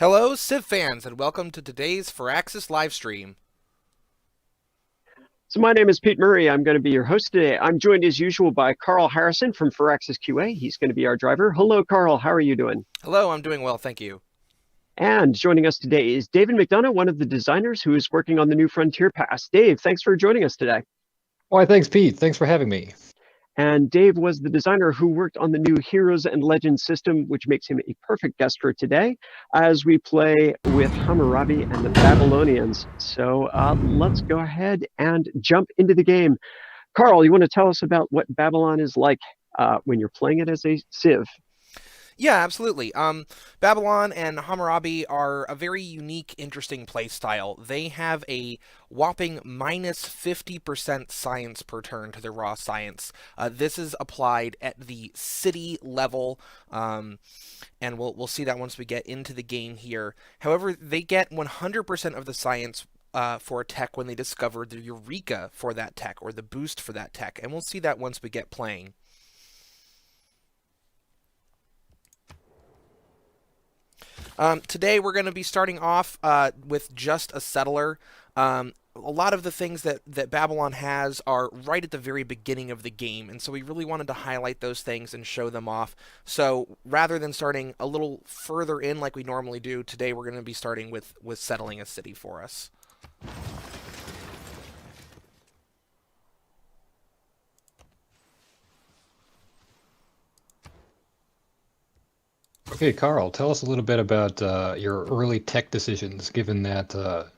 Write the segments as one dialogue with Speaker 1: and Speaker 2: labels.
Speaker 1: Hello, Civ fans, and welcome to today's Firaxis Livestream.
Speaker 2: So my name is Pete Murray. I'm going to be your host today. I'm joined as usual by Carl Harrison from Firaxis QA. He's going to be our driver. Hello, Carl. How are you doing?
Speaker 1: Hello, I'm doing well, thank you.
Speaker 2: And joining us today is David McDonough, one of the designers who is working on the new Frontier Pass. Dave, thanks for joining us today.
Speaker 3: Why, thanks, Pete. Thanks for having me.
Speaker 2: And Dave was the designer who worked on the new Heroes and Legends system, which makes him a perfect guest for today as we play with Hammurabi and the Babylonians. So let's go ahead and jump into the game. Carl, you want to tell us about what Babylon is like when you're playing it as a Civ?
Speaker 1: Yeah, absolutely. Babylon and Hammurabi are a very unique, interesting playstyle. They have a whopping minus 50% science per turn to their raw science. This is applied at the city level, and we'll see that once we get into the game here. However, they get 100% of the science for a tech when they discover the Eureka for that tech, or the boost for that tech, and we'll see that once we get playing. Today we're going to be starting off with just a settler. A lot of the things that Babylon has are right at the very beginning of the game, and so we really wanted to highlight those things and show them off. So rather than starting a little further in like we normally do, today we're going to be starting with settling a city for us.
Speaker 3: Okay, Carl, tell us a little bit about your early tech decisions, given that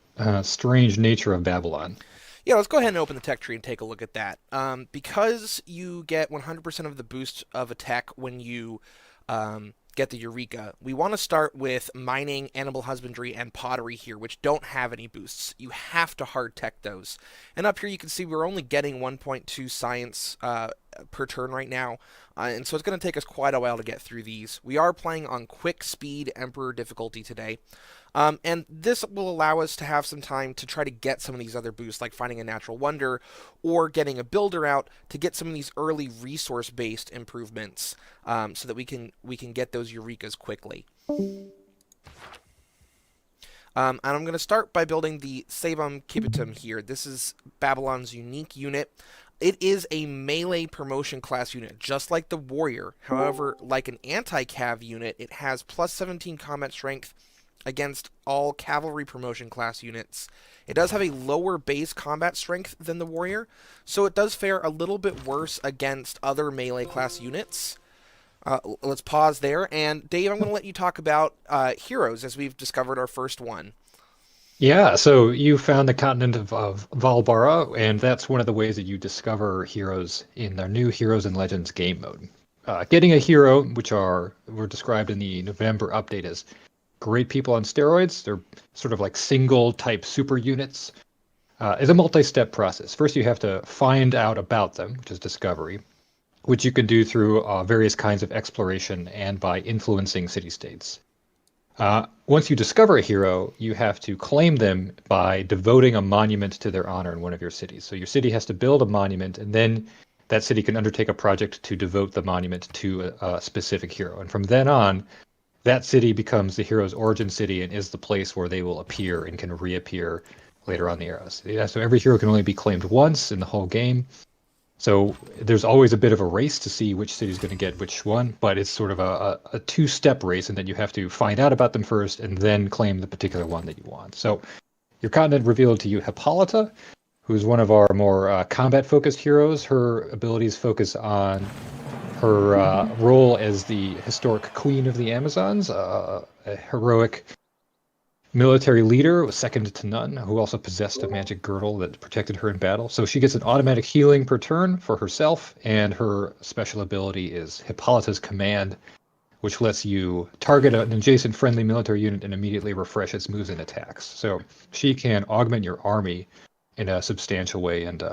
Speaker 3: strange nature of Babylon.
Speaker 1: Yeah, let's go ahead and open the tech tree and take a look at that. Because you get 100% of the boost of a tech when you get the Eureka, we want to start with mining, animal husbandry, and pottery here, which don't have any boosts. You have to hard tech those. And up here you can see we're only getting 1.2 science per turn right now, and so it's going to take us quite a while to get through these. We are playing on quick speed Emperor difficulty today. And this will allow us to have some time to try to get some of these other boosts, like finding a natural wonder or getting a builder out to get some of these early resource-based improvements, so that we can get those Eurekas quickly. And I'm going to start by building the Sebum Kibitum here. This is Babylon's unique unit. It is a melee promotion class unit, just like the warrior. However, like an anti-cav unit, it has plus 17 combat strength against all cavalry promotion class units. It does have a lower base combat strength than the warrior, so it does fare a little bit worse against other melee class units. Let's pause there, and Dave, I'm going to let you talk about heroes, as we've discovered our first one.
Speaker 3: Yeah, so you found the continent of Valbara, and that's one of the ways that you discover heroes in their new Heroes and Legends game mode. Getting a hero, which were described in the November update as great people on steroids, they're sort of like single type super units, is a multi-step process. First, you have to find out about them, which is discovery, which you can do through various kinds of exploration and by influencing city-states. Once you discover a hero, you have to claim them by devoting a monument to their honor in one of your cities. So your city has to build a monument, and then that city can undertake a project to devote the monument to a specific hero. And from then on, that city becomes the hero's origin city and is the place where they will appear and can reappear later on the eras. Yeah, so every hero can only be claimed once in the whole game. So there's always a bit of a race to see which city is going to get which one, but it's sort of a two-step race, and then you have to find out about them first and then claim the particular one that you want. So your continent revealed to you Hippolyta, who's one of our more combat-focused heroes. Her abilities focus on her role as the historic queen of the Amazons, a heroic military leader, was second to none, who also possessed a magic girdle that protected her in battle. So she gets an automatic healing per turn for herself, and her special ability is Hippolyta's Command, which lets you target an adjacent friendly military unit and immediately refresh its moves and attacks. So she can augment your army in a substantial way and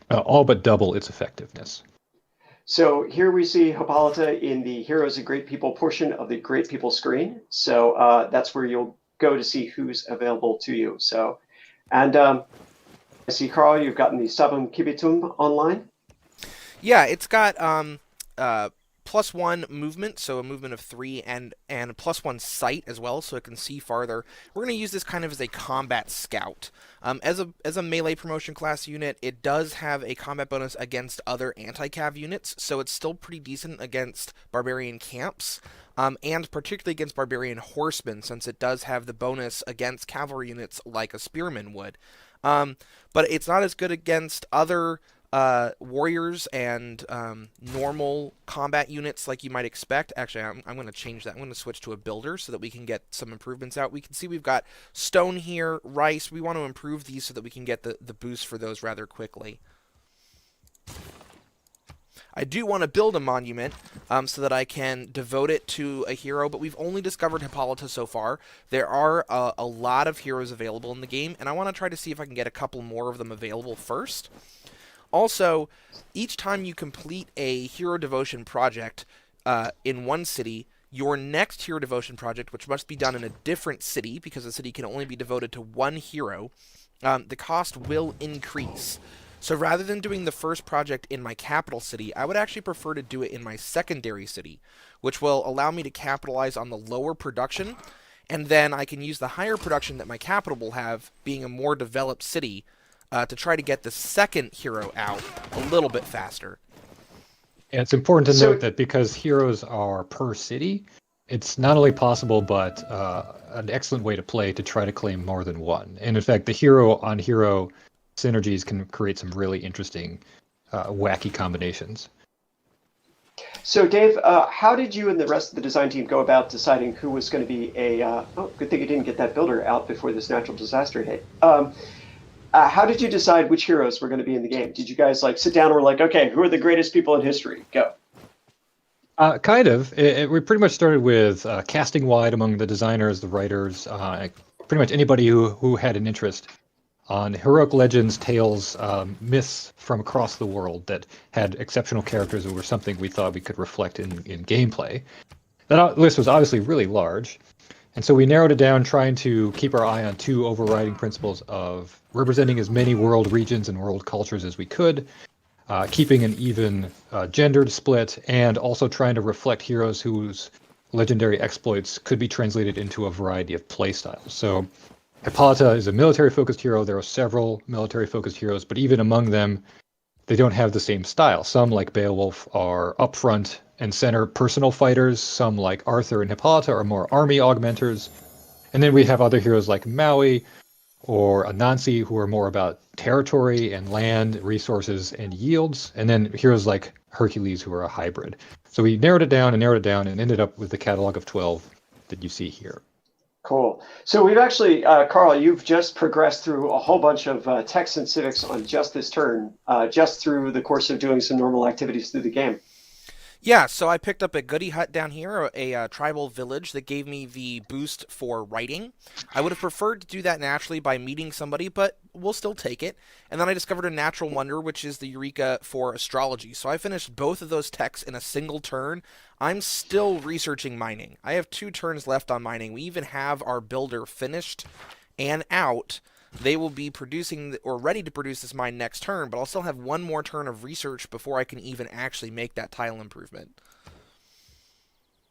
Speaker 3: all but double its effectiveness.
Speaker 2: So here we see Hippolyta in the Heroes and Great People portion of the Great People screen. So that's where you'll go to see who's available to you. So, and I see, Carl, you've gotten the Sebum Kibitum online.
Speaker 1: Yeah, it's got +1 movement, so a movement of 3, and a +1 sight as well, so it can see farther. We're going to use this kind of as a combat scout. As a melee promotion class unit, it does have a combat bonus against other anti-cav units, so it's still pretty decent against barbarian camps, and particularly against barbarian horsemen, since it does have the bonus against cavalry units like a spearman would. But it's not as good against other warriors and normal combat units like you might expect. Actually, I'm going to change that. I'm going to switch to a builder so that we can get some improvements out. We can see we've got stone here, rice. We want to improve these so that we can get the boost for those rather quickly. I do want to build a monument so that I can devote it to a hero, but we've only discovered Hippolyta so far. There are a lot of heroes available in the game, and I want to try to see if I can get a couple more of them available first. Also, each time you complete a hero devotion project in one city, your next hero devotion project, which must be done in a different city because the city can only be devoted to one hero, the cost will increase. So rather than doing the first project in my capital city, I would actually prefer to do it in my secondary city, which will allow me to capitalize on the lower production, and then I can use the higher production that my capital will have, being a more developed city, to try to get the second hero out a little bit faster.
Speaker 3: And it's important to note that because heroes are per city, it's not only possible, but an excellent way to play to try to claim more than one. And in fact, the hero-on-hero synergies can create some really interesting, wacky combinations.
Speaker 2: So, Dave, how did you and the rest of the design team go about deciding who was going to be a... oh, good thing you didn't get that builder out before this natural disaster hit. How did you decide which heroes were going to be in the game? Did you guys like sit down and were like, okay, who are the greatest people in history? Go.
Speaker 3: Kind of. We pretty much started with casting wide among the designers, the writers, pretty much anybody who had an interest on heroic legends, tales, myths from across the world that had exceptional characters that were something we thought we could reflect in gameplay. That list was obviously really large, and so we narrowed it down, trying to keep our eye on two overriding principles of representing as many world regions and world cultures as we could, keeping an even gendered split, and also trying to reflect heroes whose legendary exploits could be translated into a variety of playstyles. So Hippolyta is a military-focused hero. There are several military-focused heroes, but even among them, they don't have the same style. Some, like Beowulf, are upfront and center personal fighters. Some, like Arthur and Hippolyta, are more army augmenters. And then we have other heroes like Maui or Anansi, who are more about territory and land, resources, and yields. And then heroes like Hercules, who are a hybrid. So we narrowed it down and ended up with the catalog of 12 that you see here.
Speaker 2: Cool. So we've actually, Carl, you've just progressed through a whole bunch of techs and civics on just this turn, just through the course of doing some normal activities through the game.
Speaker 1: Yeah, so I picked up a goody hut down here, a tribal village that gave me the boost for writing. I would have preferred to do that naturally by meeting somebody, but we'll still take it. And then I discovered a natural wonder, which is the Eureka for astrology. So I finished both of those techs in a single turn. I'm still researching mining. I have 2 turns left on mining. We even have our builder finished and out. They will be producing or ready to produce this mine next turn, but I'll still have 1 more turn of research before I can even actually make that tile improvement.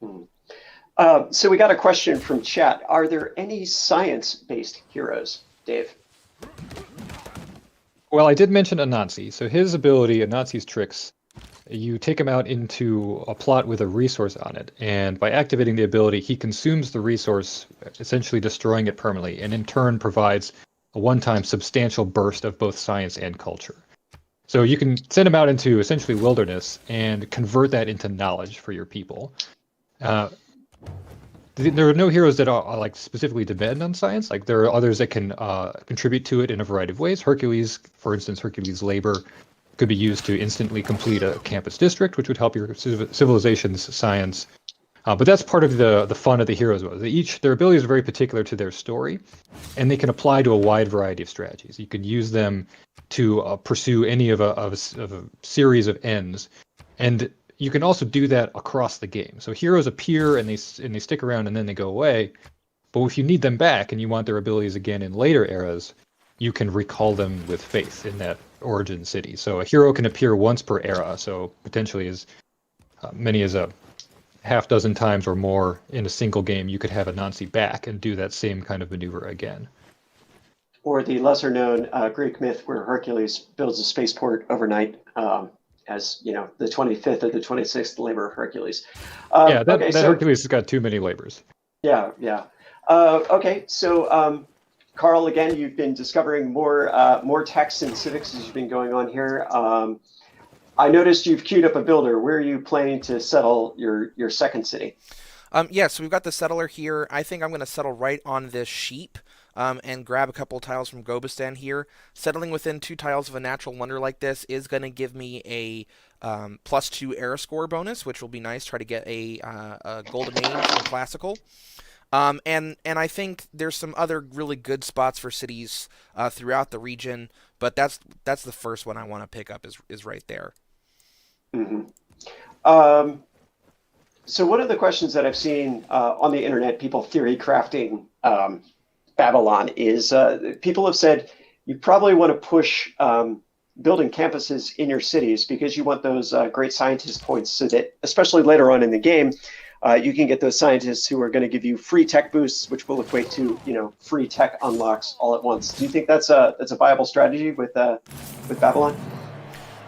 Speaker 2: So we got a question from chat. Are there any science-based heroes, Dave?
Speaker 3: Well, I did mention Anansi. So his ability, Anansi's tricks, you take him out into a plot with a resource on it, and by activating the ability, he consumes the resource, essentially destroying it permanently, and in turn provides a one-time substantial burst of both science and culture. So you can send him out into essentially wilderness and convert that into knowledge for your people. There are no heroes that are like specifically depend on science. Like there are others that can contribute to it in a variety of ways. Hercules, for instance, Hercules' labor could be used to instantly complete a campus district, which would help your civilization's science. But that's part of the fun of the heroes. Their abilities are very particular to their story, and they can apply to a wide variety of strategies. You can use them to pursue any of a series of ends, and you can also do that across the game. So heroes appear and they stick around and then they go away. But if you need them back and you want their abilities again in later eras, you can recall them with faith in that origin city. So a hero can appear once per era, so potentially as many as a half dozen times or more in a single game, you could have Anansi back and do that same kind of maneuver again.
Speaker 2: Or the lesser-known Greek myth where Hercules builds a spaceport overnight, as the 25th or the 26th labor of Hercules.
Speaker 3: That Hercules has got too many labors.
Speaker 2: Yeah. Okay, so Carl, again, you've been discovering more texts and civics as you've been going on here. I noticed you've queued up a builder. Where are you planning to settle your second city?
Speaker 1: So we've got the settler here. I think I'm going to settle right on this sheep. And grab a couple tiles from Gobistan here. Settling within 2 tiles of a natural wonder like this is going to give me a +2 era score bonus, which will be nice. Try to get a golden age in classical. And I think there's some other really good spots for cities throughout the region, but that's the first one I want to pick up is right there.
Speaker 2: Mm-hmm. So one of the questions that I've seen on the internet, people theory crafting Babylon, is people have said you probably want to push building campuses in your cities because you want those great scientist points so that, especially later on in the game, you can get those scientists who are going to give you free tech boosts, which will equate to free tech unlocks all at once. Do you think that's a viable strategy with Babylon?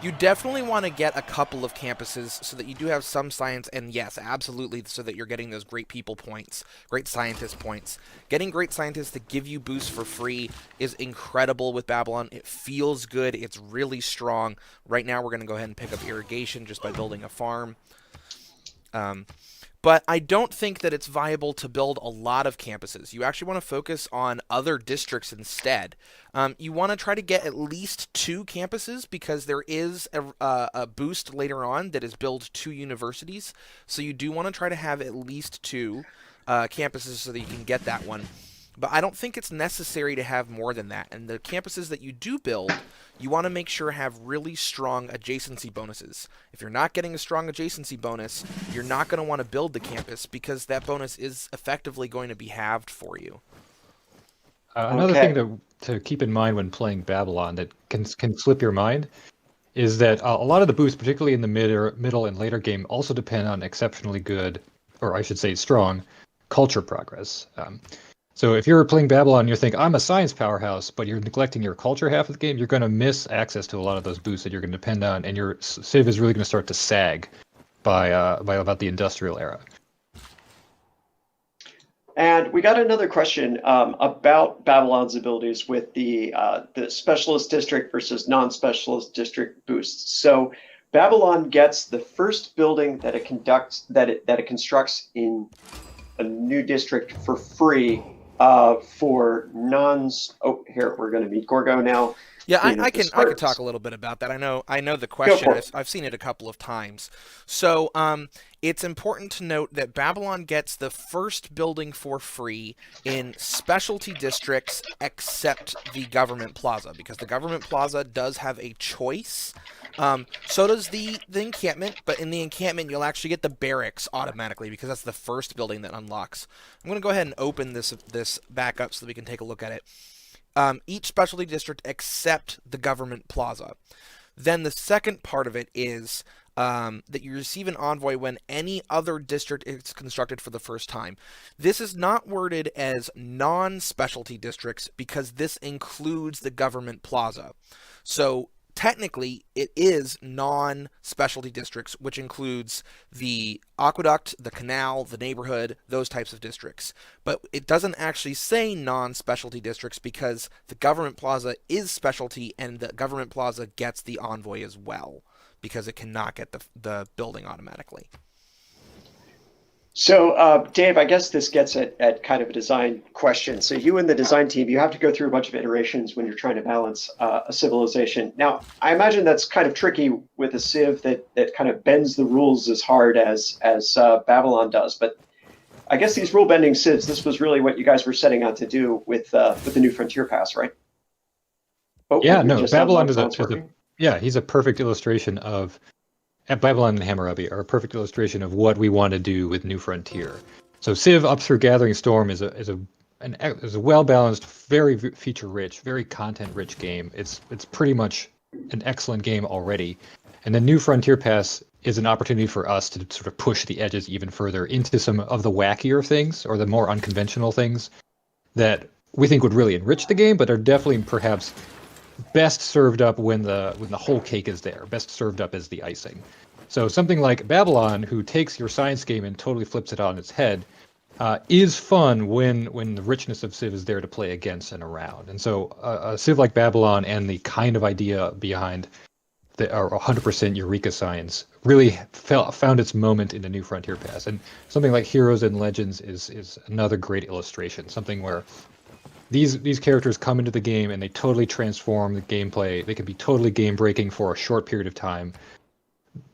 Speaker 1: You definitely want to get a couple of campuses so that you do have some science, and yes, absolutely, so that you're getting those great people points, great scientist points. Getting great scientists to give you boosts for free is incredible with Babylon. It feels good. It's really strong. Right now, we're going to go ahead and pick up irrigation just by building a farm. But I don't think that it's viable to build a lot of campuses. You actually want to focus on other districts instead. You want to try to get at least 2 campuses because there is a boost later on that is built 2 universities. So you do want to try to have at least 2 campuses so that you can get that one. But I don't think it's necessary to have more than that. And the campuses that you do build, you want to make sure have really strong adjacency bonuses. If you're not getting a strong adjacency bonus, you're not going to want to build the campus because that bonus is effectively going to be halved for you.
Speaker 3: Another thing to keep in mind when playing Babylon that can slip your mind is that a lot of the boosts, particularly in the middle and later game, also depend on exceptionally good, or I should say strong, culture progress. So if you're playing Babylon and you think, I'm a science powerhouse, but you're neglecting your culture half of the game, you're going to miss access to a lot of those boosts that you're going to depend on, and your civ is really going to start to sag by about the industrial era.
Speaker 2: And we got another question about Babylon's abilities with the specialist district versus non-specialist district boosts. So Babylon gets the first building that it constructs in a new district for free for nuns. Oh, here we're going to meet Gorgo now.
Speaker 1: Yeah, I can talk a little bit about that. I know the question. I've seen it a couple of times. So it's important to note that Babylon gets the first building for free in specialty districts except the government plaza, because the government plaza does have a choice. So does the encampment, but in the encampment you'll actually get the barracks automatically because that's the first building that unlocks. I'm going to go ahead and open this back up so that we can take a look at it. Each specialty district except the government plaza. Then the second part of it is that you receive an envoy when any other district is constructed for the first time. This is not worded as non-specialty districts because this includes the government plaza. So technically, it is non-specialty districts, which includes the aqueduct, the canal, the neighborhood, those types of districts. But it doesn't actually say non-specialty districts because the government plaza is specialty, and the government plaza gets the envoy as well because it cannot get the building automatically.
Speaker 2: So, Dave, I guess this gets at kind of a design question. So you and the design team, you have to go through a bunch of iterations when you're trying to balance a civilization. Now, I imagine that's kind of tricky with a civ that kind of bends the rules as hard as Babylon does. But I guess these rule-bending civs, this was really what you guys were setting out to do with the New Frontier Pass, right? Oh,
Speaker 3: yeah, no, Babylon he's a perfect illustration of... Babylon and Hammurabi are a perfect illustration of what we want to do with New Frontier. So Civ up through Gathering Storm is a well-balanced, very feature-rich, very content-rich game. It's pretty much an excellent game already. And the New Frontier Pass is an opportunity for us to sort of push the edges even further into some of the wackier things or the more unconventional things that we think would really enrich the game, but are definitely perhaps best served up when the whole cake is there, best served up as the icing. So something like Babylon, who takes your science game and totally flips it on its head, is fun when the richness of Civ is there to play against and around. And so a Civ like Babylon and the kind of idea behind the 100% Eureka science really found its moment in the New Frontier Pass. And something like Heroes and Legends is another great illustration, something where these characters come into the game and they totally transform the gameplay. They can be totally game breaking for a short period of time.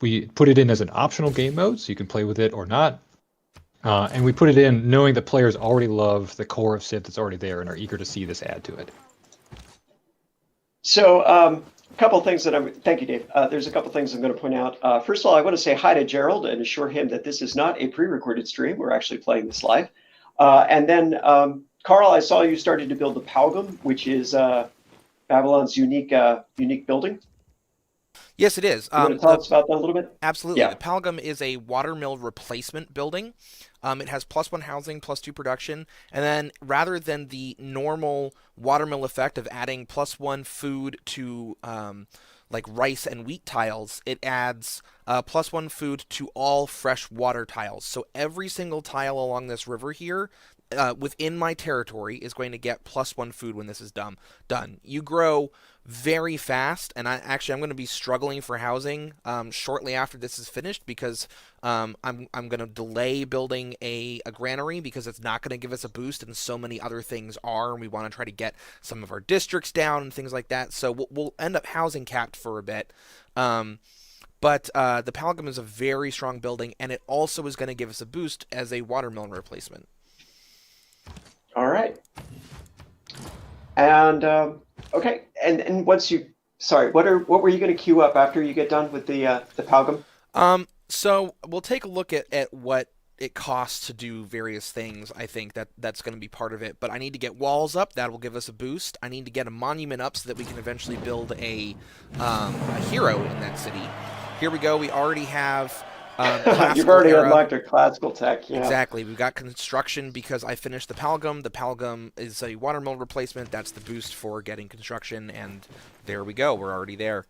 Speaker 3: We put it in as an optional game mode, so you can play with it or not. And we put it in knowing that players already love the core of Civ that's already there and are eager to see this add to it.
Speaker 2: So a couple of things thank you, Dave. There's a couple of things I'm going to point out. First of all, I want to say hi to Gerald and assure him that this is not a pre-recorded stream. We're actually playing this live. And then Carl, I saw you started to build the Palgum, which is Babylon's unique building.
Speaker 1: Yes, it is.
Speaker 2: You want to tell us about that a little bit?
Speaker 1: Absolutely.
Speaker 2: Yeah.
Speaker 1: The Palgum is a watermill replacement building. It has +1 housing, +2 production, and then rather than the normal watermill effect of adding +1 food to like rice and wheat tiles, it adds +1 food to all fresh water tiles. So every single tile along this river here within my territory is going to get +1 food when this is done. You grow very fast, and I'm going to be struggling for housing shortly after this is finished because I'm going to delay building a granary because it's not going to give us a boost, and so many other things are, and we want to try to get some of our districts down and things like that. So we'll end up housing capped for a bit. But the Palgum is a very strong building, and it also is going to give us a boost as a watermelon replacement.
Speaker 2: All right. And okay, and once you, sorry, what were you going to queue up after you get done with the Palgum?
Speaker 1: So we'll take a look at what it costs to do various things. I think that's going to be part of it. But I need to get walls up. That will give us a boost. I need to get a monument up so that we can eventually build a hero in that city. Here we go. We already have.
Speaker 2: You've already unlocked a classical tech. Yeah.
Speaker 1: Exactly. We've got construction because I finished the Palgum. The Palgum is a watermill replacement. That's the boost for getting construction, and there we go. We're already there.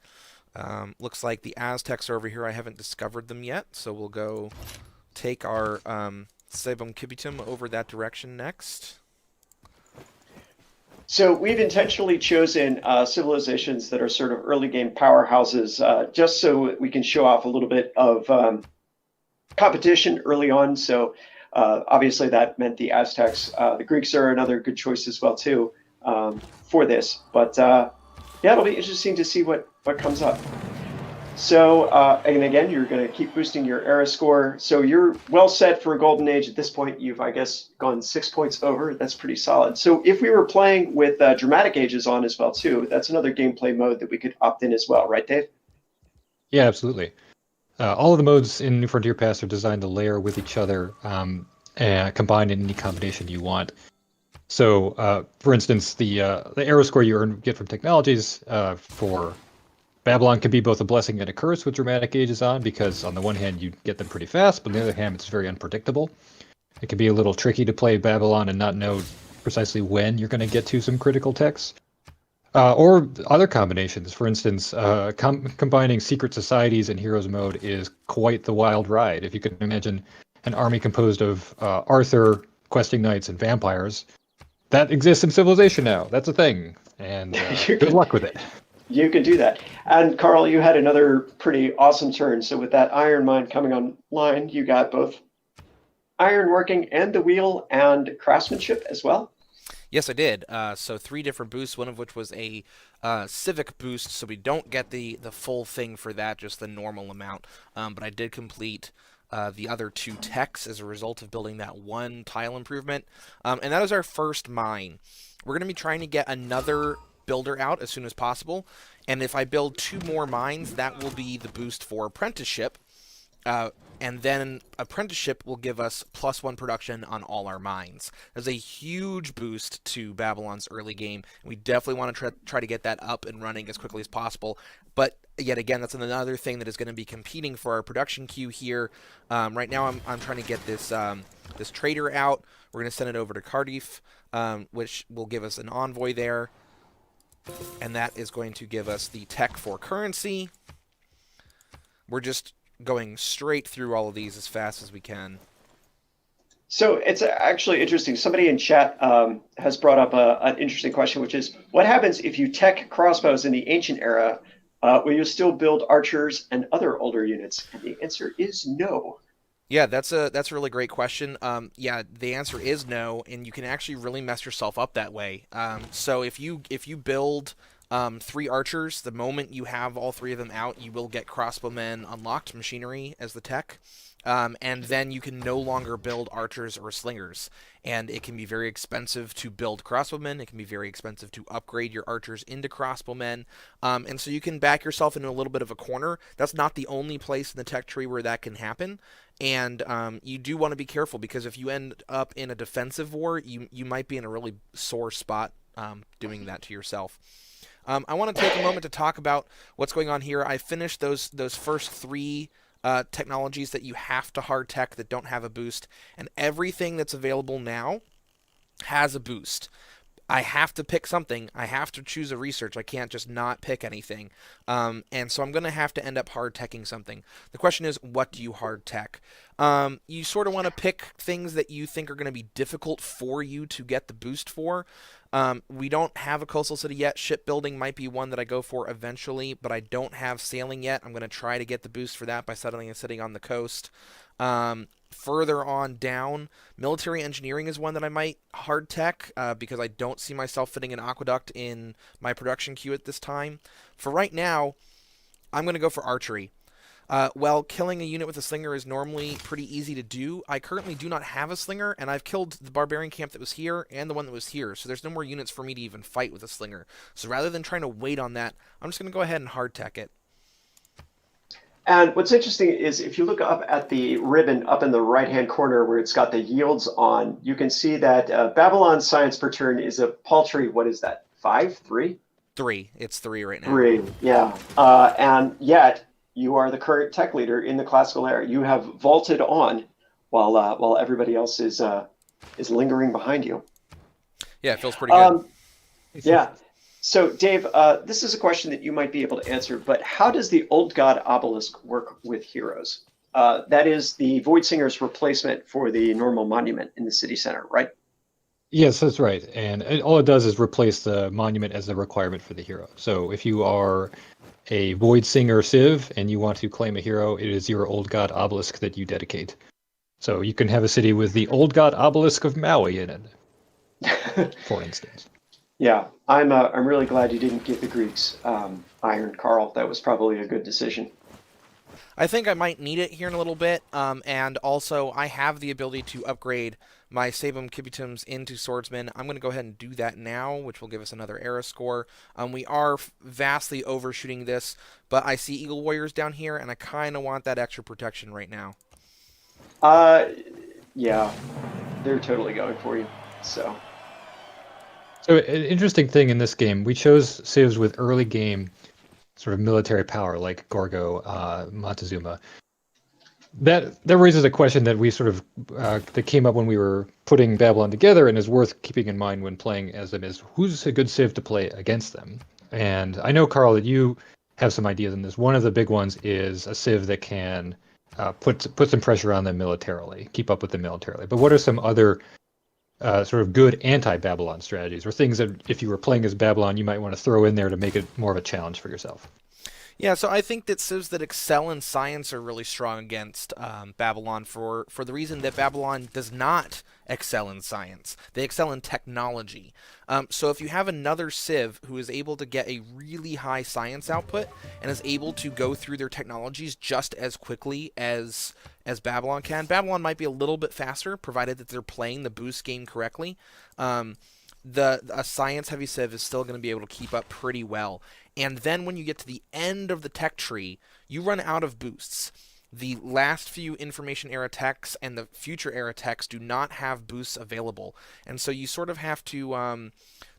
Speaker 1: Looks like the Aztecs are over here. I haven't discovered them yet, so we'll go take our Sebum Kibitum over that direction next.
Speaker 2: So we've intentionally chosen civilizations that are sort of early game powerhouses just so we can show off a little bit of competition early on. So obviously that meant the Aztecs. The Greeks are another good choice as well too for this. But yeah, it'll be interesting to see what comes up. So and again, you're going to keep boosting your era score. So you're well set for a golden age at this point. You've, I guess, gone 6 points over. That's pretty solid. So if we were playing with dramatic ages on as well too, that's another gameplay mode that we could opt in as well, right, Dave?
Speaker 3: Yeah, absolutely. All of the modes in New Frontier Pass are designed to layer with each other and combine in any combination you want. So, for instance, the arrow score you get from technologies for Babylon can be both a blessing and a curse with dramatic ages on, because on the one hand you get them pretty fast, but on the other hand it's very unpredictable. It can be a little tricky to play Babylon and not know precisely when you're going to get to some critical techs. Or other combinations. For instance, combining secret societies and heroes mode is quite the wild ride. If you could imagine an army composed of Arthur, questing knights, and vampires, that exists in Civilization now. That's a thing. And good luck with it.
Speaker 2: You can do that. And Carl, you had another pretty awesome turn. So with that iron mine coming online, you got both ironworking and the wheel and craftsmanship as well.
Speaker 1: Yes, I did. So 3 different boosts, one of which was a civic boost, so we don't get the full thing for that, just the normal amount. But I did complete the other 2 techs as a result of building that 1 tile improvement. And that is our first mine. We're going to be trying to get another builder out as soon as possible. And if I build 2 more mines, that will be the boost for apprenticeship. And then apprenticeship will give us +1 production on all our mines. There's a huge boost to Babylon's early game. And we definitely want to try to get that up and running as quickly as possible. But yet again, that's another thing that is going to be competing for our production queue here. Right now, I'm trying to get this this trader out. We're going to send it over to Cardiff, which will give us an envoy there. And that is going to give us the tech for currency. We're just going straight through all of these as fast as we can.
Speaker 2: So it's actually interesting. Somebody in chat has brought up an interesting question, which is, what happens if you tech crossbows in the ancient era? Will you still build archers and other older units? And the answer is no.
Speaker 1: Yeah, that's a really great question. Yeah, the answer is no, and you can actually really mess yourself up that way. So if you build 3 archers, the moment you have all 3 of them out, you will get crossbowmen unlocked machinery as the tech. And then you can no longer build archers or slingers. And it can be very expensive to build crossbowmen. It can be very expensive to upgrade your archers into crossbowmen. And so you can back yourself into a little bit of a corner. That's not the only place in the tech tree where that can happen. And you do want to be careful, because if you end up in a defensive war, you might be in a really sore spot doing that to yourself. I want to take a moment to talk about what's going on here. I finished those first 3 technologies that you have to hard tech that don't have a boost, and everything that's available now has a boost. I have to pick something. I have to choose a research. I can't just not pick anything. And so I'm going to have to end up hard teching something. The question is, what do you hard tech? You sort of want to pick things that you think are going to be difficult for you to get the boost for. We don't have a coastal city yet. Shipbuilding might be one that I go for eventually, but I don't have sailing yet. I'm going to try to get the boost for that by settling and sitting on the coast. Further on down, military engineering is one that I might hard tech because I don't see myself fitting an aqueduct in my production queue at this time. For right now, I'm going to go for archery. Well, killing a unit with a slinger is normally pretty easy to do. I currently do not have a slinger, and I've killed the barbarian camp that was here and the one that was here, so there's no more units for me to even fight with a slinger. So rather than trying to wait on that, I'm just going to go ahead and hard tech it.
Speaker 2: And what's interesting is if you look up at the ribbon up in the right-hand corner where it's got the yields on, you can see that Babylon's science per turn is a paltry, what is that, 5, 3?
Speaker 1: 3. It's 3 right now.
Speaker 2: 3, yeah. And yet, you are the current tech leader in the classical era. You have vaulted on while everybody else is lingering behind you.
Speaker 1: Yeah, it feels pretty good.
Speaker 2: Yeah. So, Dave, this is a question that you might be able to answer, but how does the Old God obelisk work with heroes? That is the Void Singer's replacement for the normal monument in the city center, right?
Speaker 3: Yes, that's right. And all it does is replace the monument as a requirement for the hero. So if you are a Void Singer Civ and you want to claim a hero, it is your Old God obelisk that you dedicate. So you can have a city with the Old God obelisk of Maui in it, for instance.
Speaker 2: Yeah, I'm really glad you didn't give the Greeks iron, Carl. That was probably a good decision.
Speaker 1: I think I might need it here in a little bit, and also I have the ability to upgrade my Sabum Kibutums into Swordsman. I'm going to go ahead and do that now, which will give us another era score. We are vastly overshooting this, but I see Eagle Warriors down here, and I kind of want that extra protection right now.
Speaker 2: Yeah, they're totally going for you, so...
Speaker 3: So an interesting thing in this game, we chose civs with early game sort of military power like Gorgo, Montezuma. That raises a question that we sort of that came up when we were putting Babylon together and is worth keeping in mind when playing as them is who's a good civ to play against them. And I know, Carl, that you have some ideas on this. One of the big ones is a civ that can put some pressure on them militarily, keep up with them militarily. But what are some other sort of good anti-Babylon strategies, or things that if you were playing as Babylon, you might want to throw in there to make it more of a challenge for yourself?
Speaker 1: Yeah, so I think that civs that excel in science are really strong against Babylon for the reason that Babylon does not excel in science. They excel in technology. So if you have another civ who is able to get a really high science output and is able to go through their technologies just as quickly as Babylon can, Babylon might be a little bit faster, provided that they're playing the boost game correctly. A science-heavy civ is still going to be able to keep up pretty well. And then when you get to the end of the tech tree, you run out of boosts. the last few information era techs and the future era techs do not have boosts available, and so you sort of have to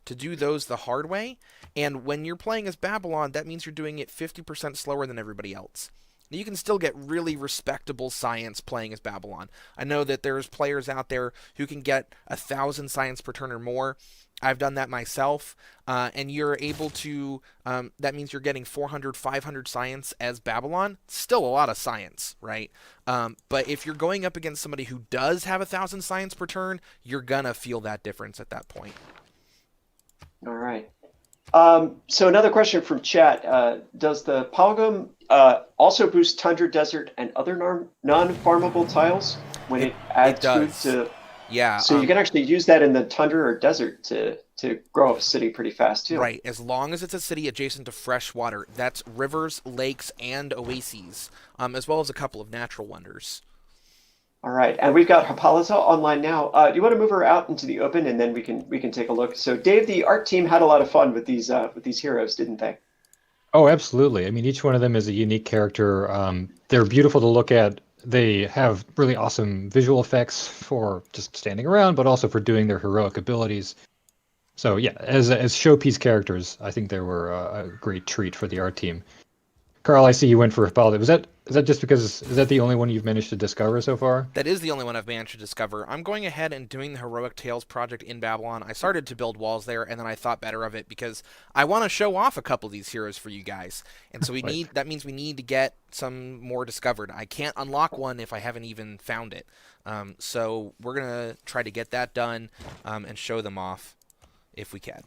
Speaker 1: do those the hard way. And when you're playing as Babylon, that means you're doing it 50% slower than everybody else. You can still get really respectable science playing as Babylon. I know that there's players out there who can get 1,000 science per turn or more. I've done that myself, and you're able to, that means you're getting 400, 500 science as Babylon. Still a lot of science, right? But if you're going up against somebody who does have 1,000 science per turn, you're gonna feel that difference at that point.
Speaker 2: All right. So another question from chat. Does the Palgum also boost tundra, desert, and other non-farmable tiles when it adds food to...
Speaker 1: Yeah.
Speaker 2: So you can actually use that in the tundra or desert to grow a city pretty fast too.
Speaker 1: Right. As long as it's a city adjacent to fresh water. That's rivers, lakes, and oases, as well as a couple of natural wonders.
Speaker 2: All right, and we've got Hippolyta online now. Do you want to move her out into the open, and then we can take a look? So, Dave, the art team had a lot of fun with these heroes, didn't they?
Speaker 3: Oh, absolutely. I mean, each one of them is a unique character. They're beautiful to look at. They have really awesome visual effects for just standing around, but also for doing their heroic abilities. So, yeah, as showpiece characters, I think they were a great treat for the art team. Carl, I see you went for Hippolyta. Is that just because, is that the only one you've managed to discover so far?
Speaker 1: That is the only one I've managed to discover. I'm going ahead and doing the Heroic Tales project in Babylon. I started to build walls there, and then I thought better of it because I want to show off a couple of these heroes for you guys. And so that means we need to get some more discovered. I can't unlock one if I haven't even found it. So we're going to try to get that done and show them off if we can.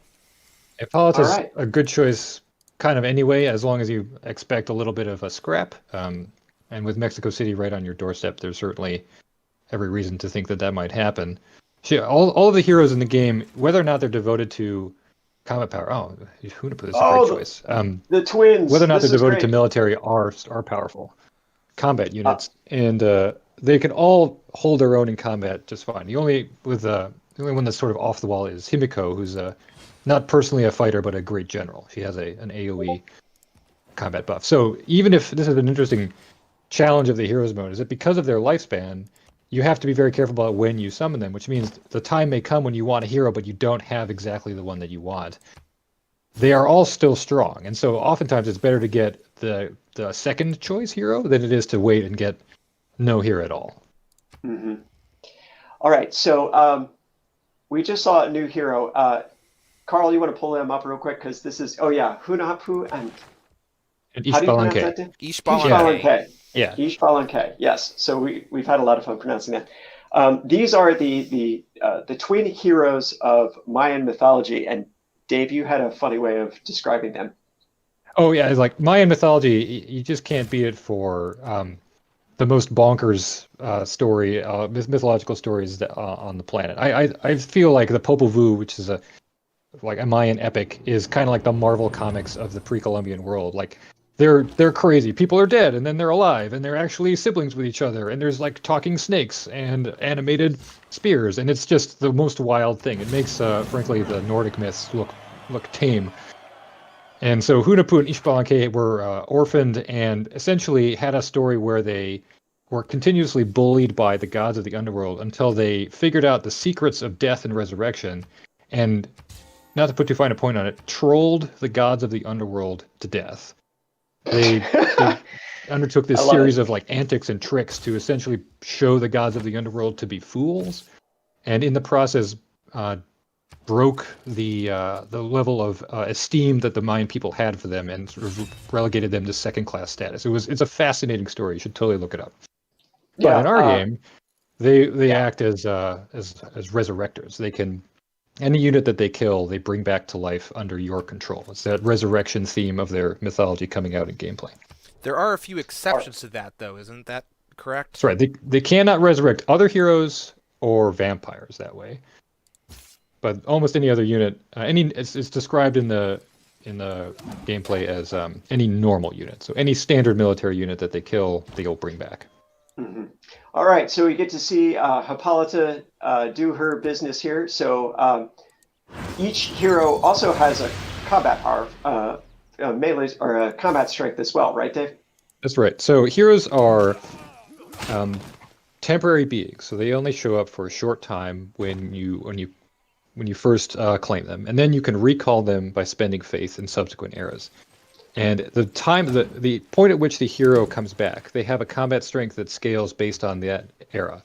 Speaker 3: Hippolyta's a good choice kind of anyway, as long as you expect a little bit of a scrap. And with Mexico City right on your doorstep, there's certainly every reason to think that might happen. All of the heroes in the game, whether or not they're devoted to combat power, Hunahpu is a great choice.
Speaker 2: The twins.
Speaker 3: Whether or not they're devoted to military are powerful combat units, and they can all hold their own in combat just fine. The only one that's sort of off the wall is Himiko, who's not personally a fighter, but a great general. She has an AoE combat buff. So even if this is an interesting challenge of the heroes mode, is that because of their lifespan, you have to be very careful about when you summon them, which means the time may come when you want a hero, but you don't have exactly the one that you want. They are all still strong, and so oftentimes it's better to get the second choice hero than it is to wait and get no hero at all.
Speaker 2: Mm-hmm. All right, so we just saw a new hero. Carl, you want to pull them up real quick? Because this is, Hunahpu and
Speaker 3: Ishbalanque.
Speaker 1: Ishbalanque.
Speaker 2: Yeah. Ishbalanque, yes. So we've had a lot of fun pronouncing that. These are the twin heroes of Mayan mythology. And Dave, you had a funny way of describing them.
Speaker 3: Oh, yeah. It's like Mayan mythology, you just can't beat it for the most bonkers mythological stories on the planet. I feel like the Popol Vuh, which is a Mayan epic, is kind of like the Marvel comics of the pre-Columbian world. Like they're crazy. People are dead and then they're alive and they're actually siblings with each other. And there's like talking snakes and animated spears, and it's just the most wild thing. It makes, frankly, the Nordic myths look tame. And so Hunahpu and Ishbalanque were orphaned and essentially had a story where they were continuously bullied by the gods of the underworld until they figured out the secrets of death and resurrection, and, not to put too fine a point on it, trolled the gods of the underworld to death. They undertook this series of antics and tricks to essentially show the gods of the underworld to be fools, and in the process broke the level of esteem that the Mayan people had for them and sort of relegated them to second-class status. It's a fascinating story. You should totally look it up. But in our game, they act as resurrectors. They can, any unit that they kill, they bring back to life under your control. It's that resurrection theme of their mythology coming out in gameplay.
Speaker 1: There are a few exceptions to that, though. Isn't that correct?
Speaker 3: That's right. They cannot resurrect other heroes or vampires that way. But almost any other unit, it's described in the gameplay as any normal unit. So any standard military unit that they kill, they'll bring back.
Speaker 2: Mm-hmm. All right, so we get to see Hippolyta do her business here. So each hero also has a combat power, melee or a combat strength as well, right, Dave?
Speaker 3: That's right. So heroes are temporary beings, so they only show up for a short time when you first claim them, and then you can recall them by spending faith in subsequent eras. And the point at which the hero comes back, they have a combat strength that scales based on that era.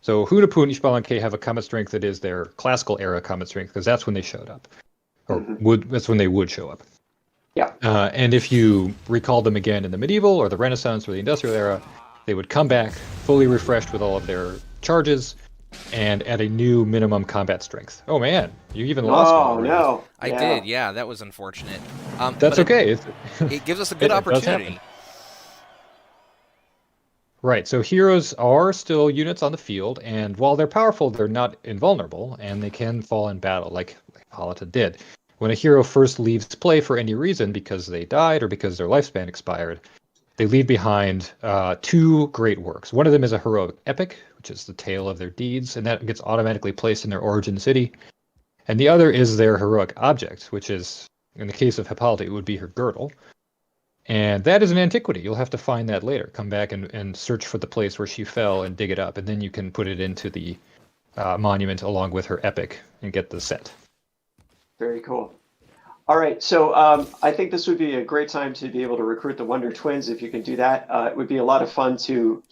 Speaker 3: So Hunappu and Ishbalan-K have a combat strength that is their classical era combat strength, because that's when they showed up, or that's when they would show up.
Speaker 2: Yeah.
Speaker 3: And if you recall them again in the medieval or the Renaissance or the Industrial era, they would come back fully refreshed with all of their charges and at a new minimum combat strength. Oh man, you even lost one
Speaker 2: Oh
Speaker 3: already.
Speaker 2: no.
Speaker 1: I did, yeah, that was unfortunate.
Speaker 3: That's
Speaker 1: but
Speaker 3: okay.
Speaker 1: It gives us a good
Speaker 3: It does happen.
Speaker 1: opportunity.
Speaker 3: Right, so heroes are still units on the field, and while they're powerful, they're not invulnerable, and they can fall in battle, like Hippolyta did. When a hero first leaves play for any reason, because they died or because their lifespan expired, they leave behind two great works. One of them is a heroic epic, which is the tale of their deeds, and that gets automatically placed in their origin city. And the other is their heroic object, which is, in the case of Hippolyta, it would be her girdle. And that is an antiquity. You'll have to find that later. Come back and search for the place where she fell and dig it up, and then you can put it into the monument along with her epic and get the set.
Speaker 2: Very cool. All right, so I think this would be a great time to be able to recruit the Wonder Twins if you can do that. It would be a lot of fun to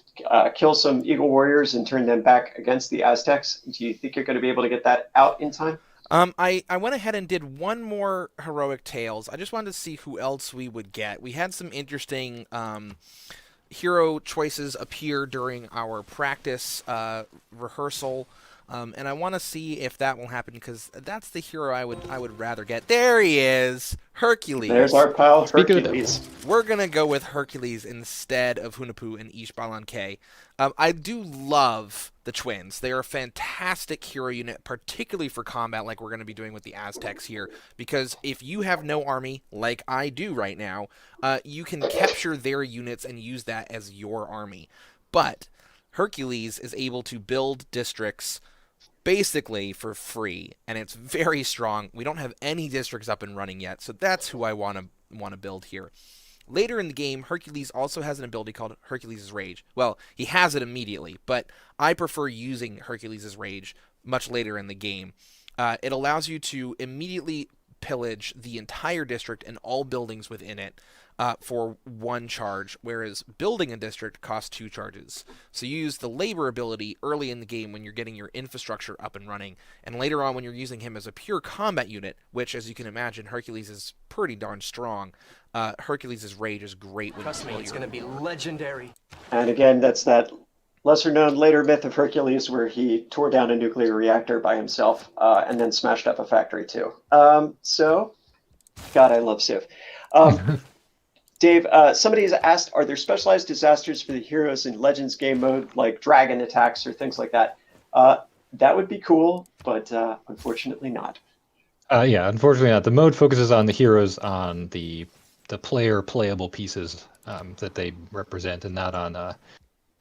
Speaker 2: kill some Eagle Warriors and turn them back against the Aztecs. Do you think you're going to be able to get that out in time?
Speaker 1: I went ahead and did one more heroic tales. I just wanted to see who else we would get. We had some interesting hero choices appear during our practice rehearsal, and I want to see if that will happen because that's the hero I would rather get. There he is, Hercules.
Speaker 2: There's our pal Hercules.
Speaker 1: We're gonna go with Hercules instead of Hunappu and Ishbalan-K. I do love the twins. They are a fantastic hero unit, particularly for combat like we're going to be doing with the Aztecs here, because if you have no army, like I do right now, you can capture their units and use that as your army. But Hercules is able to build districts basically for free, and it's very strong. We don't have any districts up and running yet, so that's who I want to build here. Later in the game, Hercules also has an ability called Hercules' Rage. Well, he has it immediately, but I prefer using Hercules' Rage much later in the game. It allows you to immediately pillage the entire district and all buildings within it for 1 charge, whereas building a district costs 2 charges. So you use the labor ability early in the game when you're getting your infrastructure up and running, and later on when you're using him as a pure combat unit, which, as you can imagine, Hercules is pretty darn strong. Hercules' Rage is great.
Speaker 4: Trust me, it's going to be legendary.
Speaker 2: And again, that's that lesser-known later myth of Hercules where he tore down a nuclear reactor by himself and then smashed up a factory too. So, God, I love Civ. Dave, somebody has asked, are there specialized disasters for the heroes in Legends game mode, like dragon attacks or things like that? That would be cool, but unfortunately not.
Speaker 3: Yeah, unfortunately not. The mode focuses on the heroes on the playable pieces that they represent, and not on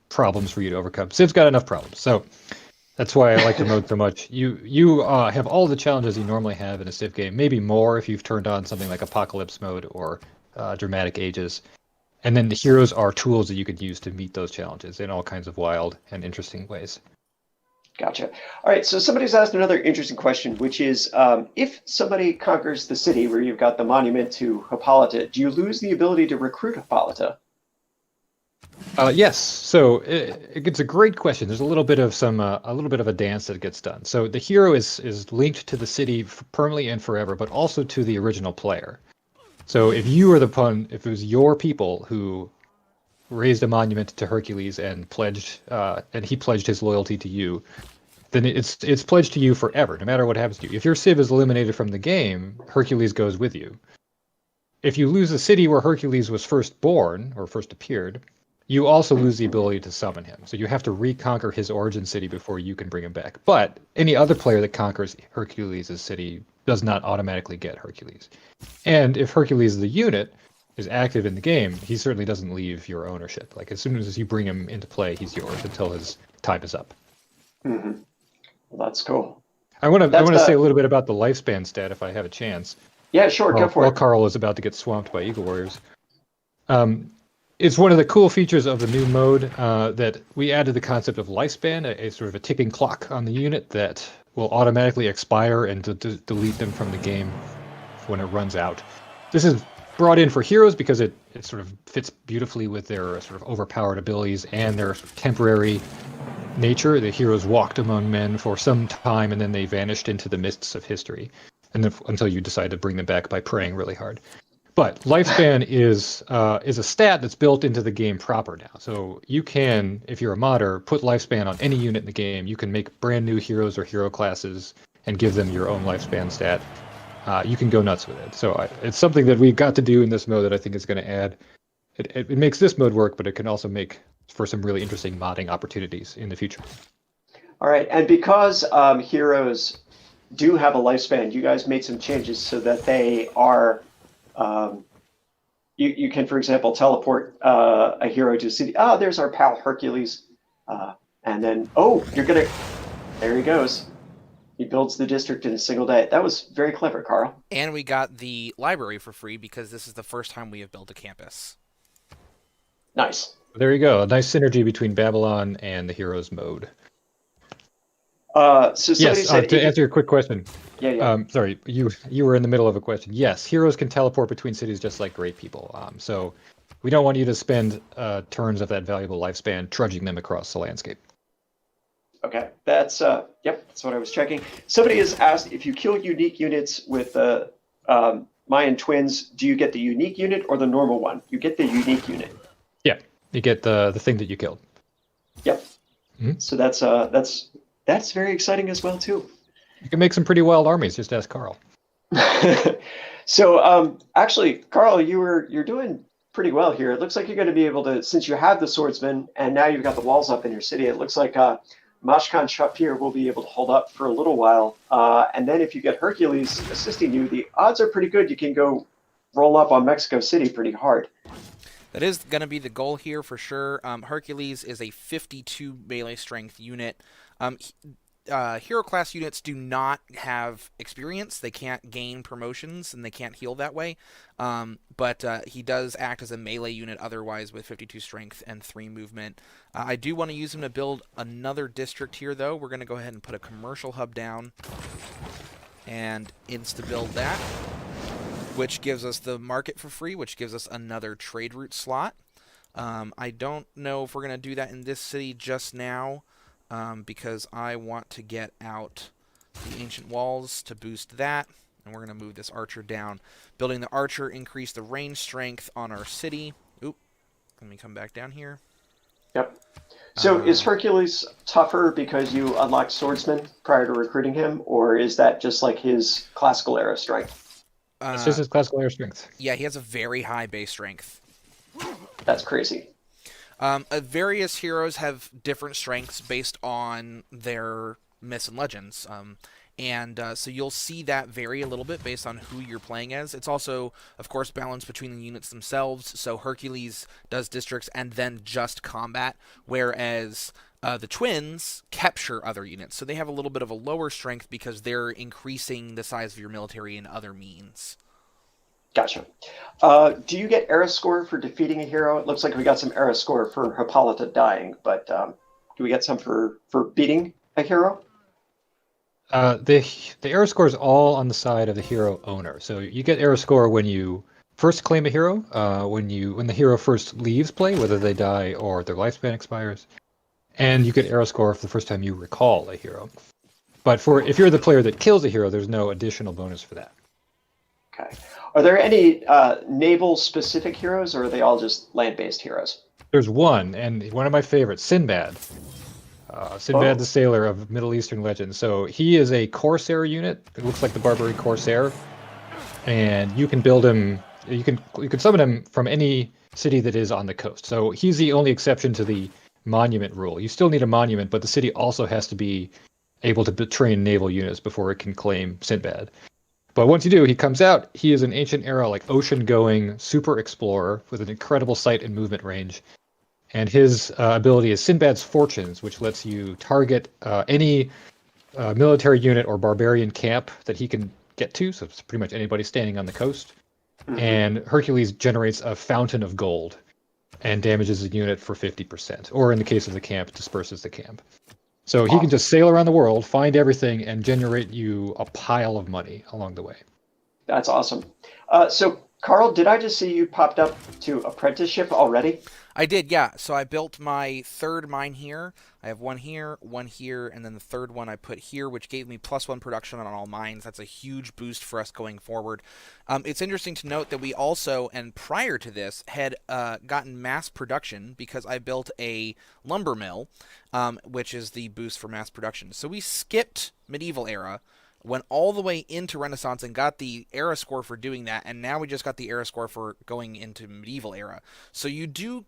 Speaker 3: problems for you to overcome. Civ's got enough problems, so that's why I like the mode so much. You have all the challenges you normally have in a Civ game, maybe more if you've turned on something like Apocalypse mode or Dramatic Ages. And then the heroes are tools that you could use to meet those challenges in all kinds of wild and interesting ways.
Speaker 2: Gotcha. All right, so somebody's asked another interesting question, which is, if somebody conquers the city where you've got the monument to Hippolyta, do you lose the ability to recruit Hippolyta?
Speaker 3: Yes. So it's a great question. There's a little bit of a dance that gets done. So the hero is linked to the city permanently and forever, but also to the original player. So if it was your people who raised a monument to Hercules and he pledged his loyalty to you, then it's pledged to you forever, no matter what happens to you. If your civ is eliminated from the game, Hercules goes with you. If you lose the city where Hercules was first born or first appeared, you also lose the ability to summon him. So you have to reconquer his origin city before you can bring him back. But any other player that conquers Hercules' city does not automatically get Hercules. And if Hercules the unit is active in the game, he certainly doesn't leave your ownership. Like, as soon as you bring him into play, he's yours until his time is up.
Speaker 2: Mm-hmm. Well, that's cool.
Speaker 3: I want to say a little bit about the lifespan stat if I have a chance.
Speaker 2: Yeah, sure, go for
Speaker 3: While
Speaker 2: it.
Speaker 3: Carl is about to get swamped by Eagle Warriors. It's one of the cool features of the new mode that we added the concept of lifespan, a sort of a ticking clock on the unit that will automatically expire and delete them from the game when it runs out. This is brought in for heroes because it sort of fits beautifully with their sort of overpowered abilities and their sort of temporary nature. The heroes walked among men for some time and then they vanished into the mists of history, and then, until you decide to bring them back by praying really hard. But lifespan is a stat that's built into the game proper now. So you can, if you're a modder, put lifespan on any unit in the game. You can make brand new heroes or hero classes and give them your own lifespan stat. You can go nuts with it. So it's something that we got to do in this mode that I think is going to add. It makes this mode work, but it can also make for some really interesting modding opportunities in the future.
Speaker 2: All right, and because heroes do have a lifespan, you guys made some changes so that they are. You can, for example, teleport a hero to a city. Ah, there's our pal Hercules, and then there he goes. He builds the district in a single day. That was very clever, Carl.
Speaker 1: And we got the library for free because this is the first time we have built a campus.
Speaker 2: Nice.
Speaker 3: There you go. A nice synergy between Babylon and the Heroes mode.
Speaker 2: So somebody said
Speaker 3: to answer your quick question.
Speaker 2: Yeah.
Speaker 3: Sorry, you were in the middle of a question. Yes, heroes can teleport between cities just like great people. So we don't want you to spend turns of that valuable lifespan trudging them across the landscape.
Speaker 2: Okay, that's that's what I was checking. Somebody has asked, if you kill unique units with the Mayan twins, do you get the unique unit or the normal one? You get the unique unit.
Speaker 3: Yeah, you get the thing that you killed.
Speaker 2: Yep.
Speaker 3: Mm-hmm.
Speaker 2: So that's very exciting as well too.
Speaker 3: You can make some pretty wild armies. Just ask Carl.
Speaker 2: So actually, Carl, you're doing pretty well here. It looks like you're going to be able to, since you have the swordsman and now you've got the walls up in your city. It looks like Mashkan Shapir will be able to hold up for a little while. And then if you get Hercules assisting you, the odds are pretty good you can go roll up on Mexico City pretty hard.
Speaker 1: That is going to be the goal here for sure. Hercules is a 52 melee strength unit. Hero class units do not have experience. They can't gain promotions and they can't heal that way. But he does act as a melee unit otherwise with 52 strength and 3 movement. I do want to use him to build another district here though. We're going to go ahead and put a commercial hub down and insta-build that, which gives us the market for free, which gives us another trade route slot. I don't know if we're going to do that in this city just now. Because I want to get out the ancient walls to boost that, and we're going to move this archer down. Building the archer increase the range strength on our city. Oop, let me come back down here.
Speaker 2: Yep. So is Hercules tougher because you unlocked swordsman prior to recruiting him, or is that just like his classical era strength?
Speaker 3: It's just his classical air strength.
Speaker 1: Yeah, he has a very high base strength.
Speaker 2: That's crazy.
Speaker 1: Various heroes have different strengths based on their myths and legends, so you'll see that vary a little bit based on who you're playing as. It's also, of course, balanced between the units themselves, so Hercules does districts and then just combat, whereas the twins capture other units, so they have a little bit of a lower strength because they're increasing the size of your military in other means.
Speaker 2: Gotcha. Do you get era score for defeating a hero? It looks like we got some era score for Hippolyta dying, but do we get some for beating a hero?
Speaker 3: The era score is all on the side of the hero owner. So you get era score when you first claim a hero, when the hero first leaves play, whether they die or their lifespan expires, and you get era score for the first time you recall a hero. But if you're the player that kills a hero, there's no additional bonus for that.
Speaker 2: Okay. Are there any naval-specific heroes, or are they all just land-based heroes?
Speaker 3: There's one, and one of my favorites, Sinbad. Sinbad the Sailor of Middle Eastern legends. So he is a Corsair unit. It looks like the Barbary Corsair. And you can build him, you can summon him from any city that is on the coast. So he's the only exception to the monument rule. You still need a monument, but the city also has to be able to train naval units before it can claim Sinbad. But once you do, he comes out. He is an ancient era, like ocean-going super explorer with an incredible sight and movement range. And his ability is Sinbad's Fortunes, which lets you target any military unit or barbarian camp that he can get to. So it's pretty much anybody standing on the coast. Mm-hmm. And Hercules generates a fountain of gold and damages a unit for 50%, or in the case of the camp, disperses the camp. So he can just sail around the world, find everything, and generate you a pile of money along the way.
Speaker 2: That's awesome. So, Carl, did I just see you popped up to apprenticeship already?
Speaker 1: I did, yeah. So I built my third mine here. I have one here, and then the third one I put here, which gave me +1 production on all mines. That's a huge boost for us going forward. It's interesting to note that we also, and prior to this, had gotten mass production because I built a lumber mill, which is the boost for mass production. So we skipped medieval era, went all the way into Renaissance and got the era score for doing that, and now we just got the era score for going into medieval era. So you do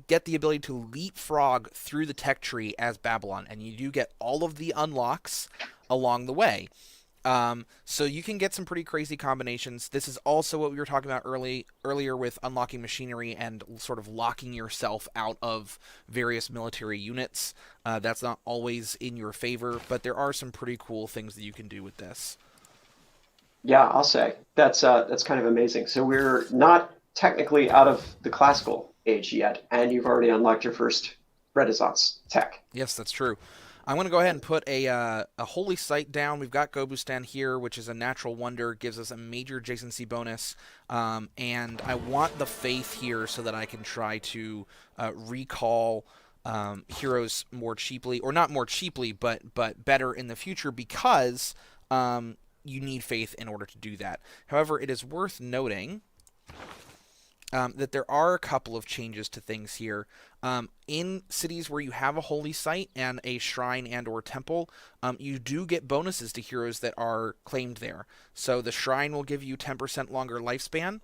Speaker 1: get the ability to leapfrog through the tech tree as Babylon, and you do get all of the unlocks along the way. So you can get some pretty crazy combinations. This is also what we were talking about earlier with unlocking machinery and sort of locking yourself out of various military units. That's not always in your favor, but there are some pretty cool things that you can do with this.
Speaker 2: Yeah, I'll say that's kind of amazing. So we're not technically out of the classical age yet, and you've already unlocked your first Renaissance tech.
Speaker 1: Yes, that's true. I'm going to go ahead and put a holy site down. We've got Gobustan here, which is a natural wonder, gives us a major adjacency bonus, and I want the faith here so that I can try to recall heroes more cheaply, or not more cheaply, but better in the future, because you need faith in order to do that. However, it is worth noting that there are a couple of changes to things here. In cities where you have a holy site and a shrine and or temple, you do get bonuses to heroes that are claimed there. So the shrine will give you 10% longer lifespan,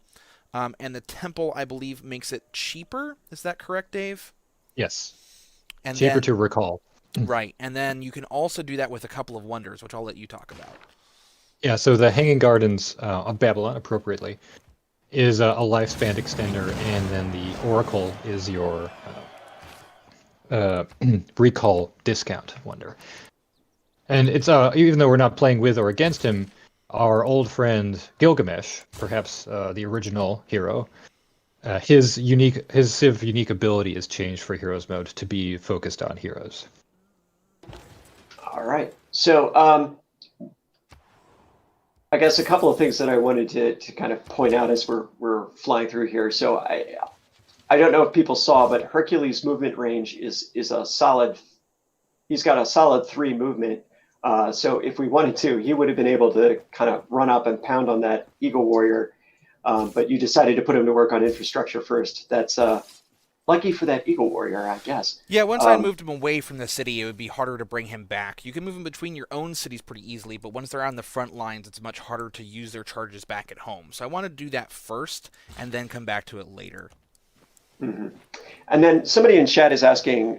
Speaker 1: and the temple, I believe, makes it cheaper. Is that correct, Dave?
Speaker 3: Yes.
Speaker 1: And
Speaker 3: Cheaper
Speaker 1: then,
Speaker 3: to recall.
Speaker 1: right, and then you can also do that with a couple of wonders, which I'll let you talk about.
Speaker 3: Yeah, so the Hanging Gardens of Babylon, appropriately, is a lifespan extender, and then the Oracle is your recall discount wonder. And it's even though we're not playing with or against him, our old friend Gilgamesh, perhaps the original hero, his Civ unique ability is changed for Heroes mode to be focused on heroes.
Speaker 2: All right. So I guess a couple of things that I wanted to kind of point out as we're flying through here. So I don't know if people saw, but Hercules' movement range is a solid. He's got a solid 3 movement. So if we wanted to, he would have been able to kind of run up and pound on that Eagle Warrior. But you decided to put him to work on infrastructure first. That's lucky for that Eagle Warrior, I guess.
Speaker 1: Yeah, once I moved him away from the city, it would be harder to bring him back. You can move him between your own cities pretty easily, but once they're on the front lines, it's much harder to use their charges back at home. So I want to do that first, and then come back to it later.
Speaker 2: Mm-hmm. And then somebody in chat is asking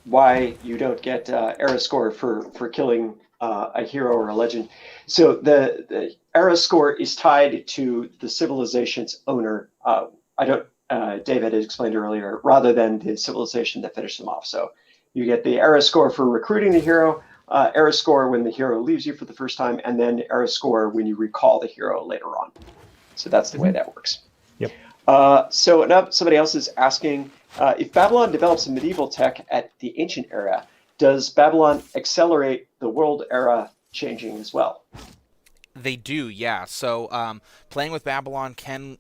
Speaker 2: why you don't get era score for killing a hero or a legend. So the era score is tied to the civilization's owner. David had explained earlier, rather than the civilization that finished them off. So you get the era score for recruiting the hero, era score when the hero leaves you for the first time, and then era score when you recall the hero later on. So that's the way that works.
Speaker 3: Yep.
Speaker 2: So now somebody else is asking, if Babylon develops a medieval tech at the ancient era, does Babylon accelerate the world era changing as well?
Speaker 1: They do, yeah. So playing with Babylon can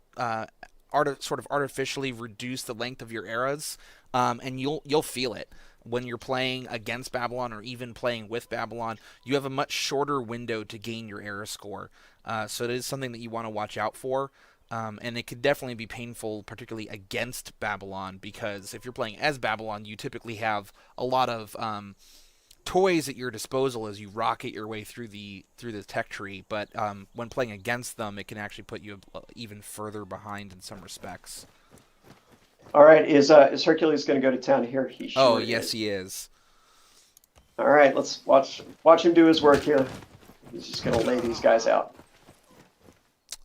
Speaker 1: sort of artificially reduce the length of your eras, and you'll feel it when you're playing against Babylon or even playing with Babylon. You have a much shorter window to gain your era score, so it is something that you want to watch out for. And it could definitely be painful, particularly against Babylon, because if you're playing as Babylon, you typically have a lot of toys at your disposal as you rocket your way through the tech tree. But when playing against them, it can actually put you even further behind in some respects.
Speaker 2: All right, is Hercules going to go to town here? He sure
Speaker 1: yes, he is.
Speaker 2: All right, let's watch him do his work here. He's just going to lay these guys out.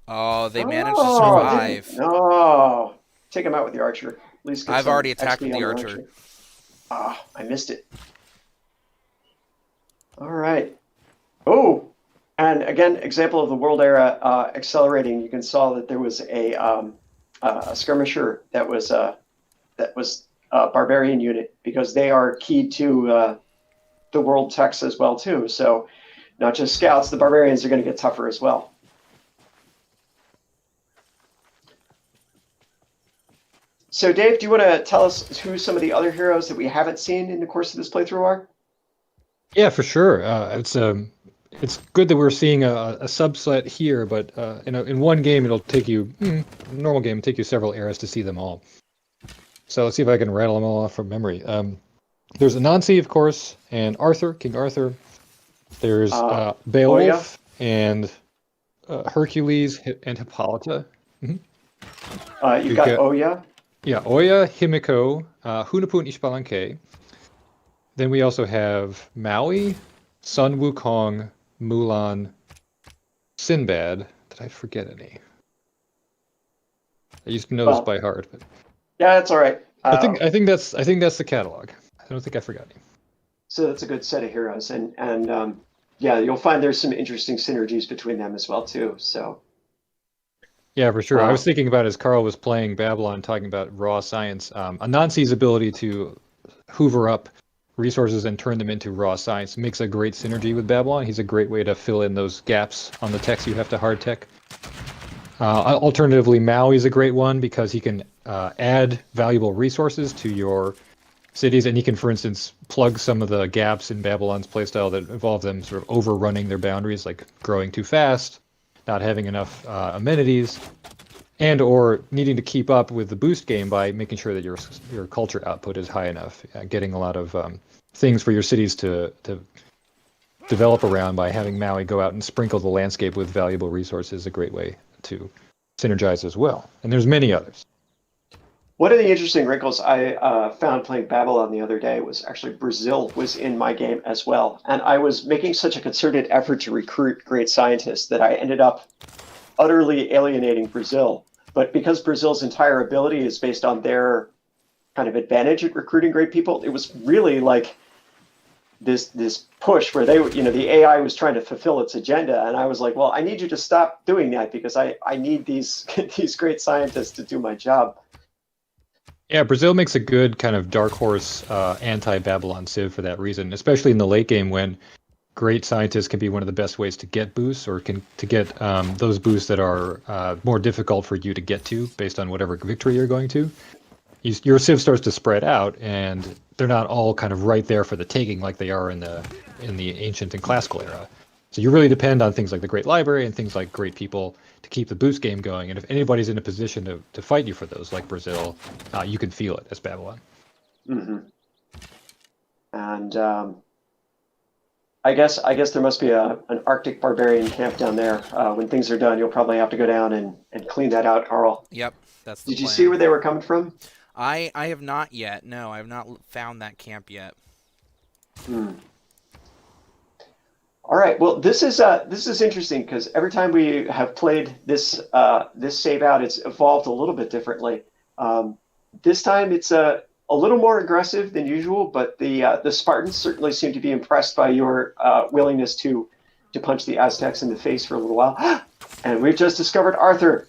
Speaker 1: Oh, they managed to survive.
Speaker 2: No, take him out with the archer. At least
Speaker 1: I've already attacked with the archer.
Speaker 2: I missed it. All right. Oh, and again, example of the world era accelerating. You can saw that there was a a skirmisher that was a barbarian unit, because they are keyed to the world techs as well too. So not just scouts, the barbarians are going to get tougher as well. So Dave, do you want to tell us who some of the other heroes that we haven't seen in the course of this playthrough are?
Speaker 3: Yeah, for sure. It's good that we're seeing a subset here, but in one game it'll take you normal game take you several eras to see them all. So let's see if I can rattle them all off from memory. There's Anansi, of course, and Arthur, King Arthur. There's Beowulf and Hercules and Hippolyta. Mm-hmm.
Speaker 2: You've got Oya.
Speaker 3: Yeah, Oya, Himiko, Hunahpu, and Ishbalanque. Then we also have Maui, Sun Wukong, Mulan, Sinbad. Did I forget any? I used to know this by heart, but
Speaker 2: yeah, that's all right.
Speaker 3: I think that's the catalog. I don't think I forgot any.
Speaker 2: So that's a good set of heroes, and yeah, you'll find there's some interesting synergies between them as well too. So
Speaker 3: yeah, for sure. I was thinking about as Carl was playing Babylon, talking about raw science. Anansi's ability to hoover up resources and turn them into raw science makes a great synergy with Babylon. He's a great way to fill in those gaps on the techs you have to hard tech. Alternatively, Maui's a great one because he can add valuable resources to your cities, and he can, for instance, plug some of the gaps in Babylon's playstyle that involve them sort of overrunning their boundaries, like growing too fast, not having enough amenities, and or needing to keep up with the boost game by making sure that your culture output is high enough, getting a lot of things for your cities to develop around by having Maui go out and sprinkle the landscape with valuable resources is a great way to synergize as well. And there's many others.
Speaker 2: One of the interesting wrinkles I found playing Babylon the other day was actually Brazil was in my game as well. And I was making such a concerted effort to recruit great scientists that I ended up utterly alienating Brazil. But because Brazil's entire ability is based on their kind of advantage at recruiting great people, it was really like this push where the AI was trying to fulfill its agenda. And I was like, well, I need you to stop doing that because I need these great scientists to do my job.
Speaker 3: Yeah, Brazil makes a good kind of dark horse anti-Babylon civ for that reason, especially in the late game when great scientists can be one of the best ways to get boosts, or to get those boosts that are more difficult for you to get to based on whatever victory you're going to. Your civ starts to spread out, and they're not all kind of right there for the taking like they are in the ancient and classical era. So you really depend on things like the Great Library and things like great people to keep the boost game going. And if anybody's in a position to fight you for those, like Brazil, you can feel it as Babylon.
Speaker 2: Mm-hmm. And I guess there must be an Arctic barbarian camp down there. When things are done, you'll probably have to go down and clean that out, Carl.
Speaker 1: Yep, that's the
Speaker 2: Did you
Speaker 1: plan.
Speaker 2: see where they were coming from?
Speaker 1: I have not yet. No, I have not found that camp yet.
Speaker 2: All right. Well, this is interesting because every time we have played this save out, it's evolved a little bit differently. This time it's a little more aggressive than usual, but the Spartans certainly seem to be impressed by your willingness to punch the Aztecs in the face for a little while. And we've just discovered Arthur.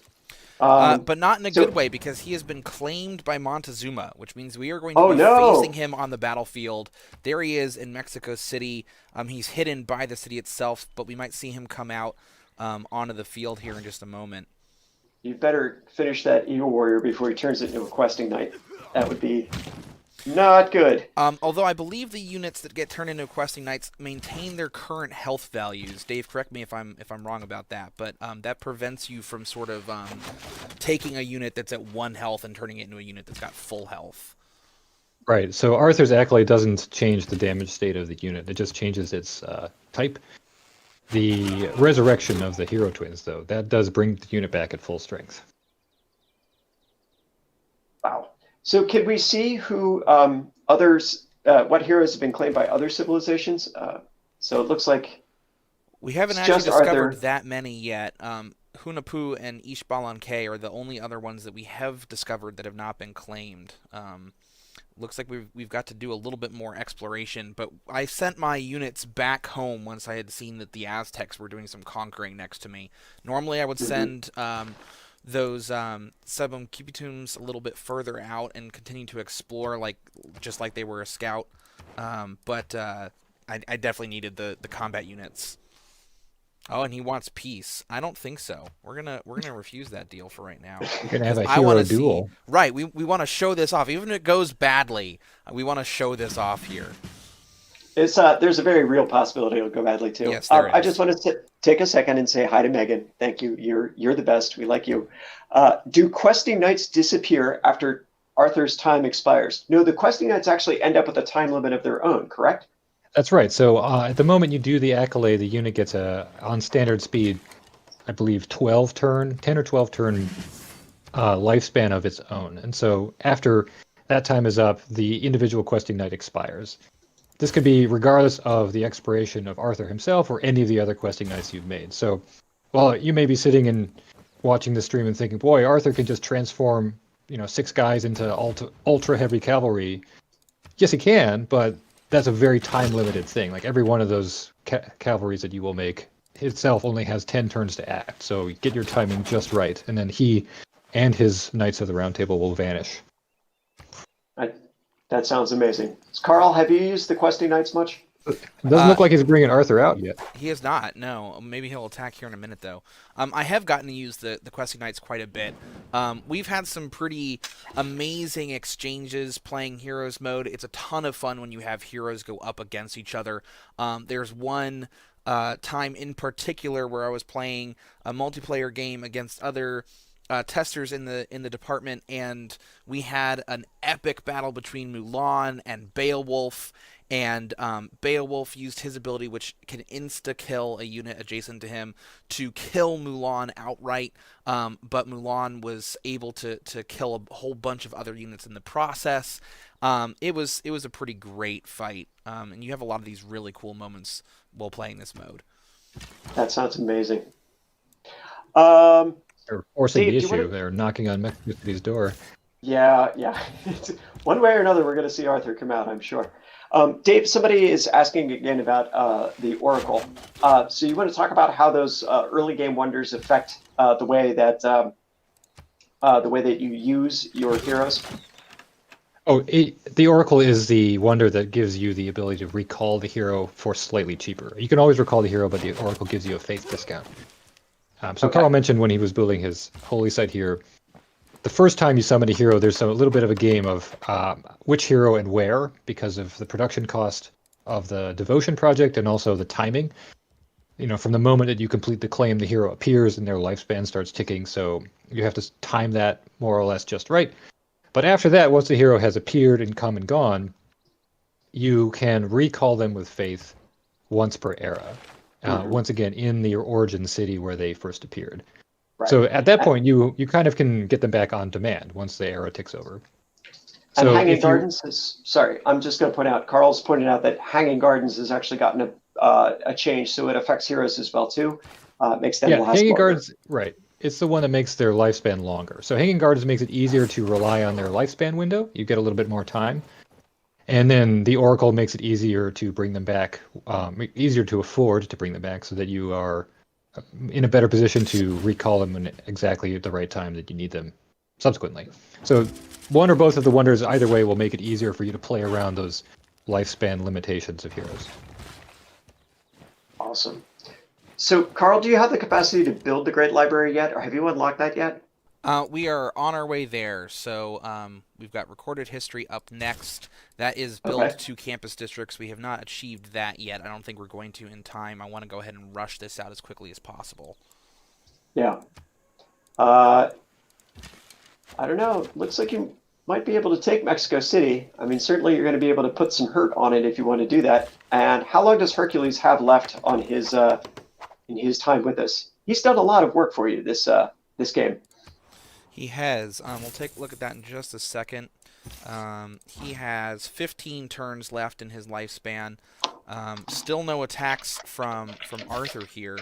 Speaker 1: But not in a good way, because he has been claimed by Montezuma, which means we are going to be facing him on the battlefield. There he is in Mexico City. He's hidden by the city itself, but we might see him come out onto the field here in just a moment.
Speaker 2: You better finish that Eagle Warrior before he turns it into a questing knight. That would be not good.
Speaker 1: Although I believe the units that get turned into questing knights maintain their current health values. Dave, correct me if I'm wrong about that, but that prevents you from sort of taking a unit that's at 1 health and turning it into a unit that's got full health.
Speaker 3: Right. So Arthur's Acolyte doesn't change the damage state of the unit. It just changes its type. The resurrection of the hero twins, though, that does bring the unit back at full strength.
Speaker 2: Wow. So can we see who others, what heroes have been claimed by other civilizations? So it looks like
Speaker 1: we haven't actually discovered that many yet. Hunahpu and Ishbalanque are the only other ones that we have discovered that have not been claimed. Looks like we've got to do a little bit more exploration, but I sent my units back home once I had seen that the Aztecs were doing some conquering next to me. Normally I would send those subcubitums a little bit further out and continue to explore, like just like they were a scout. But I definitely needed the combat units. Oh, and he wants peace. I don't think so. We're gonna refuse that deal for right now.
Speaker 3: You're gonna have a
Speaker 1: I want
Speaker 3: hero
Speaker 1: to see.
Speaker 3: duel.
Speaker 1: Right, we want to show this off, even if it goes badly. We want to show this off here.
Speaker 2: It's there's a very real possibility it'll go badly too.
Speaker 1: Yes, there
Speaker 2: I
Speaker 1: is.
Speaker 2: just want to take a second and say hi to Megan. Thank you. You're the best. We like you. Do questing knights disappear after Arthur's time expires? No, the questing knights actually end up with a time limit of their own, correct?
Speaker 3: That's right. So at the moment you do the accolade, the unit gets on standard speed, I believe 10 or 12 turn lifespan of its own. And so after that time is up, the individual questing knight expires. This could be regardless of the expiration of Arthur himself or any of the other questing knights you've made. So while you may be sitting and watching the stream and thinking, boy, Arthur can just transform, 6 guys into ultra heavy cavalry. Yes, he can, but that's a very time limited thing. Like every one of those cavalries that you will make itself only has 10 turns to act. So get your timing just right, and then he and his Knights of the Round Table will vanish.
Speaker 2: That sounds amazing. Carl, have you used the questing knights much?
Speaker 3: It doesn't look like he's bringing Arthur out yet.
Speaker 1: He is not. No. Maybe he'll attack here in a minute, though. I have gotten to use the questing knights quite a bit. We've had some pretty amazing exchanges playing heroes mode. It's a ton of fun when you have heroes go up against each other. There's one time in particular where I was playing a multiplayer game against other testers in the department, and we had an epic battle between Mulan and Beowulf. And Beowulf used his ability, which can insta-kill a unit adjacent to him, to kill Mulan outright. But Mulan was able to kill a whole bunch of other units in the process. It was a pretty great fight, and you have a lot of these really cool moments while playing this mode.
Speaker 2: That sounds amazing.
Speaker 3: They're forcing
Speaker 2: Dave,
Speaker 3: the
Speaker 2: do you
Speaker 3: issue.
Speaker 2: wanna-
Speaker 3: They're knocking on Mexico City's door.
Speaker 2: Yeah. One way or another, we're going to see Arthur come out, I'm sure. Dave, somebody is asking again about the Oracle. So you want to talk about how those early game wonders affect the way that you use your heroes?
Speaker 3: Oh, the Oracle is the wonder that gives you the ability to recall the hero for slightly cheaper. You can always recall the hero, but the Oracle gives you a faith discount. So
Speaker 2: Okay.
Speaker 3: Carl mentioned when he was building his holy site here, the first time you summon a hero, there's a little bit of a game of which hero and where, because of the production cost of the devotion project and also the timing. From the moment that you complete the claim, the hero appears and their lifespan starts ticking, so you have to time that more or less just right. But after that, once the hero has appeared and come and gone, you can recall them with faith once per era. Once again, in the origin city where they first appeared.
Speaker 2: Right.
Speaker 3: So at that point, you kind of can get them back on demand once the era ticks over.
Speaker 2: And
Speaker 3: So
Speaker 2: Hanging
Speaker 3: if
Speaker 2: Gardens is, sorry, I'm just going to point out, Carl's pointed out that Hanging Gardens has actually gotten a change, so it affects heroes as well too. Makes them last
Speaker 3: Hanging
Speaker 2: longer.
Speaker 3: Gardens, right. It's the one that makes their lifespan longer. So Hanging Gardens makes it easier to rely on their lifespan window. You get a little bit more time. And then the Oracle makes it easier to bring them back, easier to afford to bring them back so that you are in a better position to recall them in exactly the right time that you need them subsequently. So one or both of the wonders either way will make it easier for you to play around those lifespan limitations of heroes.
Speaker 2: Awesome. So, Carl, do you have the capacity to build the Great Library yet, or have you unlocked that yet?
Speaker 1: We are on our way there. So we've got recorded history up next. That is built
Speaker 2: Okay.
Speaker 1: to campus districts. We have not achieved that yet. I don't think we're going to in time. I want to go ahead and rush this out as quickly as possible.
Speaker 2: Yeah. I don't know. Looks like you might be able to take Mexico City. I mean, certainly you're going to be able to put some hurt on it if you want to do that. And how long does Hercules have left on his in his time with us? He's done a lot of work for you this game.
Speaker 1: He has. We'll take a look at that in just a second. He has 15 turns left in his lifespan. Still no attacks from Arthur here.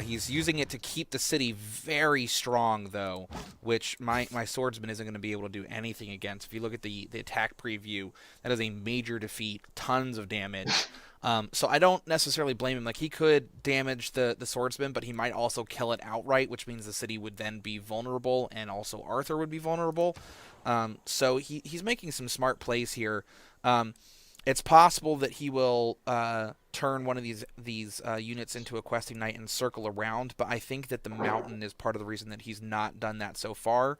Speaker 1: He's using it to keep the city very strong, though, which my swordsman isn't going to be able to do anything against. If you look at the attack preview, that is a major defeat, tons of damage. So I don't necessarily blame him. Like, he could damage the swordsman, but he might also kill it outright, which means the city would then be vulnerable, and also Arthur would be vulnerable. So he's making some smart plays here. It's possible that he will turn one of these units into a questing knight and circle around, but I think that the mountain is part of the reason that he's not done that so far,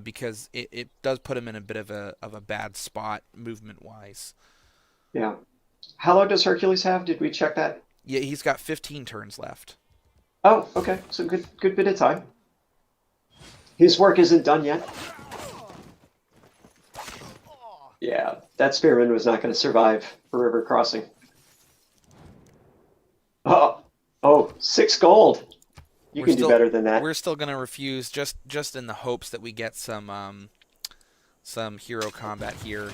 Speaker 1: because it does put him in a bit of a bad spot movement-wise.
Speaker 2: Yeah. How long does Hercules have? Did we check that?
Speaker 1: Yeah, he's got 15 turns left.
Speaker 2: Oh, okay. So good bit of time. His work isn't done yet. Yeah, that spearman was not going to survive a river crossing. Oh, 6 gold. You can do better than that.
Speaker 1: We're still going to refuse, just in the hopes that we get some hero combat here.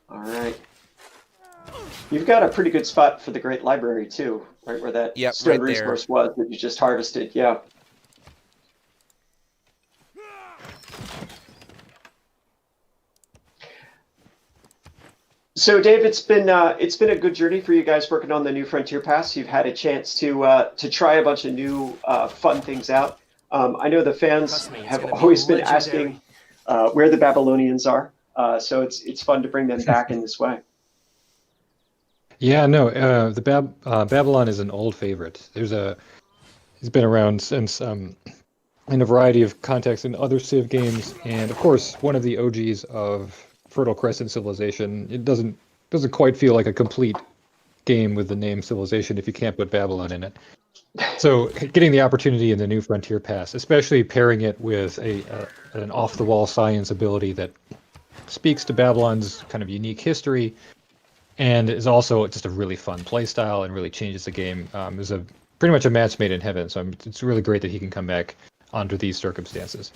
Speaker 2: All right. You've got a pretty good spot for the Great Library too, right where that stone
Speaker 1: right there.
Speaker 2: resource was that you just harvested. Yeah. So, Dave, it's been a good journey for you guys working on the new Frontier Pass. You've had a chance to try a bunch of new fun things out. I know the fans have always been asking where the Babylonians are, so it's fun to bring them back in this way.
Speaker 3: Yeah, no, Babylon is an old favorite. He's been around since in a variety of contexts in other Civ games, and of course one of the OGs of Fertile Crescent Civilization. It doesn't quite feel like a complete game with the name Civilization if you can't put Babylon in it. So getting the opportunity in the new Frontier Pass, especially pairing it with an off-the-wall science ability that speaks to Babylon's kind of unique history, and is also just a really fun playstyle and really changes the game, is pretty much a match made in heaven. So it's really great that he can come back under these circumstances.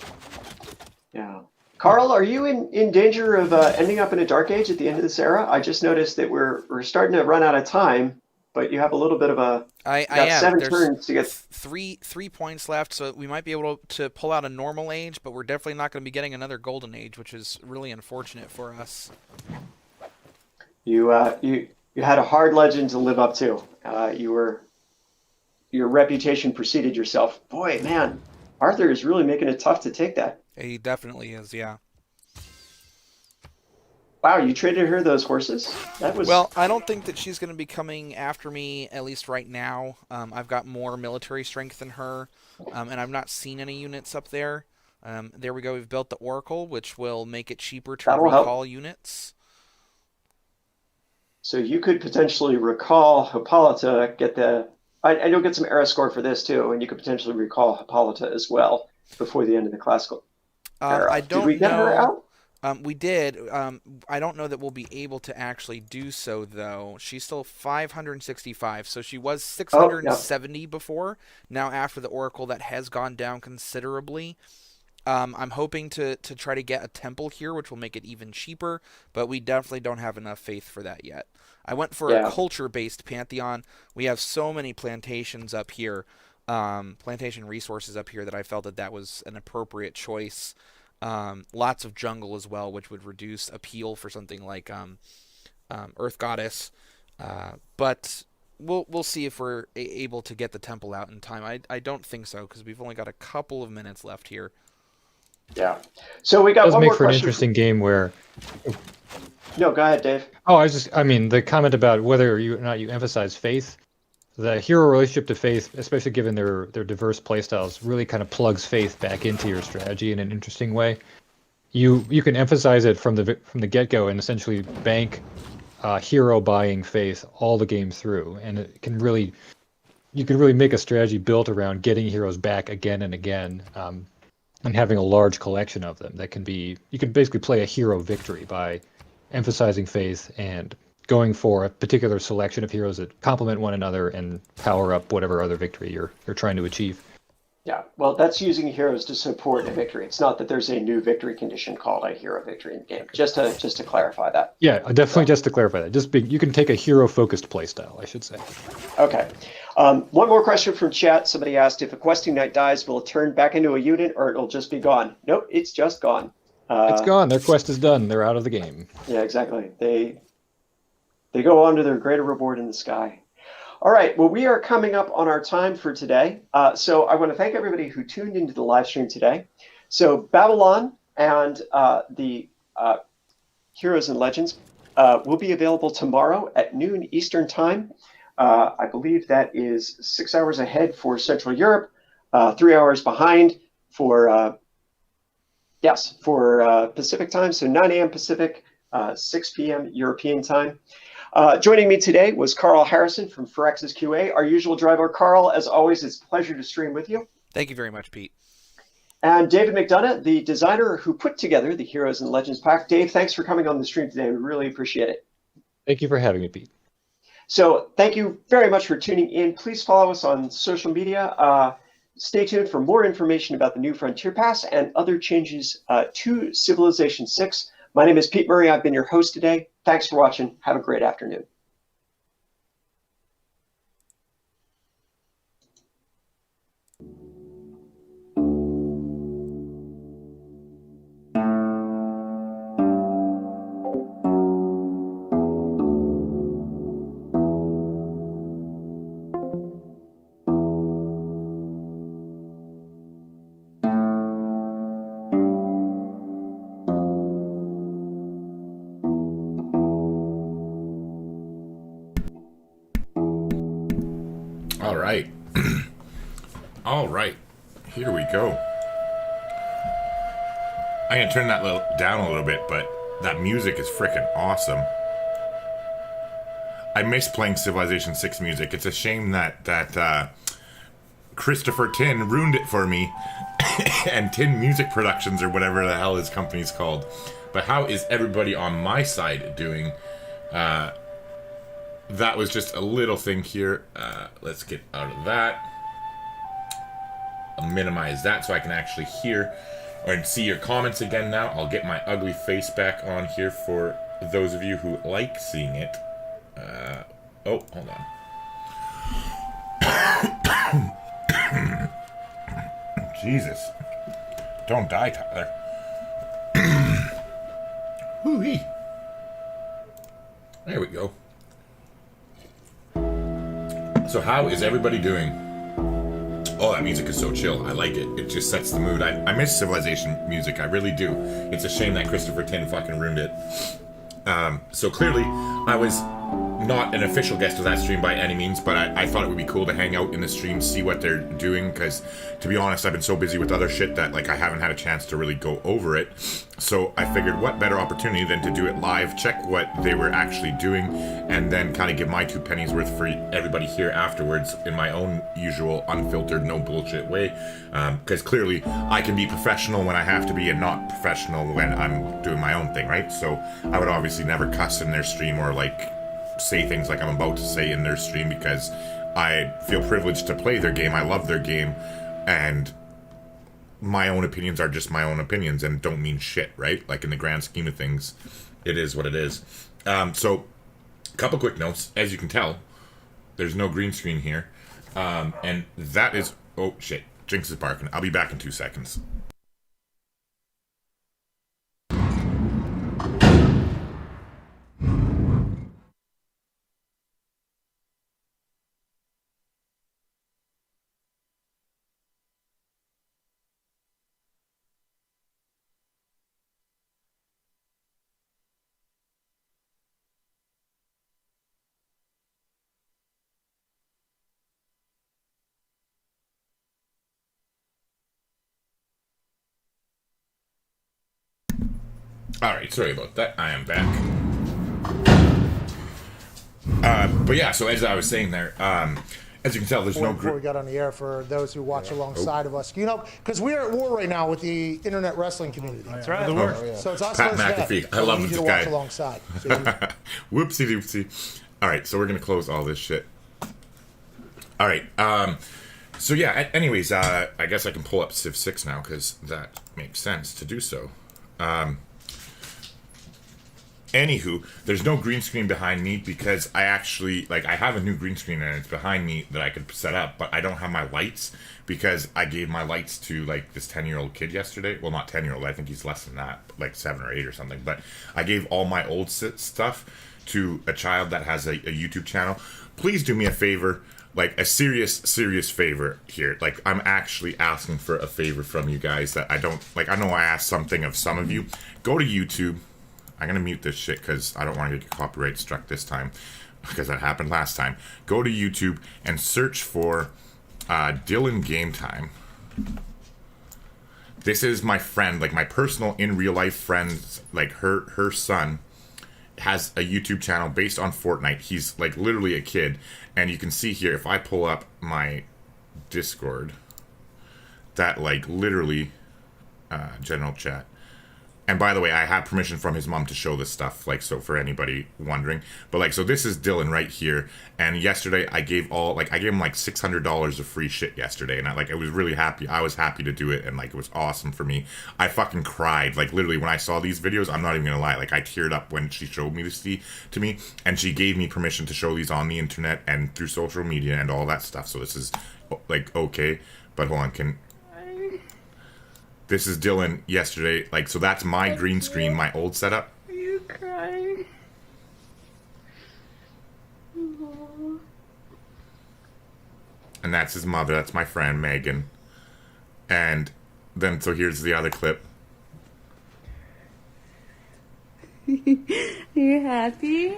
Speaker 2: Yeah. Carl, are you in danger of ending up in a dark age at the end of this era? I just noticed that we're starting to run out of time, but you have a little bit of a.
Speaker 1: I am.
Speaker 2: 7
Speaker 1: There's
Speaker 2: turns to get
Speaker 1: 3 points left, so we might be able to pull out a normal age, but we're definitely not going to be getting another golden age, which is really unfortunate for us.
Speaker 2: You had a hard legend to live up to. Your reputation preceded yourself. Boy, man, Arthur is really making it tough to take that.
Speaker 1: He definitely is, yeah.
Speaker 2: Wow, you traded her those horses? That was
Speaker 1: Well, I don't think that she's going to be coming after me, at least right now. I've got more military strength than her, and I've not seen any units up there. There we go. We've built the Oracle, which will make it cheaper to recall units.
Speaker 2: So you could potentially recall Hippolyta, I know get some era score for this too, and you could potentially recall Hippolyta as well before the end of the classical era.
Speaker 1: I don't
Speaker 2: Did we get
Speaker 1: know.
Speaker 2: her out?
Speaker 1: We did. I don't know that we'll be able to actually do so, though. She's still 565, so she was 670 before. Now, after the Oracle, that has gone down considerably. I'm hoping to try to get a temple here, which will make it even cheaper, but we definitely don't have enough faith for that yet. I went for a culture-based pantheon. We have so many plantations up here, plantation resources up here, that I felt that was an appropriate choice. Lots of jungle as well, which would reduce appeal for something like Earth Goddess. But we'll see if we're able to get the temple out in time. I don't think so, because we've only got a couple of minutes left here.
Speaker 2: Yeah. So we got one more
Speaker 3: for an
Speaker 2: question.
Speaker 3: interesting game where.
Speaker 2: No, go ahead, Dave.
Speaker 3: Oh, the comment about whether or not you emphasize faith, the hero relationship to faith, especially given their diverse playstyles, really kind of plugs faith back into your strategy in an interesting way. You can emphasize it from the get-go and essentially bank hero buying faith all the game through, and you can really make a strategy built around getting heroes back again and again. And having a large collection of them you can basically play a hero victory by emphasizing faith and going for a particular selection of heroes that complement one another and power up whatever other victory you're trying to achieve.
Speaker 2: Yeah, well, that's using heroes to support a victory. It's not that there's a new victory condition called a hero victory in the game. Just to clarify that.
Speaker 3: Yeah, definitely. Just to clarify that, you can take a hero-focused playstyle, I should say.
Speaker 2: Okay. One more question from chat. Somebody asked, if a questing knight dies, will it turn back into a unit or it'll just be gone? Nope, it's just gone.
Speaker 3: It's gone. Their quest is done. They're out of the game.
Speaker 2: Yeah, exactly. They go on to their greater reward in the sky. All right, well, we are coming up on our time for today. So I want to thank everybody who tuned into the live stream today. So Babylon and the Heroes and Legends will be available tomorrow at noon Eastern Time. I believe that is 6 hours ahead for Central Europe, 3 hours behind for, Pacific Time. So 9 a.m. Pacific, 6 p.m. European Time. Joining me today was Carl Harrison from Phyrexis QA, our usual driver. Carl, as always, it's a pleasure to stream with you.
Speaker 1: Thank you very much, Pete.
Speaker 2: And David McDonough, the designer who put together the Heroes and Legends pack. Dave, thanks for coming on the stream today. We really appreciate it.
Speaker 3: Thank you for having me, Pete.
Speaker 2: So thank you very much for tuning in. Please follow us on social media. Stay tuned for more information about the new Frontier Pass and other changes to Civilization 6. My name is Pete Murray. I've been your host today. Thanks for watching. Have a great afternoon.
Speaker 5: All right, here we go. I'm gonna turn that down a little bit, but that music is freaking awesome. I miss playing Civilization 6 music. It's a shame that Christopher Tin ruined it for me, and Tin Music Productions, or whatever the hell his company's called. But how is everybody on my side doing? That was just a little thing here. Let's get out of that. I'll minimize that so I can actually hear and see your comments again now. I'll get my ugly face back on here for those of you who like seeing it. Oh, hold on. Jesus. Don't die, Tyler. Whoo-wee. There we go. So how is everybody doing? Oh, that music is so chill. I like it. It just sets the mood. I miss Civilization music. I really do. It's a shame that Christopher Tin fucking ruined it. So clearly, I was not an official guest of that stream by any means, but I thought it would be cool to hang out in the stream, see what they're doing, because to be honest, I've been so busy with other shit that like I haven't had a chance to really go over it. So I figured what better opportunity than to do it live, check what they were actually doing, and then kind of give my 2 pennies worth for everybody here afterwards in my own usual unfiltered, no bullshit way. Because clearly I can be professional when I have to be and not professional when I'm doing my own thing, right? So I would obviously never cuss in their stream or like say things like I'm about to say in their stream, because I feel privileged to play their game. I love their game, and my own opinions are just my own opinions and don't mean shit, right? Like in the grand scheme of things, it is what it is. So a couple quick notes. As you can tell, there's no green screen here, and that is, oh shit, Jinx is barking. I'll be back in 2 seconds. Alright, sorry about that. I am back. But yeah, so as I was saying there, as you can tell, there's no
Speaker 6: before we got on the air, for those who watch alongside of us, you know, because we're at war right now with the internet wrestling community. That's right. So it's us
Speaker 5: Pat
Speaker 6: versus
Speaker 5: McAfee.
Speaker 6: them.
Speaker 5: I love
Speaker 6: We need
Speaker 5: this
Speaker 6: you to
Speaker 5: guy.
Speaker 6: watch alongside. So
Speaker 5: Whoopsie doopsie. Alright, so we're gonna close all this shit. Alright, so yeah, anyways, I guess I can pull up Civ 6 now, because that makes sense to do so. Anywho, there's no green screen behind me because I actually, like, I have a new green screen and it's behind me that I could set up, but I don't have my lights because I gave my lights to, like, this 10-year-old kid yesterday. Well, not 10-year-old, I think he's less than that, like 7 or 8 or something. But I gave all my old stuff to a child that has a YouTube channel. Please do me a favor, like, a serious favor here. Like, I'm actually asking for a favor from you guys that I don't, like, I know I asked something of some of you. Go to YouTube. I'm going to mute this shit because I don't want to get copyright struck this time because that happened last time. Go to YouTube and search for Dylan Game Time. This is my friend, like my personal in real life friend, like her son has a YouTube channel based on Fortnite. He's like literally a kid. And you can see here, if I pull up my Discord, that like literally, general chat. And by the way, I have permission from his mom to show this stuff, like, so for anybody wondering. But, like, so this is Dylan right here. And yesterday, I gave him, like, $600 of free shit yesterday. And, I was really happy. I was happy to do it. And, like, it was awesome for me. I fucking cried. Like, literally, when I saw these videos, I'm not even gonna lie. Like, I teared up when she showed me this to me. And she gave me permission to show these on the internet and through social media and all that stuff. So this is, like, okay. But hold on, this is Dylan yesterday, like, so that's my green screen, my old setup.
Speaker 7: Are you crying? Aww.
Speaker 5: And that's his mother, that's my friend, Megan. And then, so here's the other clip.
Speaker 7: Are you happy?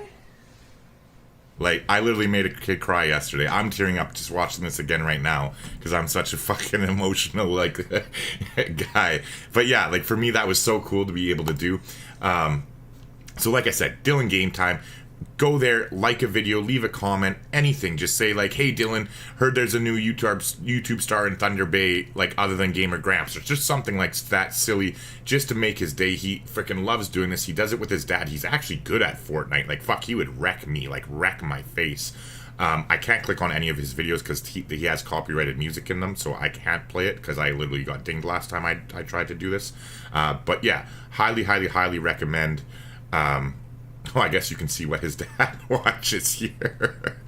Speaker 5: Like, I literally made a kid cry yesterday. I'm tearing up just watching this again right now because I'm such a fucking emotional, like, guy. But yeah, like, for me, that was so cool to be able to do. So like I said, Dylan Game Time. Go there, like a video, leave a comment, anything. Just say, like, hey, Dylan, heard there's a new YouTube star in Thunder Bay, like, other than Gamer Grampz. Or just something like that silly, just to make his day. He freaking loves doing this. He does it with his dad. He's actually good at Fortnite. Like, fuck, he would wreck me, like, wreck my face. I can't click on any of his videos because he has copyrighted music in them, so I can't play it because I literally got dinged last time I tried to do this. But yeah, highly recommend. Oh, I guess you can see what his dad watches here.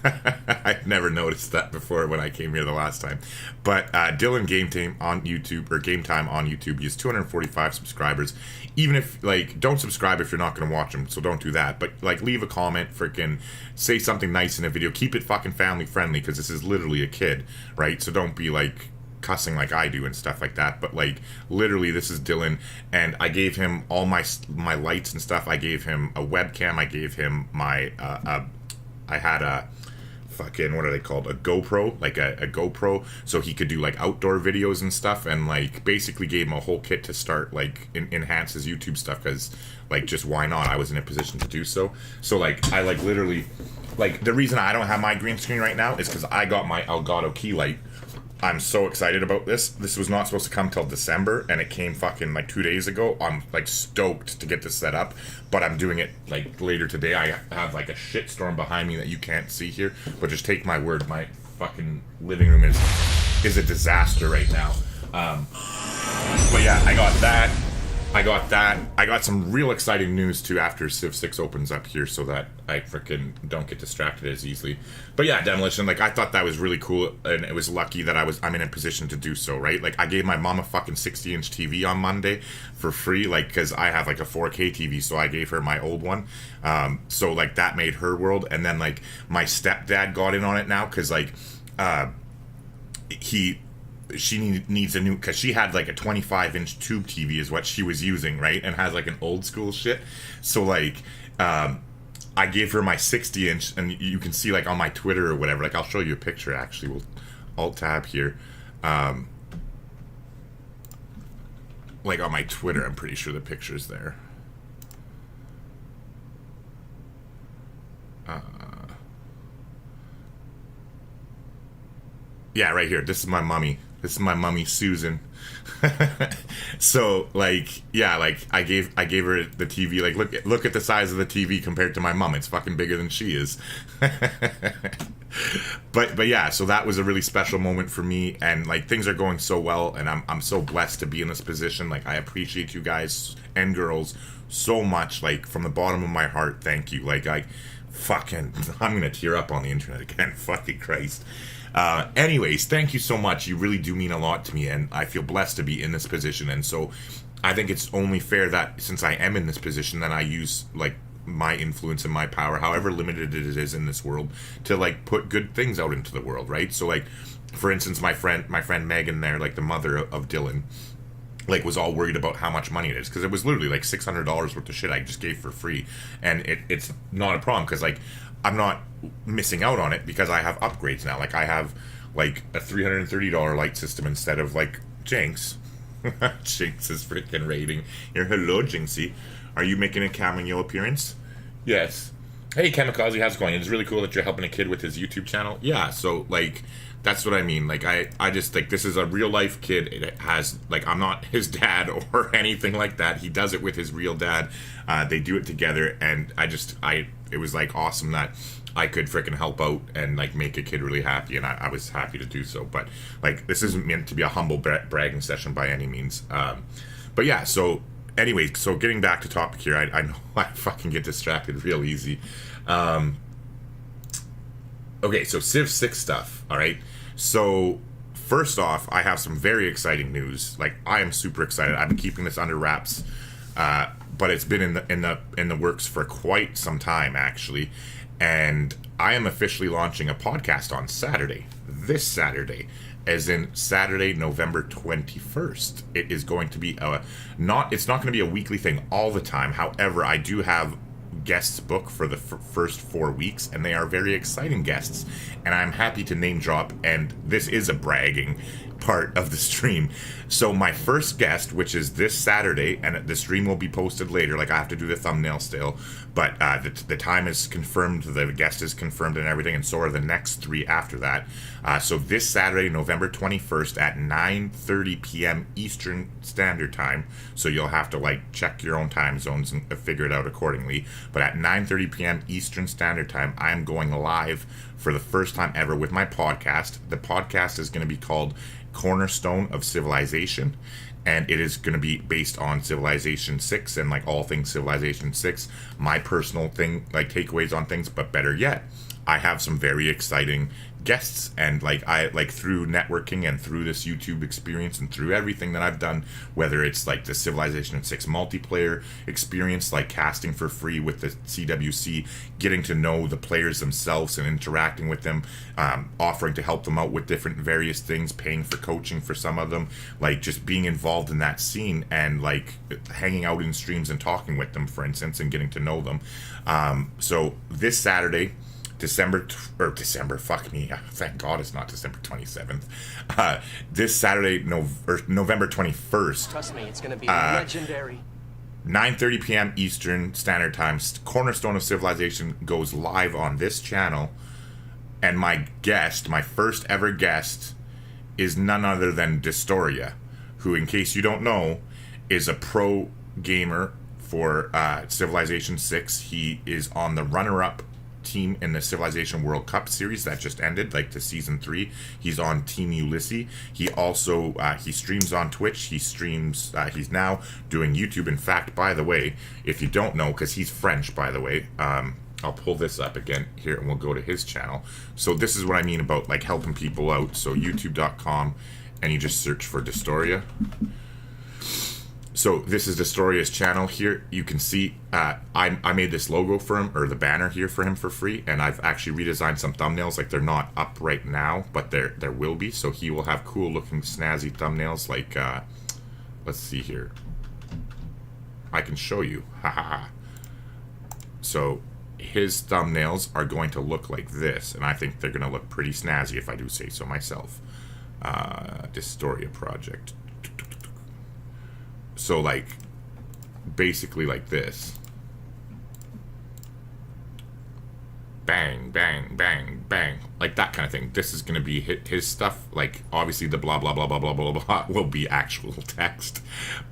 Speaker 5: I've never noticed that before when I came here the last time. But Dylan Game Time on YouTube, or Game Time on YouTube, he has 245 subscribers. Even if, like, don't subscribe if you're not going to watch him, so don't do that. But, like, leave a comment, freaking say something nice in a video. Keep it fucking family friendly, because this is literally a kid, right? So don't be, like, cussing like I do and stuff like that. But, like, literally, this is Dylan, and I gave him all my lights and stuff. I gave him a webcam. I gave him my I had a fucking, what are they called, a GoPro, like a GoPro, so he could do like outdoor videos and stuff, and like basically gave him a whole kit to start like enhance his YouTube stuff, because like, just why not? I was in a position to do so. So like, I like literally, like, the reason I don't have my green screen right now is because I got my Elgato key light. I'm so excited about this. This was not supposed to come till December, and it came fucking like 2 days ago. I'm like stoked to get this set up, but I'm doing it like later today. I have like a shitstorm behind me that you can't see here, but just take my word, my fucking living room is a disaster right now. But yeah, I got that. I got some real exciting news too after Civ 6 opens up here, so that I freaking don't get distracted as easily. But yeah, Demolition, like, I thought that was really cool, and it was lucky that I'm in a position to do so, right? Like, I gave my mom a fucking 60-inch TV on Monday for free, like, because I have like a 4K TV, so I gave her my old one. So like, that made her world. And then like, my stepdad got in on it now, because like, she needs a new, because she had like a 25-inch tube TV is what she was using, right? And has like an old school shit. So like, I gave her my 60-inch, and you can see like on my Twitter or whatever, like, I'll show you a picture actually. We'll alt tab here. Like on my Twitter, I'm pretty sure the picture's there. Yeah, right here. This is my mummy. This is my mummy Susan. So like, yeah, like I gave her the TV. Like, look at the size of the TV compared to my mom. It's fucking bigger than she is. But yeah, so that was a really special moment for me, and like things are going so well, and I'm so blessed to be in this position. Like, I appreciate you guys and girls so much. Like, from the bottom of my heart, thank you. Like, fucking, I'm gonna tear up on the internet again. Fucking Christ. Anyways, thank you so much. You really do mean a lot to me, and I feel blessed to be in this position. And so I think it's only fair that since I am in this position, that I use like my influence and my power, however limited it is in this world, to like put good things out into the world, right? So like, for instance, my friend Megan there, like the mother of Dylan, like was all worried about how much money it is, because it was literally like $600 worth of shit I just gave for free, and it's not a problem because like I'm not missing out on it because I have upgrades now. Like, I have like a $330 light system instead of like Jinx. Jinx is freaking rating here. Hello, Jinxie. Are you making a cameo appearance? Yes. Hey, Kamikaze, how's it going? It's really cool that you're helping a kid with his YouTube channel. Yeah, so like that's what I mean. Like, I just think this is a real life kid. It has, like, I'm not his dad or anything like that. He does it with his real dad. They do it together, and it was like awesome that I could freaking help out and like make a kid really happy, and I was happy to do so. But like, this isn't meant to be a humble bragging session by any means. But yeah, so anyway, so getting back to topic here, I know I fucking get distracted real easy. Okay, so Civ 6 stuff, alright? So, first off, I have some very exciting news. Like, I am super excited. I've been keeping this under wraps, but it's been in the works for quite some time, actually. And I am officially launching a podcast on Saturday. This Saturday. As in Saturday, November 21st. It is going to be it's not going to be a weekly thing all the time. However, I do have guests booked for the first 4 weeks, and they are very exciting guests, and I'm happy to name drop, and this is a bragging part of the stream. So my first guest, which is this Saturday, and the stream will be posted later, like I have to do the thumbnail still, but the time is confirmed, the guest is confirmed and everything, and so are the next 3 after that. So this Saturday, November 21st at 9:30 p.m. Eastern Standard Time, so you'll have to like check your own time zones and figure it out accordingly, but at 9:30 p.m. Eastern Standard Time, I am going live for the first time ever with my podcast. The podcast is going to be called Cornerstone of Civilization, and it is going to be based on Civilization 6 and like all things Civilization 6, my personal thing, like takeaways on things. But better yet, I have some very exciting guests, and like I like through networking and through this YouTube experience and through everything that I've done, whether it's like the Civilization 6 multiplayer experience, like casting for free with the CWC, getting to know the players themselves and interacting with them, offering to help them out with different various things, paying for coaching for some of them, like just being involved in that scene and like hanging out in streams and talking with them, for instance, and getting to know them. So this Saturday, December, fuck me, thank God it's not December 27th. This Saturday, November 21st.
Speaker 4: Trust me, it's gonna be legendary.
Speaker 5: 9:30 p.m. Eastern Standard Time, Cornerstone of Civilization goes live on this channel, and my first ever guest, is none other than Destoria, who, in case you don't know, is a pro gamer for Civilization 6. He is on the runner-up team in the Civilization World Cup series that just ended, like the season 3. He's on Team Ulysses. He also he streams on Twitch. He's now doing YouTube. In fact, by the way, if you don't know, because he's French, by the way, I'll pull this up again here and we'll go to his channel. So this is what I mean about like helping people out. So youtube.com, and you just search for Destoria. So this is Destoria's channel here. You can see I made this logo for him, or the banner here for him for free, and I've actually redesigned some thumbnails. Like, they're not up right now, but there will be. So he will have cool looking snazzy thumbnails. Like let's see here. I can show you. So his thumbnails are going to look like this, and I think they're going to look pretty snazzy if I do say so myself. Destoria project. So, like, basically like this. Bang, bang, bang, bang, like that kind of thing. This is going to be his stuff. Like, obviously the blah, blah, blah, blah, blah, blah, blah will be actual text.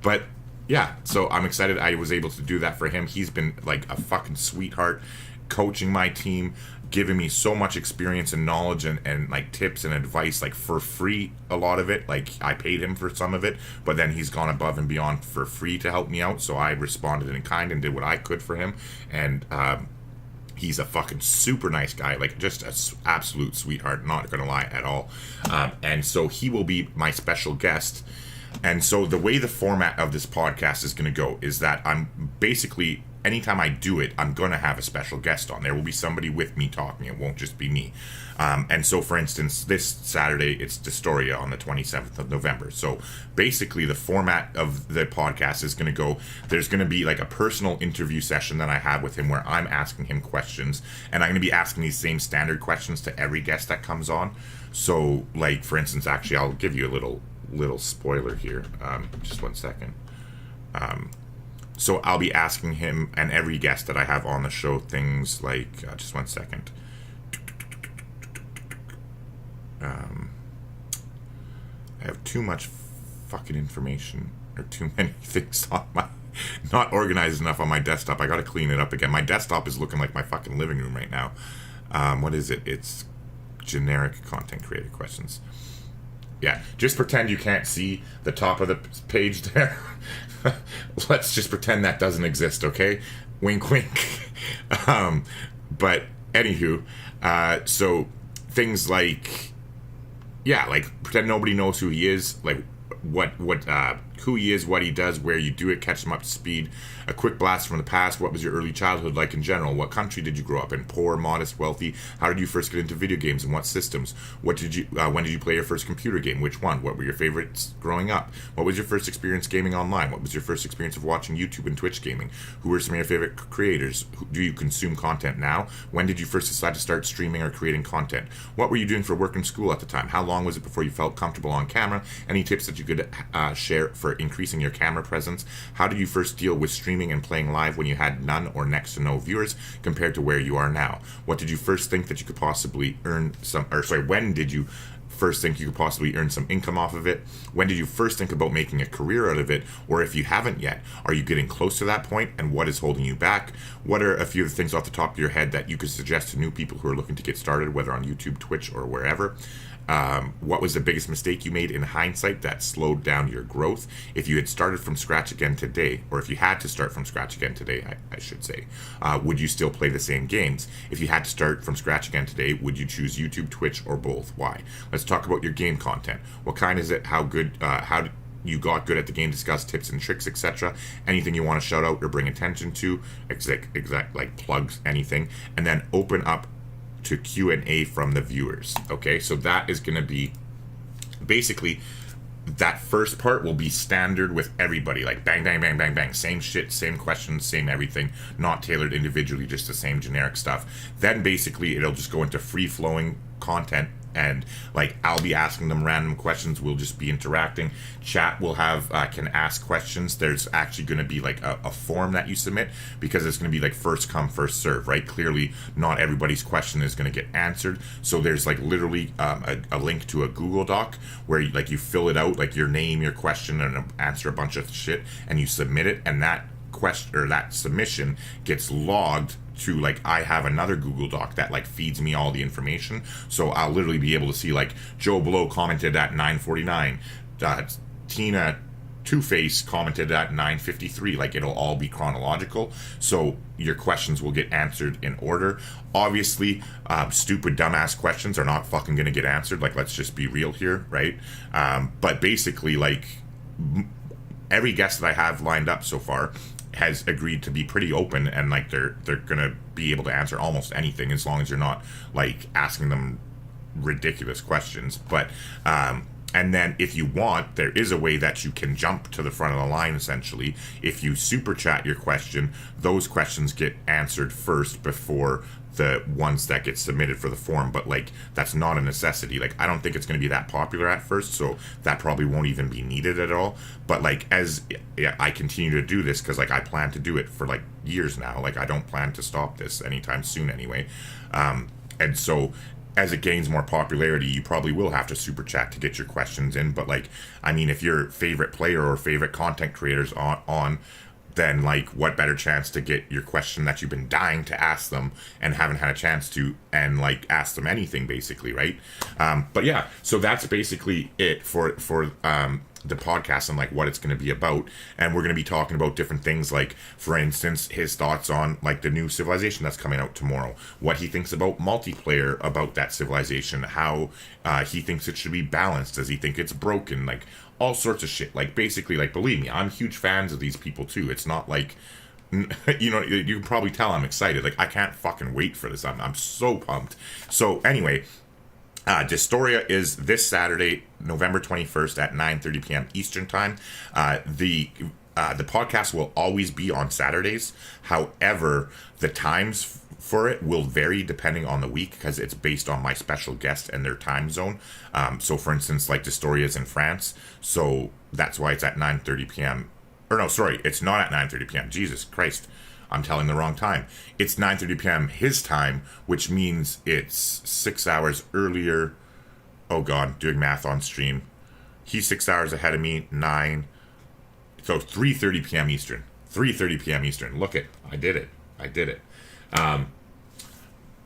Speaker 5: But yeah, so I'm excited I was able to do that for him. He's been like a fucking sweetheart, coaching my team, giving me so much experience and knowledge and like tips and advice, like for free, a lot of it. Like, I paid him for some of it, but then he's gone above and beyond for free to help me out. So I responded in kind and did what I could for him. And he's a fucking super nice guy, like just an absolute sweetheart, not gonna lie at all. And so he will be my special guest. And so the way the format of this podcast is gonna go is that I'm basically, anytime I do it, I'm gonna have a special guest on. There will be somebody with me talking. It won't just be me. And so, for instance, this Saturday, it's Destoria on the 27th of November. So basically, the format of the podcast is going to go, there's going to be like a personal interview session that I have with him where I'm asking him questions. And I'm going to be asking these same standard questions to every guest that comes on. So, like, for instance, actually, I'll give you a little spoiler here. Just one second. So I'll be asking him and every guest that I have on the show things like, just one second. I have too much fucking information, or too many things on my, not organized enough on my desktop. I gotta clean it up again. My desktop is looking like my fucking living room right now. What is it? It's generic content creator questions. Yeah, just pretend you can't see the top of the page there. Let's just pretend that doesn't exist, okay? Wink, wink. But anywho, so things like, yeah, like pretend nobody knows who he is, like who he is, what he does, where you do it, catch him up to speed, a quick blast from the past. What was your early childhood like in general? What country did you grow up in? Poor, modest, wealthy? How did you first get into video games and what systems? When did you play your first computer game? Which one? What were your favorites growing up? What was your first experience gaming online? What was your first experience of watching YouTube and Twitch gaming? Who were some of your favorite creators? Do you consume content now? When did you first decide to start streaming or creating content? What were you doing for work and school at the time? How long was it before you felt comfortable on camera? Any tips that you could share for increasing your camera presence? How did you first deal with streaming and playing live when you had none or next to no viewers compared to where you are now? What did you first think that you could possibly earn when did you first think you could possibly earn some income off of it? When did you first think about making a career out of it? Or if you haven't yet, are you getting close to that point? And what is holding you back? What are a few of the things off the top of your head that you could suggest to new people who are looking to get started, whether on YouTube, Twitch, or wherever? What was the biggest mistake you made in hindsight that slowed down your growth? If you had started from scratch again today, or if you had to start from scratch again today, I should say, would you still play the same games? If you had to start from scratch again today, would you choose YouTube, Twitch, or both? Why? Let's talk about your game content. What kind is it? How good? How you got good at the game? Discuss tips and tricks, etc. Anything you want to shout out or bring attention to? Exact like plugs, anything, and then open up to Q&A from the viewers. Okay, so that is going to be basically, that first part will be standard with everybody, like bang bang bang bang bang, same shit, same questions, same everything, not tailored individually, just the same generic stuff. Then basically it'll just go into free flowing content, and like I'll be asking them random questions, we'll just be interacting. Chat will have can ask questions. There's actually going to be like a form that you submit, because it's going to be like first come first serve, right? Clearly not everybody's question is going to get answered, so there's like literally a link to a Google Doc where you fill it out, like your name, your question, and answer a bunch of shit, and you submit it, and that question or that submission gets logged to, like, I have another Google Doc that like feeds me all the information, so I'll literally be able to see like Joe Blow commented at 9:49, Tina Two-Face commented at 9:53. Like, it'll all be chronological, so your questions will get answered in order. Obviously, stupid dumbass questions are not fucking gonna get answered, like, let's just be real here, right? But basically, like, every guest that I have lined up so far has agreed to be pretty open, and like they're gonna be able to answer almost anything, as long as you're not like asking them ridiculous questions. But and then if you want, there is a way that you can jump to the front of the line. Essentially, if you super chat your question, those questions get answered first before the ones that get submitted for the form. But like, that's not a necessity. Like, I don't think it's going to be that popular at first, so that probably won't even be needed at all. But like, as I continue to do this, because like I plan to do it for like years now, like I don't plan to stop this anytime soon anyway, and so as it gains more popularity, you probably will have to super chat to get your questions in. But like, I mean, if your favorite player or favorite content creators on, then like, what better chance to get your question that you've been dying to ask them and haven't had a chance to, and like ask them anything, basically, right? But yeah, so that's basically it for the podcast and like what it's going to be about. And we're going to be talking about different things, like for instance his thoughts on like the new civilization that's coming out tomorrow, what he thinks about multiplayer about that civilization, how he thinks it should be balanced, does he think it's broken, like all sorts of shit. Like basically, like, believe me, I'm huge fans of these people too. It's not like, you know, you can probably tell I'm excited. Like, I can't fucking wait for this. I'm so pumped. So anyway, Dystoria is this Saturday, November 21st at 9:30 p.m. Eastern Time. The podcast will always be on Saturdays. However, the times for it will vary depending on the week because it's based on my special guest and their time zone. So, for instance, like Dystoria is in France, so that's why it's at 9:30 p.m. Or no, sorry, it's not at 9:30 p.m. Jesus Christ. I'm telling the wrong time. It's 9:30 p.m. his time, which means it's 6 hours earlier. Oh God, doing math on stream. He's 6 hours ahead of me. 9. So 3:30 p.m. Eastern. 3:30 p.m. Eastern. Look it, I did it.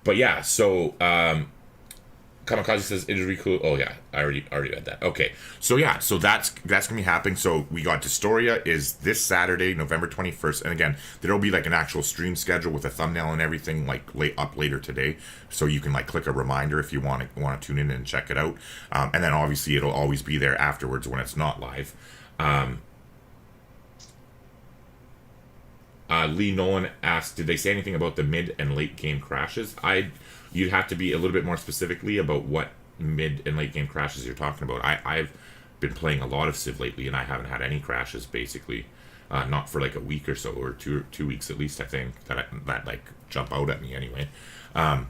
Speaker 5: But yeah, so Kamikaze says it is really cool. Oh yeah, I already read that. Okay, so yeah, so that's gonna be happening. So we got Dystoria is this Saturday, November 21st, and again, there'll be like an actual stream schedule with a thumbnail and everything, like up later today, so you can like click a reminder if you want to tune in and check it out. And then obviously it'll always be there afterwards when it's not live. Lee Nolan asked, did they say anything about the mid and late game crashes? You'd have to be a little bit more specifically about what mid and late game crashes you're talking about. I've been playing a lot of Civ lately, and I haven't had any crashes, basically. Not for like a week or so, or two weeks at least, I think, that like jump out at me anyway. But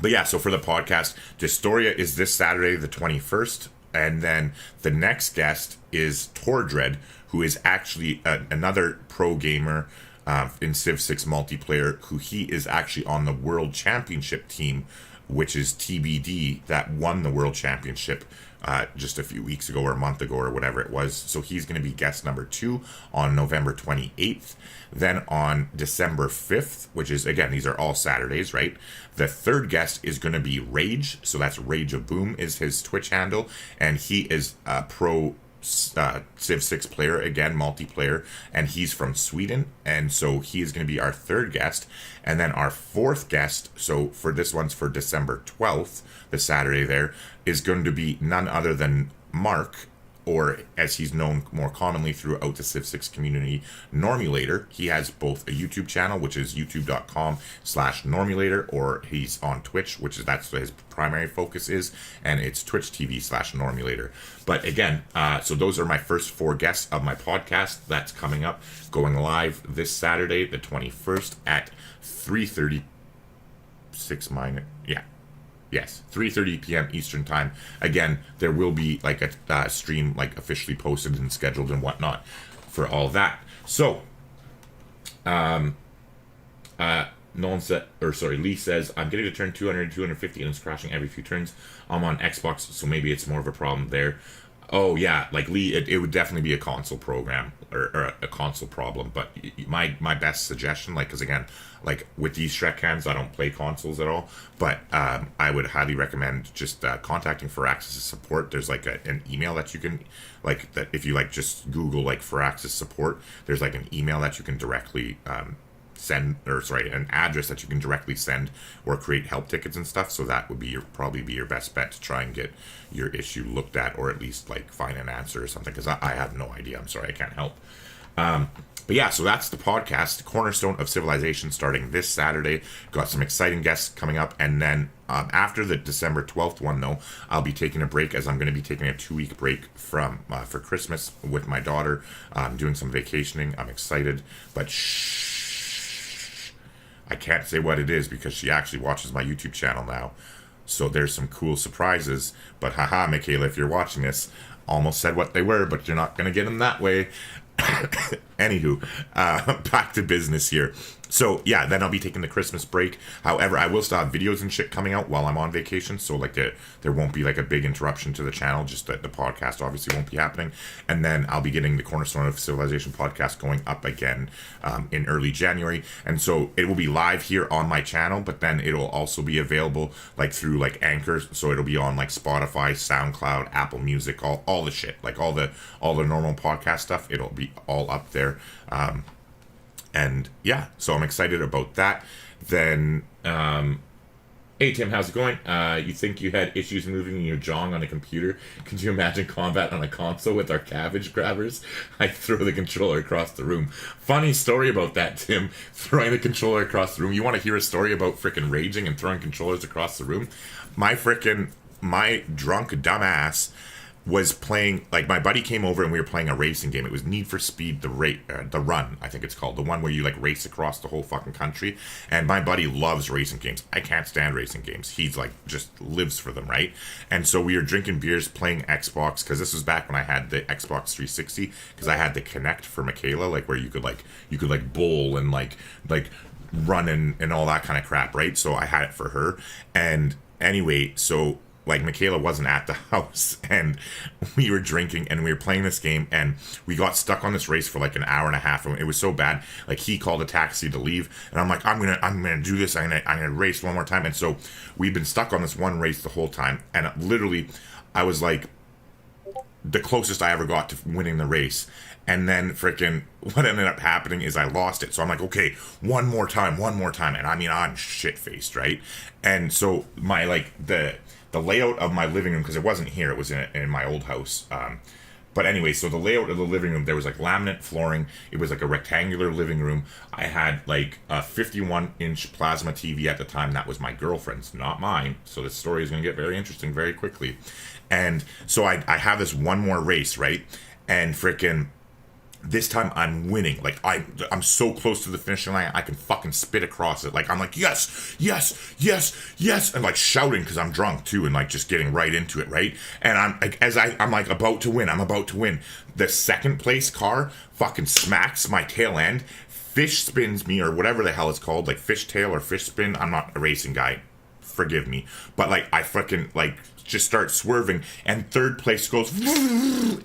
Speaker 5: yeah, so for the podcast, Dystoria is this Saturday, the 21st. And then the next guest is Tordred, who is actually another pro gamer in Civ 6 multiplayer, who he is actually on the World Championship team, which is TBD, that won the World Championship just a few weeks ago or a month ago or whatever it was. So he's going to be guest number 2 on November 28th. Then on December 5th, which is, again, these are all Saturdays, right? The third guest is going to be Rage. So that's Rage of Boom is his Twitch handle. And he is a pro Civ 6 player, again, multiplayer, and he's from Sweden, and so he is going to be our third guest. And then our fourth guest, so for this one's for December 12th, the Saturday there, is going to be none other than Mark, or as he's known more commonly throughout the Civ 6 community, Normulator. He has both a YouTube channel, which is youtube.com/Normulator, or he's on Twitch, that's what his primary focus is, and it's Twitch TV/Normulator. But again, so those are my first 4 guests of my podcast. That's coming up, going live this Saturday, the 21st at 3:30, 3:30 p.m. Eastern Time. Again, there will be like a stream like officially posted and scheduled and whatnot for all that. So, Lee says, I'm getting to turn 200 and 250 and it's crashing every few turns. I'm on Xbox, so maybe it's more of a problem there. Oh yeah, like Lee, it would definitely be a console program or a console problem. But my best suggestion, like, because again, like with these Shrek cams, I don't play consoles at all. But I would highly recommend just contacting Firaxis support. There's like an email that you can, like, that if you like just Google like Firaxis support, there's like an email that you can directly an address that you can directly send or create help tickets and stuff. So that would be probably be your best bet to try and get your issue looked at, or at least like find an answer or something, because I have no idea. I'm sorry, I can't help. But yeah, so that's the podcast, Cornerstone of Civilization, starting this Saturday. Got some exciting guests coming up, and then after the December 12th one, though, I'll be taking a break, as I'm going to be taking a 2-week break for Christmas with my daughter. Doing some vacationing. I'm excited, but I can't say what it is because she actually watches my YouTube channel now. So there's some cool surprises. But haha, Michaela, if you're watching this, almost said what they were, but you're not going to get them that way. Anywho, back to business here. So yeah, then I'll be taking the Christmas break. However, I will still have videos and shit coming out while I'm on vacation. So like there won't be like a big interruption to the channel. Just that the podcast obviously won't be happening. And then I'll be getting the Cornerstone of Civilization podcast going up again in early January. And so it will be live here on my channel, but then it'll also be available like through like Anchor. So it'll be on like Spotify, SoundCloud, Apple Music, all the shit, like all the normal podcast stuff. It'll be all up there. And yeah, so I'm excited about that. Then, hey Tim, how's it going? You think you had issues moving your jong on a computer? Could you imagine combat on a console with our cabbage grabbers? I throw the controller across the room. Funny story about that, Tim. Throwing the controller across the room. You want to hear a story about frickin' raging and throwing controllers across the room? My drunk dumbass was playing, like my buddy came over and we were playing a racing game. It was Need for Speed, the Run, I think it's called. The one where you like race across the whole fucking country. And my buddy loves racing games. I can't stand racing games. He's like, just lives for them, right? And so we were drinking beers, playing Xbox, because this was back when I had the Xbox 360, because I had the Kinect for Michaela, like where you could bowl and like run and all that kind of crap, right? So I had it for her. And anyway, so like Michaela wasn't at the house and we were drinking and we were playing this game and we got stuck on this race for like an hour and a half and it was so bad. Like he called a taxi to leave and I'm like, I'm gonna do this. I'm gonna race one more time. And so we've been stuck on this one race the whole time. And literally I was like the closest I ever got to winning the race. And then freaking what ended up happening is I lost it. So I'm like, okay, one more time. And I mean, I'm shit-faced, right? And so my, like, the layout of my living room, because it wasn't here, it was in my old house. But anyway, so the layout of the living room, there was like laminate flooring. It was like a rectangular living room. I had like a 51-inch plasma TV at the time. That was my girlfriend's, not mine. So this story is going to get very interesting very quickly. And so I have this one more race, right? And freaking this time I'm winning. Like I'm so close to the finishing line, I can fucking spit across it. Like I'm like, yes, and like shouting because I'm drunk too, and like just getting right into it, right? And I'm like, I'm like about to win. The second place car fucking smacks my tail end, fish spins me, or whatever the hell it's called, like fish tail or fish spin. I'm not a racing guy, forgive me, but like I fucking like just start swerving and third place goes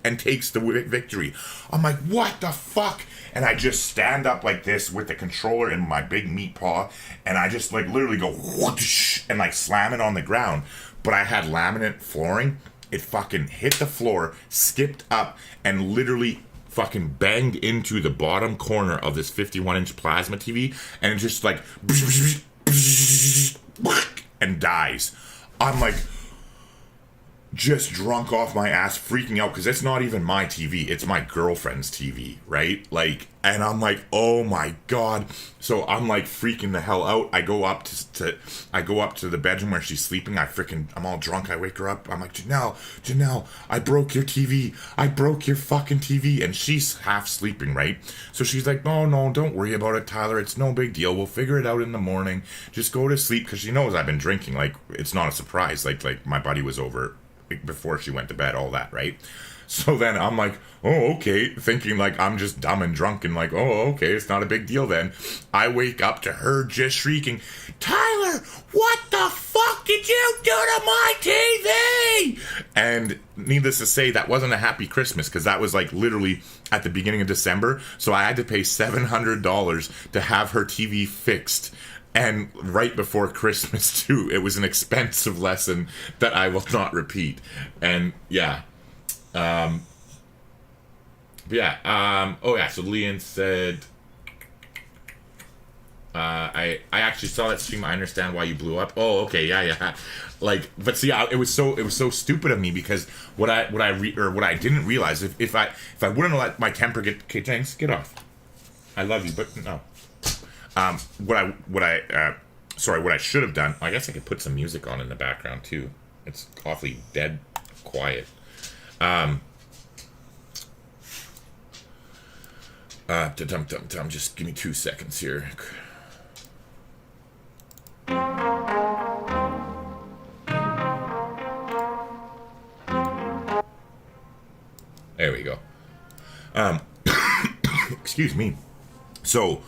Speaker 5: and takes the victory. I'm like, what the fuck? And I just stand up like this with the controller in my big meat paw and I just like literally go whoosh and like slam it on the ground. But I had laminate flooring. It fucking hit the floor, skipped up, and literally fucking banged into the bottom corner of this 51-inch plasma TV, and it just like and dies. I'm like just drunk off my ass, freaking out because it's not even my TV, it's my girlfriend's TV, right? Like, and I'm like, oh my god. So I'm like freaking the hell out. I go up to the bedroom where she's sleeping. I'm all drunk. I wake her up. I'm like, Janelle, I broke your TV. I broke your fucking TV. And she's half sleeping, right? So she's like, no, don't worry about it, Tyler. It's no big deal. We'll figure it out in the morning. Just go to sleep, because she knows I've been drinking. Like, it's not a surprise. Like my buddy was over before she went to bed, all that, right? So then I'm like, oh, okay, thinking like I'm just dumb and drunk and like, oh, okay, it's not a big deal then. I wake up to her just shrieking, Tyler, what the fuck did you do to my TV? And needless to say, that wasn't a happy Christmas, because that was like literally at the beginning of December. So I had to pay $700 to have her TV fixed. And right before Christmas, too. It was an expensive lesson that I will not repeat. And, yeah. So Leon said, I actually saw that stream. I understand why you blew up. Oh, okay, yeah. Like, but see, it was so stupid of me, because what I didn't realize, if I wouldn't have let my temper get, okay, James, get off. I love you, but no. What I should have done, I guess I could put some music on in the background too. It's awfully dead quiet. Just give me 2 seconds here. There we go. Excuse me. So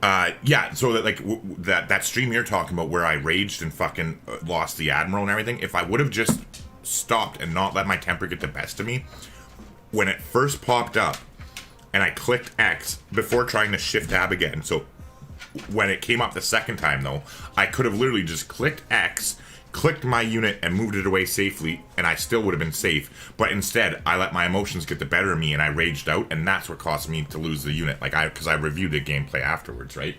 Speaker 5: Yeah, so that, like, that stream you're talking about where I raged and fucking lost the Admiral and everything, if I would have just stopped and not let my temper get the best of me, when it first popped up, and I clicked X before trying to shift tab again, so when it came up the second time, though, I could have literally just clicked X, clicked my unit, and moved it away safely, and I still would have been safe. But instead, I let my emotions get the better of me, and I raged out, and that's what caused me to lose the unit. Like, because I reviewed the gameplay afterwards, right?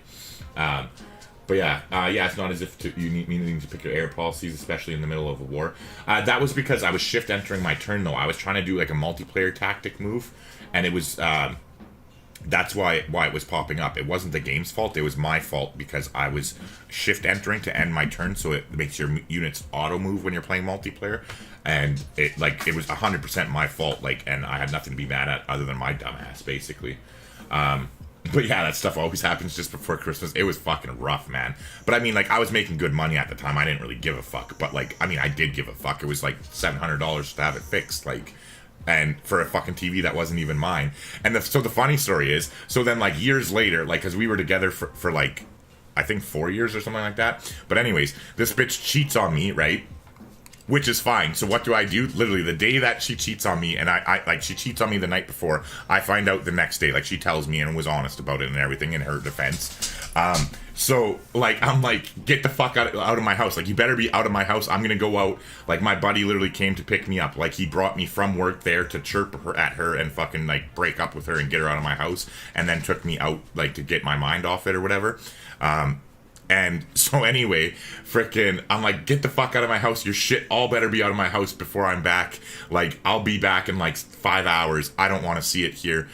Speaker 5: But yeah, it's not as if you needing to pick your air policies, especially in the middle of a war. That was because I was shift entering my turn, though. I was trying to do like a multiplayer tactic move, and it was that's why it was popping up. It wasn't the game's fault. It was my fault because I was shift entering to end my turn, so it makes your units auto move when you're playing multiplayer, and it was 100% my fault. Like, and I had nothing to be mad at other than my dumbass, basically. But yeah, that stuff always happens just before Christmas. It was fucking rough, man. But I mean, like, I was making good money at the time. I didn't really give a fuck. But like, I mean, I did give a fuck. It was like $700 to have it fixed. Like, and for a fucking TV that wasn't even mine. And so the funny story is, so then like years later, like, because we were together for like, I think 4 years or something like that. But anyways, this bitch cheats on me, right? Which is fine. So what do? Literally the day that she cheats on me, and I like, she cheats on me the night before, I find out the next day. Like, she tells me and was honest about it and everything in her defense. So like, I'm like, get the fuck out of my house. Like, you better be out of my house. I'm gonna go out. Like, my buddy literally came to pick me up. Like, he brought me from work there to chirp at her and fucking like break up with her and get her out of my house, and then took me out like to get my mind off it or whatever. And so anyway, frickin', I'm like, get the fuck out of my house. Your shit all better be out of my house before I'm back. Like, I'll be back in like 5 hours. I don't want to see it here.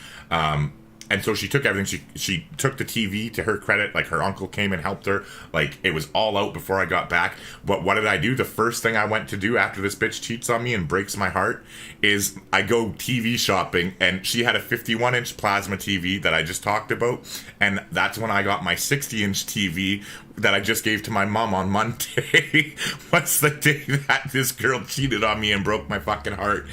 Speaker 5: And so she took everything. She took the TV, to her credit. Like, her uncle came and helped her. Like, it was all out before I got back. But what did I do? The first thing I went to do after this bitch cheats on me and breaks my heart is I go TV shopping. And she had a 51-inch plasma TV that I just talked about. And that's when I got my 60-inch TV that I just gave to my mom on Monday. What's the day that this girl cheated on me and broke my fucking heart?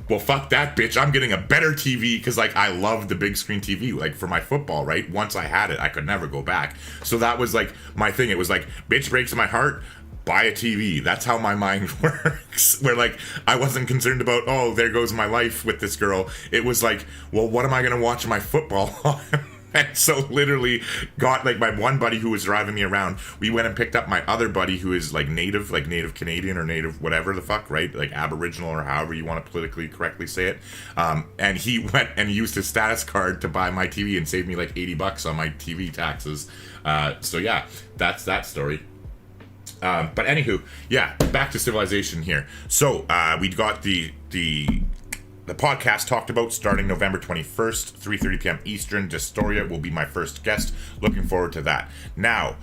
Speaker 5: Well, fuck that bitch. I'm getting a better TV because, like, I love the big screen TV, like, for my football, right? Once I had it, I could never go back. So that was, like, my thing. It was like, bitch breaks my heart, buy a TV. That's how my mind works. Where, like, I wasn't concerned about, oh, there goes my life with this girl. It was like, well, what am I going to watch my football on? And so literally got, like, my one buddy who was driving me around, we went and picked up my other buddy who is like native Canadian or native whatever the fuck, right? Like Aboriginal or however you want to politically correctly say it. And he went and used his status card to buy my TV and saved me like $80 on my TV taxes. So yeah, that's that story. But anywho, yeah, back to Civilization here. So we got the podcast talked about starting November 21st, 3:30 p.m. Eastern. Destoria will be my first guest. Looking forward to that. Now,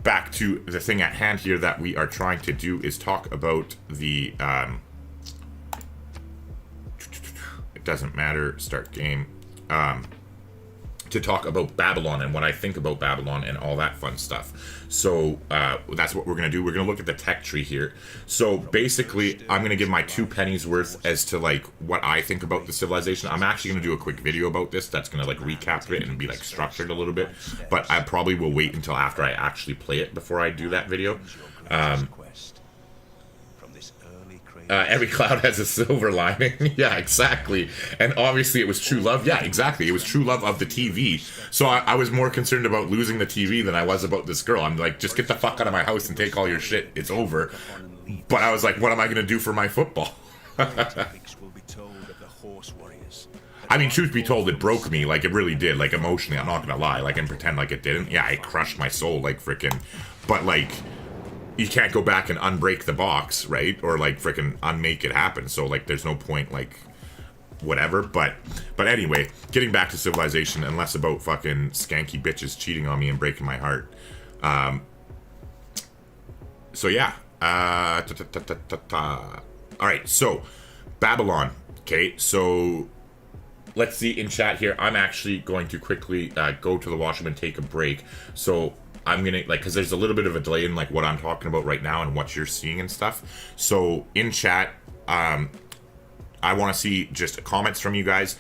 Speaker 5: back to the thing at hand here that we are trying to do is talk about the... it doesn't matter. Start game. To talk about Babylon and what I think about Babylon and all that fun stuff. So that's what we're going to do. We're going to look at the tech tree here. So basically, I'm going to give my 2 pennies worth as to like what I think about the civilization. I'm actually going to do a quick video about this that's going to like recap it and be like structured a little bit. But I probably will wait until after I actually play it before I do that video. Every cloud has a silver lining. Yeah, exactly. And obviously it was true love. Yeah, exactly. It was true love of the TV. So I was more concerned about losing the TV than I was about this girl. I'm like, just get the fuck out of my house and take all your shit. It's over. But I was like, what am I going to do for my football? I mean, truth be told, it broke me. Like, it really did. Like, emotionally, I'm not going to lie. Like, and pretend like it didn't. Yeah, it crushed my soul. Like, freaking. But, like... you can't go back and unbreak the box, right? Or like freaking unmake it happen. So like there's no point, like whatever. But anyway, getting back to Civilization and less about fucking skanky bitches cheating on me and breaking my heart. So yeah. Alright, so Babylon. Okay, so let's see in chat here. I'm actually going to quickly go to the washroom and take a break. So I'm gonna, like, because there's a little bit of a delay in, like, what I'm talking about right now and what you're seeing and stuff. So, in chat, I want to see just comments from you guys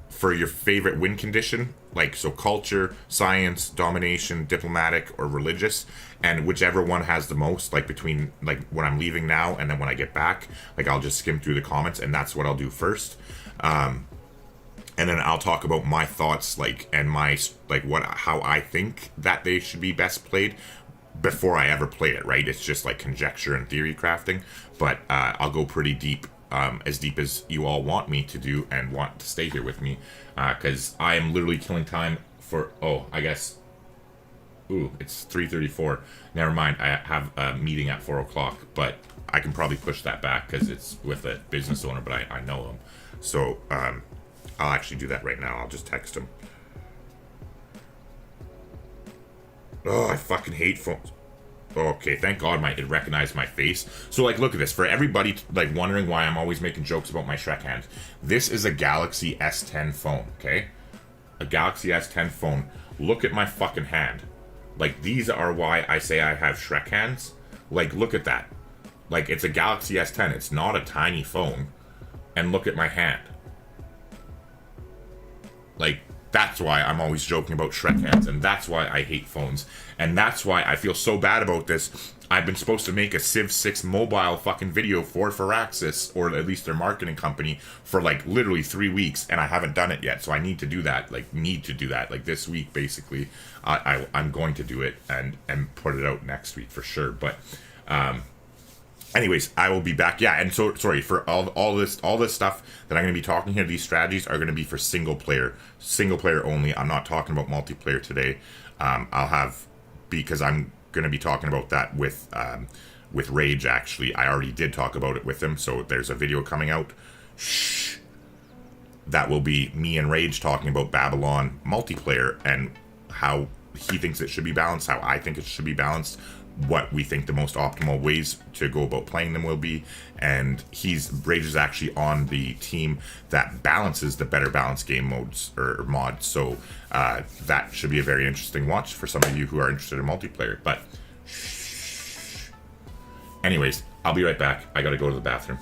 Speaker 5: for your favorite win condition like, so culture, science, domination, diplomatic, or religious, and whichever one has the most, like between like when I'm leaving now and then when I get back, like I'll just skim through the comments, and that's what I'll do first. And then I'll talk about my thoughts, like, and my, like, how I think that they should be best played before I ever play it, right? It's just like conjecture and theory crafting, but I'll go pretty deep, as deep as you all want me to do and want to stay here with me, because I am literally killing time for, I guess, it's 3:34. Never mind, I have a meeting at 4 o'clock, but I can probably push that back because it's with a business owner, but I know him. So, I'll actually do that right now. I'll just text him. Oh, I fucking hate phones. Okay, thank God it recognized my face. So, like, look at this. For everybody, like, wondering why I'm always making jokes about my Shrek hands. This is a Galaxy S10 phone, okay? A Galaxy S10 phone. Look at my fucking hand. Like, these are why I say I have Shrek hands. Like, look at that. Like, it's a Galaxy S10. It's not a tiny phone. And look at my hand. Like, that's why I'm always joking about Shrek hands, and that's why I hate phones, and that's why I feel so bad about this. I've been supposed to make a Civ 6 mobile fucking video for Firaxis, or at least their marketing company, for like literally 3 weeks, and I haven't done it yet, so I need to do that, like this week, basically. I'm going to do it, and put it out next week for sure, but, anyways, I will be back. Yeah, and so sorry for all this stuff that I'm going to be talking here. These strategies are going to be for single player only. I'm not talking about multiplayer today. Because I'm going to be talking about that with Rage. Actually, I already did talk about it with him. So there's a video coming out. Shh. That will be me and Rage talking about Babylon multiplayer and how he thinks it should be balanced, how I think it should be balanced, what we think the most optimal ways to go about playing them will be, and Rage is actually on the team that balances the better balanced game modes or mods, so that should be a very interesting watch for some of you who are interested in multiplayer. But anyways, I'll be right back. I gotta go to the bathroom.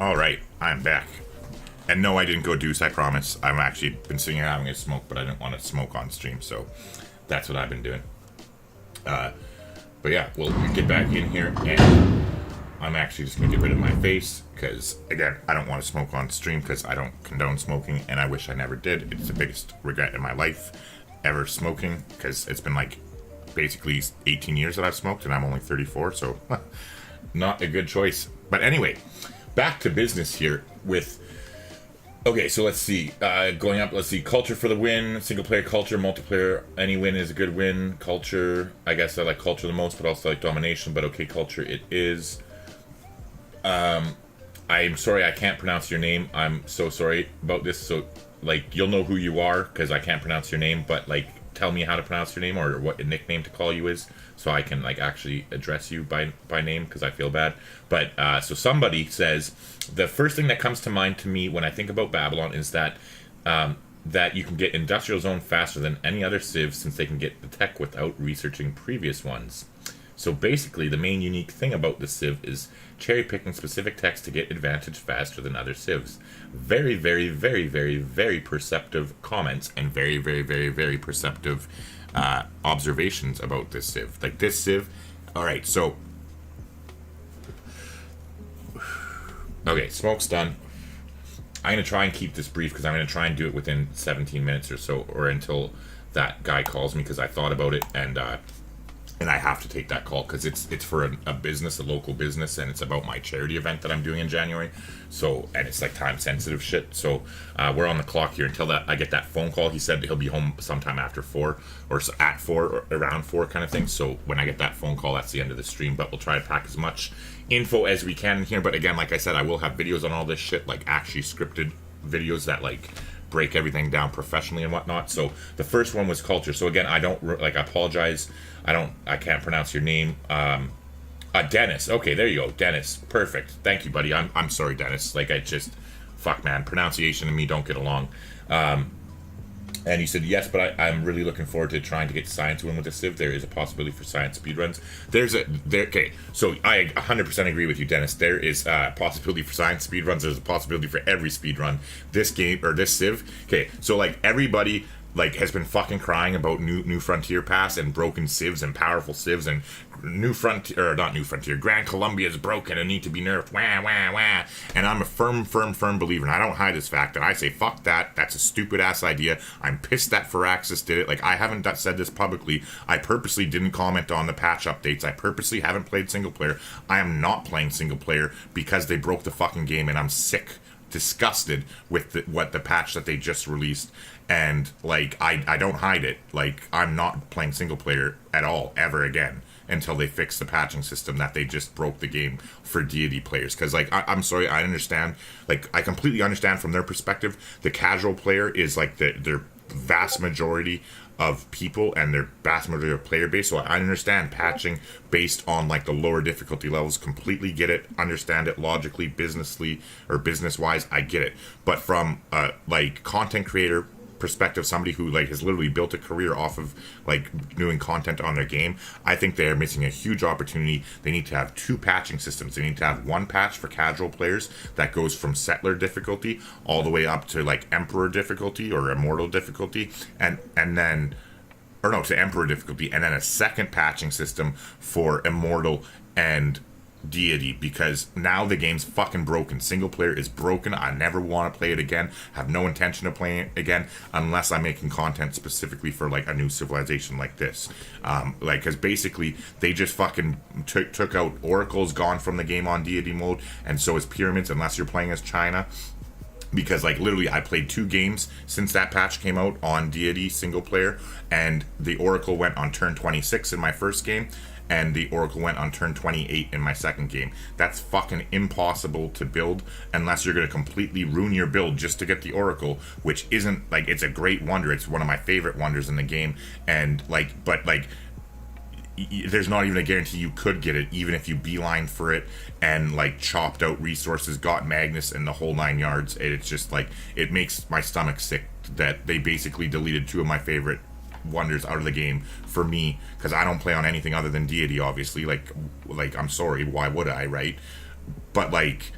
Speaker 5: All right, I'm back. And no, I didn't go deuce, I promise. I've actually been sitting here having a smoke, but I didn't want to smoke on stream, so that's what I've been doing. But yeah, we'll get back in here, and I'm actually just going to get rid of my face, because, again, I don't want to smoke on stream, because I don't condone smoking, and I wish I never did. It's the biggest regret in my life, ever smoking, because it's been, like, basically 18 years that I've smoked, and I'm only 34, so not a good choice. But anyway, back to business here with... Okay, so let's see. Going up, let's see. Culture for the win. Single player culture, multiplayer. Any win is a good win. Culture. I guess I like culture the most, but also like domination. But okay, culture it is. I'm sorry I can't pronounce your name. I'm so sorry about this. So, like, you'll know who you are because I can't pronounce your name. But like, tell me how to pronounce your name or what a nickname to call you is, so I can like actually address you by name because I feel bad. But so somebody says the first thing that comes to mind to me when I think about Babylon is that that you can get industrial zone faster than any other civ since they can get the tech without researching previous ones. So basically, the main unique thing about the civ is cherry picking specific techs to get advantage faster than other civs. Very, very, very, very, very perceptive comments and very, very, very, very perceptive observations about this civ. Like this civ, all right. So, okay, smoke's done. I'm gonna try and keep this brief because I'm gonna try and do it within 17 minutes or so, or until that guy calls me because I thought about it and I have to take that call because it's for a business, a local business, and it's about my charity event that I'm doing in January. So, and it's like time sensitive shit. So we're on the clock here until that I get that phone call. He said that he'll be home sometime after 4 or at 4 or around 4 kind of thing. So when I get that phone call, that's the end of the stream. But we'll try to pack as much info as we can in here. But again, like I said, I will have videos on all this shit, like actually scripted videos that like break everything down professionally and whatnot. So the first one was culture. So again, I don't like, I apologize. I can't pronounce your name. Dennis. Okay, there you go. Dennis. Perfect. Thank you, buddy. I'm sorry, Dennis. Like I just, fuck man, pronunciation and me don't get along. And he said, yes, but I'm really looking forward to trying to get science win with the Civ. There is a possibility for science speedruns. Okay, so I 100% agree with you, Dennis. There is a possibility for science speedruns. There's a possibility for every speedrun. This game, or this Civ. Okay, so like everybody like has been fucking crying about new Frontier Pass and broken civs and powerful civs and Grand Columbia is broken and need to be nerfed. Wah wah wah. And I'm a firm believer, and I don't hide this fact. And I say fuck that. That's a stupid ass idea. I'm pissed that Firaxis did it. Like I haven't said this publicly. I purposely didn't comment on the patch updates. I purposely haven't played single player. I am not playing single player because they broke the fucking game, and I'm sick, disgusted with what the patch that they just released. And like I don't hide it. Like I'm not playing single player at all ever again until they fix the patching system that they just broke the game for deity players. Because like I'm sorry, I understand. Like I completely understand from their perspective. The casual player is like their vast majority of people and their vast majority of player base. So I understand patching based on like the lower difficulty levels. Completely get it, understand it logically, business wise. I get it. But from like content creator perspective, somebody who like has literally built a career off of like doing content on their game, I think they're missing a huge opportunity. They need to have 2 patching systems. They need to have one patch for casual players that goes from settler difficulty all the way up to like emperor difficulty or immortal difficulty, and then to emperor difficulty, and then a second patching system for immortal and deity, because now the game's fucking broken. Single player is broken. I never want to play it again. Have no intention of playing it again unless I'm making content specifically for like a new civilization like this. Like, because basically they just fucking took out Oracle's gone from the game on deity mode, and so is Pyramids unless you're playing as China. Because like literally I played 2 games since that patch came out on deity single player, and the Oracle went on turn 26 in my first game, and the Oracle went on turn 28 in my second game. That's fucking impossible to build unless you're going to completely ruin your build just to get the Oracle, which isn't, like, it's a great wonder. It's one of my favorite wonders in the game, and, like, but, like, there's not even a guarantee you could get it, even if you beeline for it and, like, chopped out resources, got Magnus and the whole 9 yards. It's just, like, it makes my stomach sick that they basically deleted 2 of my favorite wonders out of the game for me, because I don't play on anything other than deity, obviously. Like I'm sorry, why would I, right? But like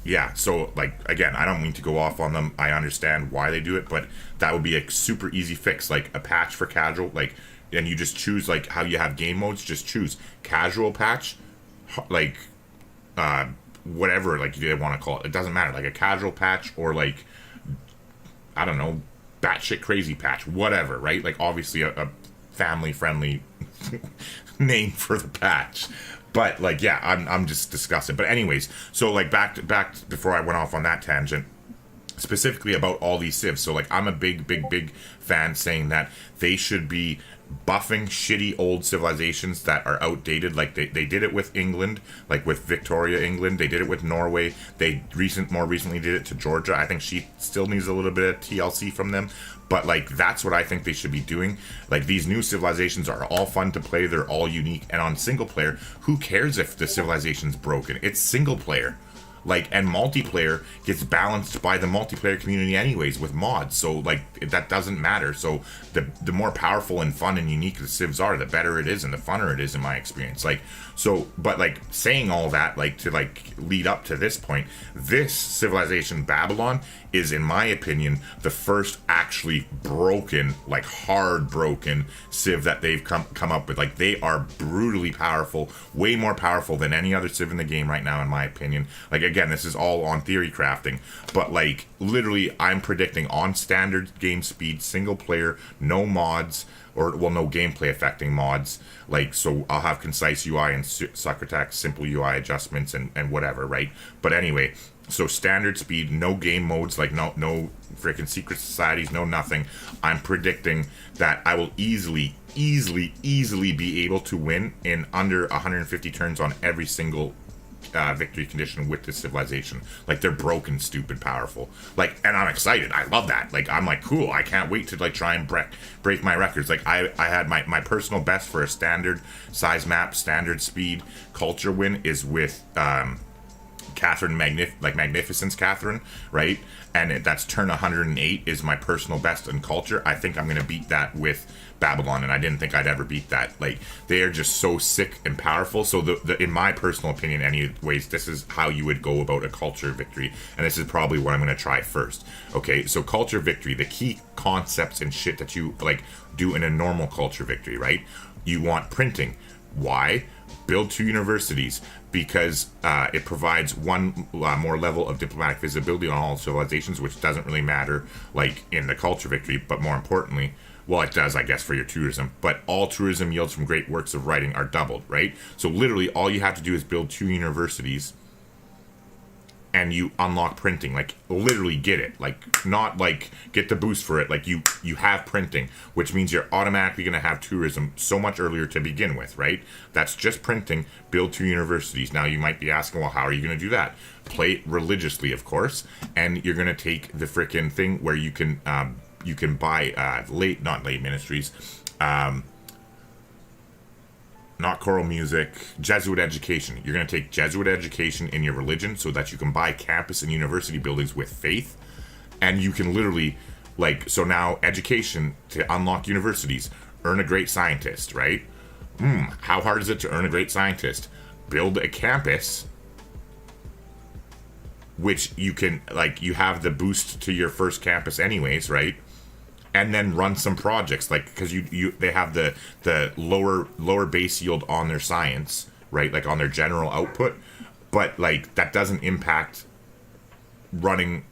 Speaker 5: yeah, so like again, I don't mean to go off on them. I understand why they do it, but that would be a super easy fix, like a patch for casual, like, and you just choose like how you have game modes. Just choose casual patch, like whatever like you want to call it. It doesn't matter, like a casual patch or like I don't know, batshit crazy patch, whatever, right? Like obviously a family friendly name for the patch. But like, yeah, I'm just disgusted. But anyways, so like back before I went off on that tangent, specifically about all these civs. So like, I'm a big fan saying that they should be buffing shitty old civilizations that are outdated. Like they did it with England, like with Victoria, England. They did it with Norway. They more recently did it to Georgia. I think she still needs a little bit of TLC from them. But like, that's what I think they should be doing. Like, these new civilizations are all fun to play. They're all unique. And on single player, who cares if the civilization's broken? It's single player. Like, and multiplayer gets balanced by the multiplayer community anyways with mods. So like, that doesn't matter. So the more powerful and fun and unique the civs are, the better it is and the funner it is in my experience. Like, so, but like saying all that, like to like lead up to this point, this civilization Babylon is, in my opinion, the first actually broken, like hard broken civ that they've come up with. Like, they are brutally powerful, way more powerful than any other civ in the game right now, in my opinion. Like, again, this is all on theory crafting, but like literally I'm predicting on standard game speed, single player, no mods, or well, no gameplay affecting mods. Like, so I'll have concise UI and sucker text, simple UI adjustments and whatever, right? But anyway, so standard speed, no game modes, like no freaking secret societies, no nothing. I'm predicting that I will easily be able to win in under 150 turns on every single victory condition with this civilization. Like, they're broken, stupid, powerful. Like, and I'm excited. I love that. Like, I'm like, cool. I can't wait to like try and break my records. Like, I had my personal best for a standard size map, standard speed culture win is with Catherine Magnificence Catherine, right? And that's turn 108 is my personal best in culture. I think I'm gonna beat that with Babylon, and I didn't think I'd ever beat that. Like, they are just so sick and powerful. So in my personal opinion, anyways, this is how you would go about a culture victory, and this is probably what I'm gonna try first. Okay, so culture victory, the key concepts and shit that you like do in a normal culture victory, right? You want printing. Why? Build 2 universities, because it provides one more level of diplomatic visibility on all civilizations, which doesn't really matter like in the culture victory, but more importantly, well, it does, I guess, for your tourism, but all tourism yields from great works of writing are doubled, right? So literally all you have to do is build 2 universities and you unlock printing. Like, literally get it. Like, not like get the boost for it. Like, you have printing, which means you're automatically going to have tourism so much earlier to begin with, right? That's just printing. Build 2 universities. Now, you might be asking, well, how are you going to do that? Play it religiously, of course, and you're going to take the frickin' thing where you can buy not lay ministries, not choral music, Jesuit education. You're going to take Jesuit education in your religion so that you can buy campus and university buildings with faith. And you can literally, like, so now education to unlock universities, earn a great scientist, right? How hard is it to earn a great scientist? Build a campus, which you can, like, you have the boost to your first campus anyways, right? And then run some projects, like, because they have the lower base yield on their science, right? Like on their general output, but like that doesn't impact running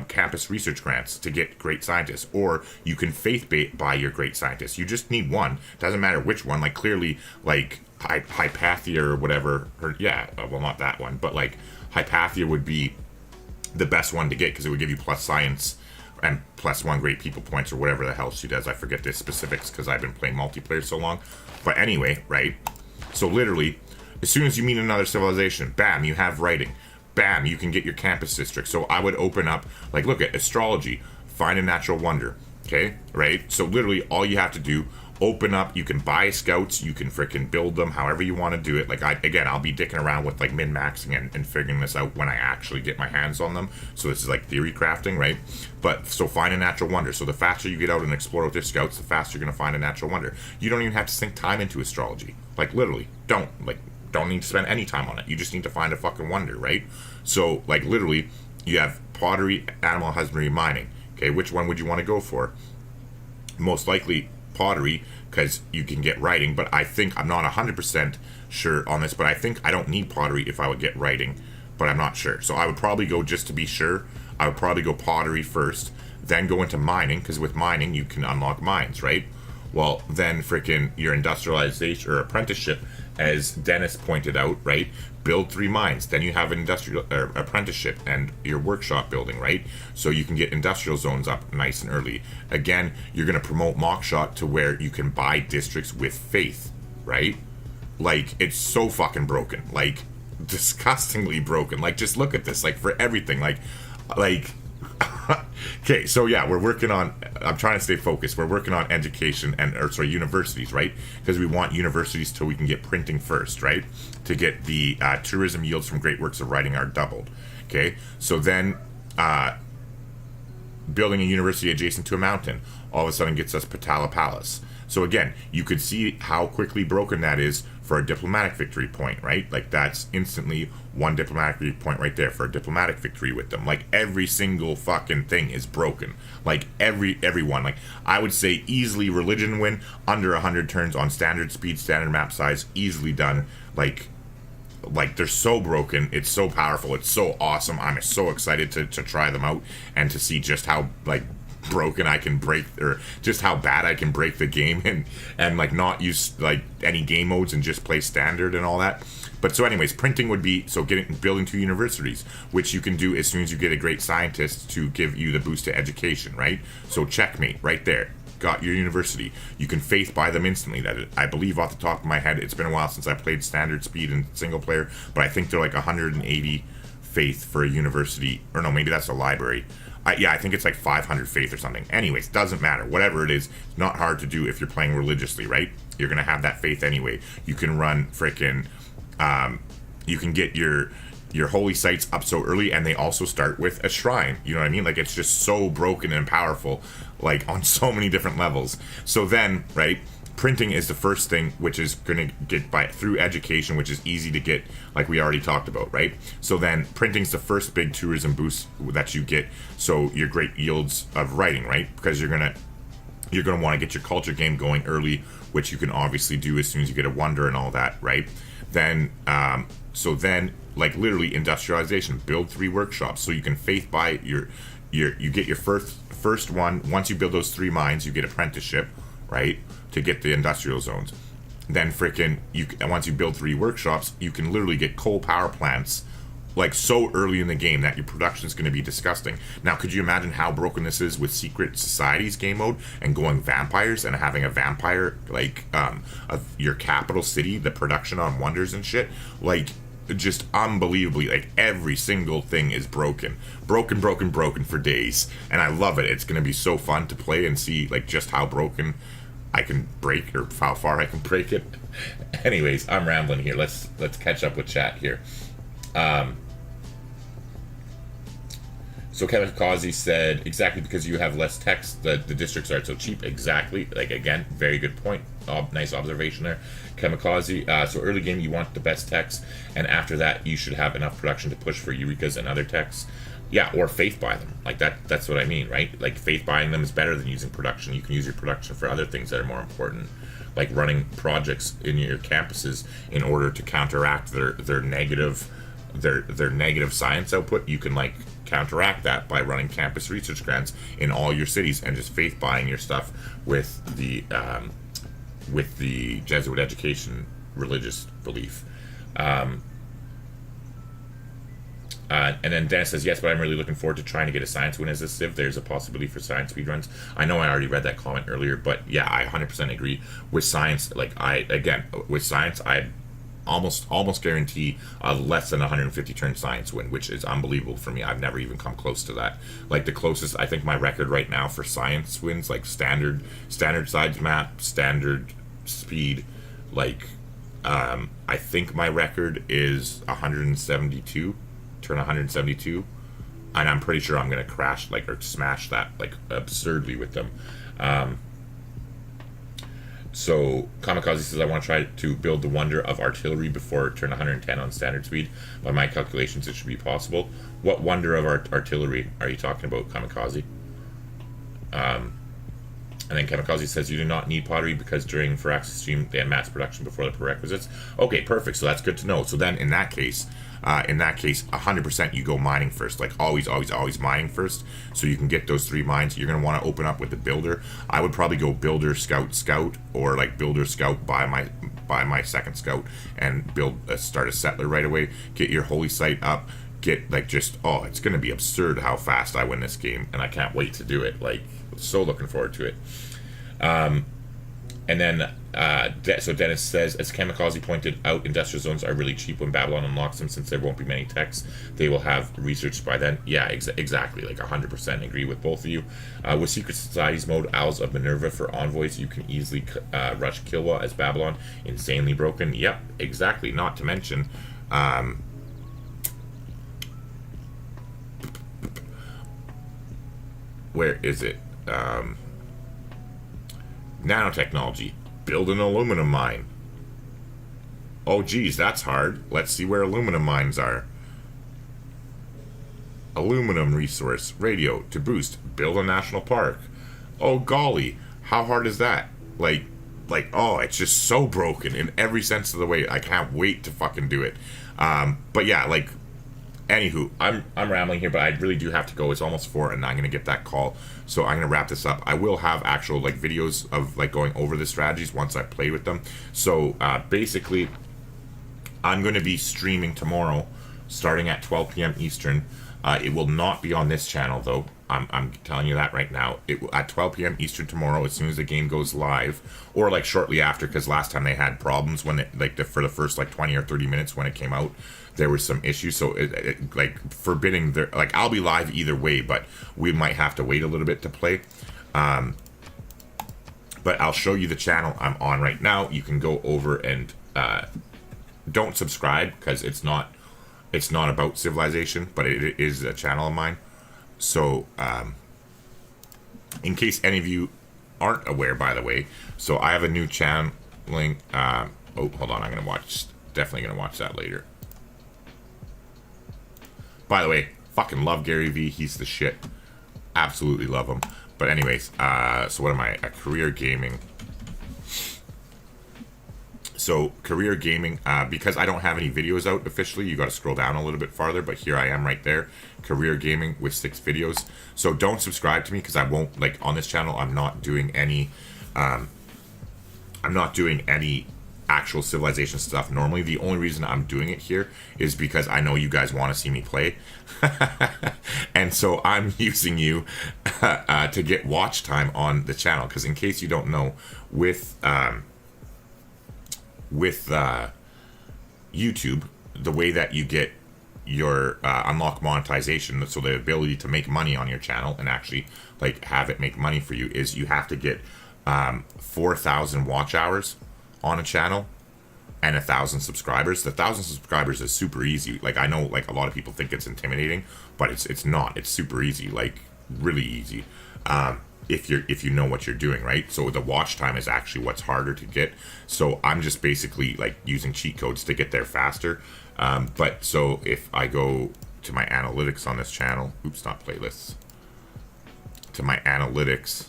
Speaker 5: campus research grants to get great scientists. Or you can faith buy your great scientists. You just need one. Doesn't matter which one. Like, clearly, like Hypatia or whatever. Or well, not that one, but like Hypatia would be the best one to get because it would give you plus science and +1 great people points or whatever the hell she does. I forget the specifics because I've been playing multiplayer so long. But anyway, right? So literally, as soon as you meet another civilization, bam, you have writing. Bam, you can get your campus district. So I would open up, like, look at astrology, find a natural wonder. Okay, right? So literally all you have to do, open up, you can buy scouts, you can freaking build them however you want to do it. Like, I'll be dicking around with like min-maxing and figuring this out when I actually get my hands on them. So this is like theory crafting, right? But so find a natural wonder. So the faster you get out and explore with your scouts, the faster you're going to find a natural wonder. You don't even have to sink time into astrology. Like, literally, don't don't need to spend any time on it. You just need to find a fucking wonder, right? So, like, literally, you have pottery, animal husbandry, mining. Okay, which one would you want to go for? Most likely pottery, because you can get writing, but I think, I'm not 100% sure on this, but I think I don't need pottery if I would get writing, but I'm not sure. So I would probably go, just to be sure, I would probably go pottery first, then go into mining, because with mining you can unlock mines, right? Well, then freaking your industrialization or apprenticeship, as Dennis pointed out, right? Build 3 mines, then you have an industrial apprenticeship and your workshop building, right? So you can get industrial zones up nice and early. Again, you're going to promote Mockshot to where you can buy districts with faith, right? Like, it's so fucking broken, like disgustingly broken. Like, just look at this, like, for everything, like okay, so yeah, we're working on, I'm trying to stay focused, we're working on education and, or sorry, universities, right? Because we want universities till we can get printing first, right? To get the tourism yields from great works of writing are doubled. Okay, so then building a university adjacent to a mountain all of a sudden gets us Patala Palace. So again, you could see how quickly broken that is for a diplomatic victory point, right? Like, that's instantly 1 diplomatic victory point right there for a diplomatic victory with them. Like, every single fucking thing is broken. Like, everyone. Like, I would say easily religion win, under 100 turns on standard speed, standard map size, easily done. Like they're so broken, it's so powerful, it's so awesome. I'm so excited to try them out and to see just how, like, broken I can break, or just how bad I can break the game, and like not use like any game modes and just play standard and all that. But so anyways, printing would be, so building 2 universities, which you can do as soon as you get a great scientist to give you the boost to education, right? So checkmate right there, got your university. You can faith buy them instantly. That, I believe off the top of my head, it's been a while since I played standard speed and single player, but I think they're like 180 faith for a university, or no, maybe that's a library. Yeah, I think it's like 500 faith or something. Anyways, doesn't matter. Whatever it is, it's not hard to do if you're playing religiously, right? You're going to have that faith anyway. You can run frickin', you can get your holy sites up so early, and they also start with a shrine. You know what I mean? Like, it's just so broken and powerful, like, on so many different levels. So then, right, printing is the first thing, which is going to get by through education, which is easy to get, like we already talked about, right? So then printing's the first big tourism boost that you get, so your great yields of writing, right? Because you're gonna want to get your culture game going early, which you can obviously do as soon as you get a wonder and all that, right? Then so then, like, literally industrialization, build 3 workshops so you can faith buy you get your first one. Once you build those 3 mines, you get apprenticeship, right, to get the industrial zones. Then frickin' once you build 3 workshops, you can literally get coal power plants, like, so early in the game that your production is going to be disgusting. Now, could you imagine how broken this is with Secret Societies game mode and going vampires and having a vampire, like, of your capital city, the production on wonders and shit? Like, just unbelievably, like, every single thing is broken for days, and I love it. It's going to be so fun to play and see, like, just how broken I can break, or how far I can break it. Anyways, I'm rambling here. Let's catch up with chat here. So Kamikaze said, exactly, because you have less text, the districts aren't so cheap. Exactly. Like, again, very good point. Nice observation there, Kamikaze. So early game, you want the best text, and after that, you should have enough production to push for Eurekas and other texts. Yeah, or faith buy them. Like, that's what I mean, right? Like, faith buying them is better than using production. You can use your production for other things that are more important, like running projects in your campuses in order to counteract their negative science output. You can, like, counteract that by running campus research grants in all your cities and just faith buying your stuff with the Jesuit education religious belief. And then Dennis says, yes, but I'm really looking forward to trying to get a science win as a civ. There's a possibility for science speedruns. I know I already read that comment earlier, but yeah, I 100% agree. With science, like, I almost guarantee a less than 150 turn science win, which is unbelievable for me. I've never even come close to that. Like, the closest, I think my record right now for science wins, like standard size map, standard speed, like, I think my record is 172, turn 172, and I'm pretty sure I'm gonna crash, like, or smash that, like, absurdly with them. So Kamikaze says, I want to try to build the wonder of artillery before turn 110 on standard speed. By my calculations, it should be possible. What wonder of artillery are you talking about, Kamikaze? And then Kamikaze says, you do not need pottery because during Firaxis stream, they had mass production before the prerequisites. Okay, perfect. So that's good to know. So then in that case, 100% you go mining first. Like always mining first. So you can get those 3 mines. You're going to want to open up with the builder. I would probably go builder, scout, or like builder, scout, buy my second scout and start a settler right away. Get your holy site up. Get like just, it's going to be absurd how fast I win this game. And I can't wait to do it. Like, so looking forward to it. And then, so Dennis says, as Kamikaze pointed out, industrial zones are really cheap when Babylon unlocks them, since there won't be many techs. They will have research by then. Yeah, exactly. Like 100% agree with both of you. With Secret Societies mode, Owls of Minerva for envoys, you can easily rush Kilwa as Babylon. Insanely broken. Yep, exactly. Not to mention, where is it? Nanotechnology. Build an aluminum mine. Oh geez, that's hard. Let's see where aluminum mines are. Aluminum resource. Radio. To boost. Build a national park. Oh golly. How hard is that? Like, it's just so broken in every sense of the way. I can't wait to fucking do it. But yeah, like, anywho, I'm rambling here, but I really do have to go. It's almost 4, and I'm gonna get that call, so I'm gonna wrap this up. I will have actual like videos of like going over the strategies once I play with them. So basically, I'm gonna be streaming tomorrow, starting at 12 p.m. Eastern. It will not be on this channel though. I'm telling you that right now. At 12 p.m. Eastern tomorrow, as soon as the game goes live, or like shortly after, because last time they had problems when for the first like 20 or 30 minutes when it came out, there was some issues. So like forbidding their, like, I'll be live either way, but we might have to wait a little bit to play. But I'll show you the channel I'm on right now. You can go over and don't subscribe, because it's not about Civilization, but it is a channel of mine. So, in case any of you aren't aware, by the way, so I have a new channel link. Oh, hold on, definitely gonna watch that later. By the way, fucking love Gary V. He's the shit. Absolutely love him. But anyways, so what am I? A career gaming. So career gaming, because I don't have any videos out officially, you got to scroll down a little bit farther, but here I am right there, career gaming with 6 videos. So don't subscribe to me, because I won't, like, on this channel, I'm not doing any actual Civilization stuff normally. The only reason I'm doing it here is because I know you guys want to see me play. And so I'm using you to get watch time on the channel, because in case you don't know, with YouTube, the way that you get your unlock monetization, so the ability to make money on your channel and actually like have it make money for you, is you have to get 4,000 watch hours on a channel and 1,000 subscribers. The 1,000 subscribers is super easy. Like, I know like a lot of people think it's intimidating, but it's not. It's super easy, like really easy. If you know what you're doing, right? So the watch time is actually what's harder to get. So I'm just basically like using cheat codes to get there faster. But so if I go to my analytics on this channel, oops, not playlists, to my analytics,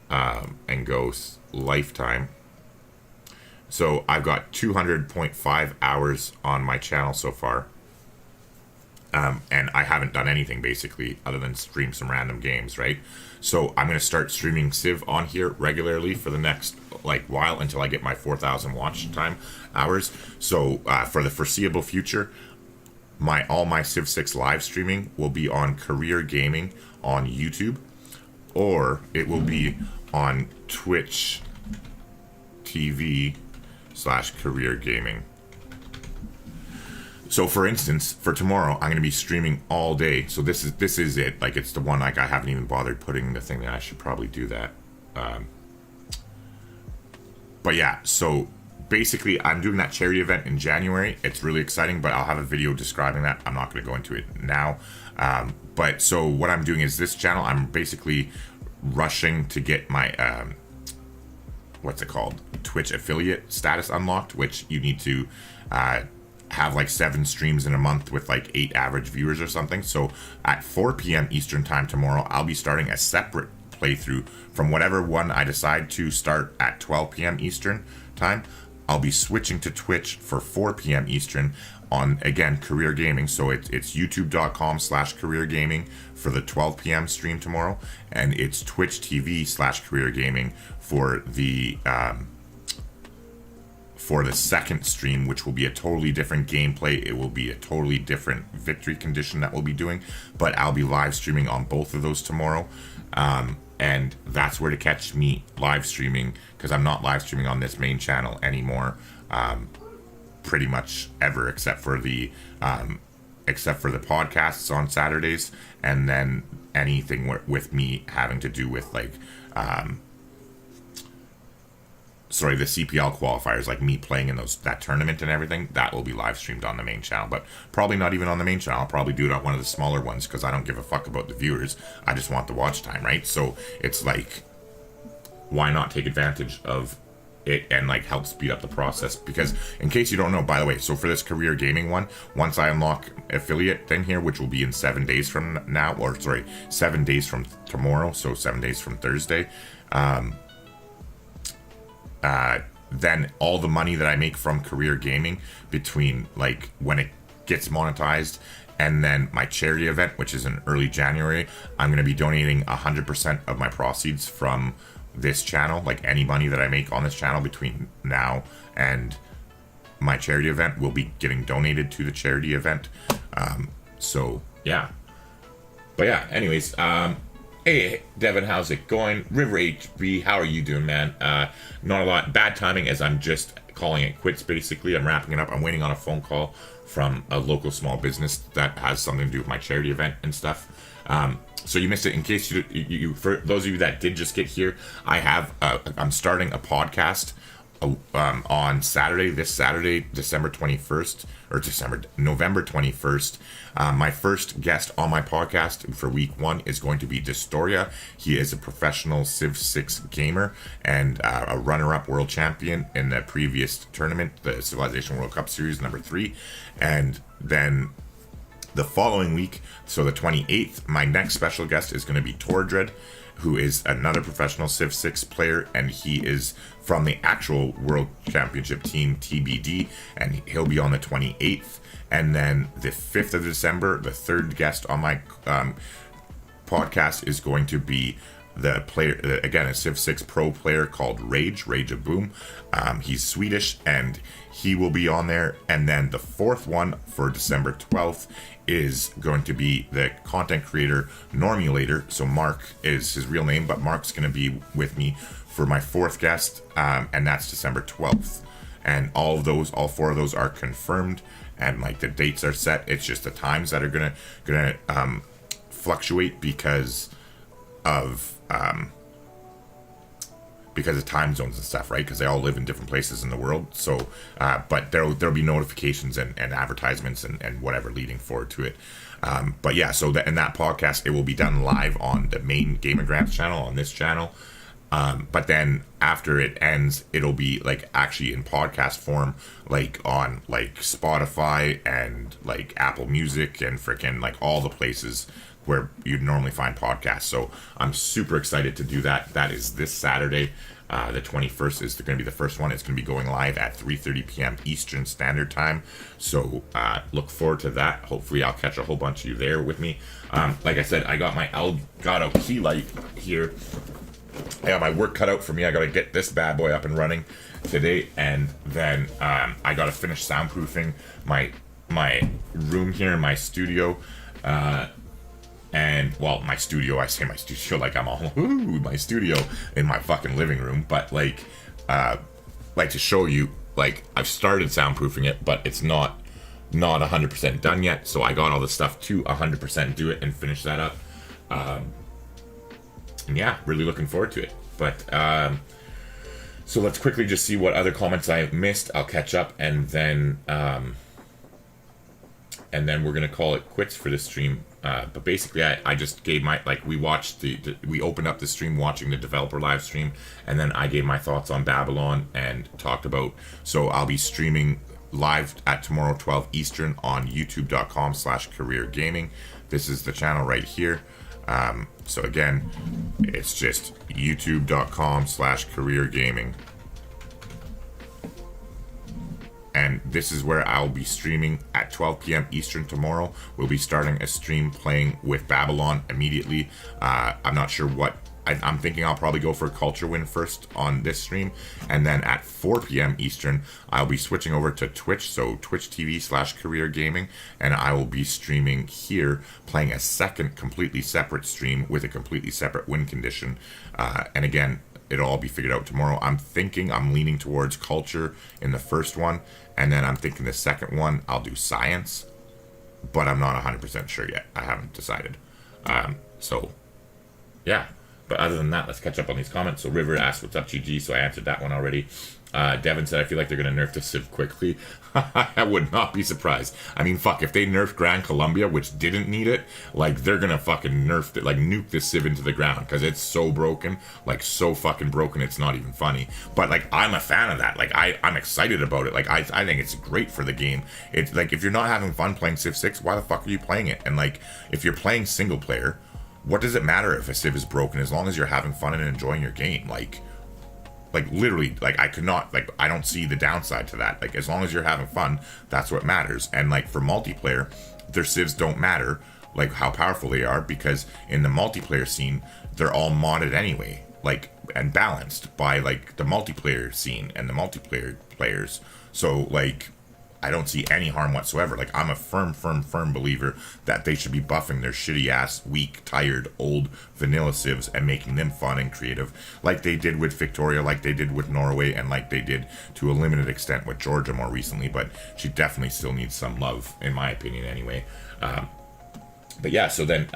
Speaker 5: and go lifetime. So I've got 200.5 hours on my channel so far. And I haven't done anything basically other than stream some random games, right? So I'm going to start streaming Civ on here regularly for the next like while until I get my 4,000 watch time hours. So for the foreseeable future, all my Civ 6 live streaming will be on Career Gaming on YouTube, or it will be on Twitch TV/Career Gaming. So for instance, for tomorrow, I'm going to be streaming all day. So this is it. Like, it's the one, like, I haven't even bothered putting the thing that I should probably do that. But yeah, so basically I'm doing that charity event in January. It's really exciting, but I'll have a video describing that. I'm not going to go into it now. But so what I'm doing is this channel, I'm basically rushing to get my what's it called? Twitch affiliate status unlocked, which you need to have like 7 streams in a month with like 8 average viewers or something. So at 4 p.m. Eastern time tomorrow, I'll be starting a separate playthrough from whatever one I decide to start at 12 p.m. Eastern time. I'll be switching to Twitch for 4 p.m. Eastern on, again, Career Gaming. So it's youtube.com/Career Gaming for the 12 p.m. stream tomorrow, and it's Twitch TV/Career Gaming for the second stream, which will be a totally different gameplay. It will be a totally different victory condition that we'll be doing, but I'll be live streaming on both of those tomorrow. And that's where to catch me live streaming, because I'm not live streaming on this main channel anymore, pretty much ever, except for the podcasts on Saturdays, and then anything with me having to do with like the CPL qualifiers, like me playing in that tournament and everything, that will be live streamed on the main channel, but probably not even on the main channel. I'll probably do it on one of the smaller ones, because I don't give a fuck about the viewers. I just want the watch time, right? So it's like, why not take advantage of it and like help speed up the process? Because in case you don't know, by the way, so for this Career Gaming one, once I unlock affiliate thing here, which will be in 7 days from now, 7 days from tomorrow, so 7 days from Thursday, then all the money that I make from Career Gaming, between like when it gets monetized and then my charity event, which is in early January, I'm going to be donating 100% of my proceeds from this channel. Like any money that I make on this channel between now and my charity event will be getting donated to the charity event. So yeah, but yeah, anyways, hey, Devin, how's it going? River HB, how are you doing, man? Not a lot. Bad timing, as I'm just calling it quits, basically. I'm wrapping it up. I'm waiting on a phone call from a local small business that has something to do with my charity event and stuff. So you missed it. In case you for those of you that did just get here, I'm starting a podcast on Saturday, this Saturday, November 21st. My first guest on my podcast for week 1 is going to be Destoria. He is a professional Civ 6 gamer and a runner-up world champion in the previous tournament, the Civilization World Cup Series number 3. And then the following week, so the 28th, my next special guest is going to be Tordred, who is another professional Civ 6 player, and he is from the actual World Championship team, TBD, and he'll be on the 28th. And then the 5th of December, the third guest on my podcast is going to be the player, again, a Civ 6 pro player called Rage of Boom. He's Swedish, and he will be on there. And then the fourth one for December 12th is going to be the content creator Normulator. So Mark is his real name, but Mark's going to be with me for my fourth guest, and that's December 12th. And all 4 of those are confirmed, and like the dates are set. It's just the times that are gonna fluctuate because of time zones and stuff, right? Because they all live in different places in the world. So, but there'll be notifications and advertisements and whatever leading forward to it. But yeah, so in that podcast, it will be done live on the main Game of Grampz channel, on this channel. But then after it ends, it'll be like actually in podcast form, like on like Spotify and like Apple Music and freaking like all the places where you'd normally find podcasts. So I'm super excited to do that. That is this Saturday. The 21st is going to be the first one. It's going to be going live at 3:30 p.m. Eastern Standard Time. So look forward to that. Hopefully I'll catch a whole bunch of you there with me. Like I said, I got my Elgato key light here. I got my work cut out for me. I got to get this bad boy up and running today, and then I got to finish soundproofing my room here in my studio. And well, my studio, I say my studio like I'm all my studio in my fucking living room, but like to show you, like I've started soundproofing it, but it's not 100% done yet. So I got all the stuff to 100% do it and finish that up. And yeah, really looking forward to it. But so let's quickly just see what other comments I missed. I'll catch up, and then we're gonna call it quits for this stream. But basically, I just gave my, like, we watched we opened up the stream watching the developer live stream, and then I gave my thoughts on Babylon and talked about, so I'll be streaming live at tomorrow 12 Eastern on youtube.com/careergaming. This is the channel right here. So again, it's just youtube.com/careergaming. And this is where I'll be streaming at 12 p.m. Eastern tomorrow. We'll be starting a stream playing with Babylon immediately. I'm not sure what. I'm thinking I'll probably go for a culture win first on this stream. And then at 4 p.m. Eastern, I'll be switching over to Twitch. So Twitch TV/careergaming. And I will be streaming here, playing a second completely separate stream with a completely separate win condition. And again, it'll all be figured out tomorrow. I'm leaning towards culture in the first one, and then I'm thinking the second one I'll do science, but I'm not 100% sure yet. I haven't decided. So yeah, but other than that, let's catch up on these comments. So River asked what's up, GG, so I answered that one already. Devin said, I feel like they're going to nerf the Civ quickly. I would not be surprised. I mean, fuck, if they nerfed Grand Columbia, which didn't need it, like, they're going to fucking nerf it, like, nuke this Civ into the ground, because it's so broken, like, so fucking broken, it's not even funny. But, like, I'm a fan of that. Like, I'm excited about it. Like, I think it's great for the game. It's, like, if you're not having fun playing Civ 6, why the fuck are you playing it? And, like, if you're playing single player, what does it matter if a Civ is broken, as long as you're having fun and enjoying your game? Like, literally, like, I could not, like, I don't see the downside to that. Like, as long as you're having fun, that's what matters. And, like, for multiplayer, their civs don't matter, like, how powerful they are, because in the multiplayer scene, they're all modded anyway, like, and balanced by, like, the multiplayer scene and the multiplayer players. So, like, I don't see any harm whatsoever. Like, I'm a firm believer that they should be buffing their shitty ass, weak, tired, old vanilla civs and making them fun and creative, like they did with Victoria, like they did with Norway, and like they did to a limited extent with Georgia more recently. But she definitely still needs some love, in my opinion, anyway. But yeah, so then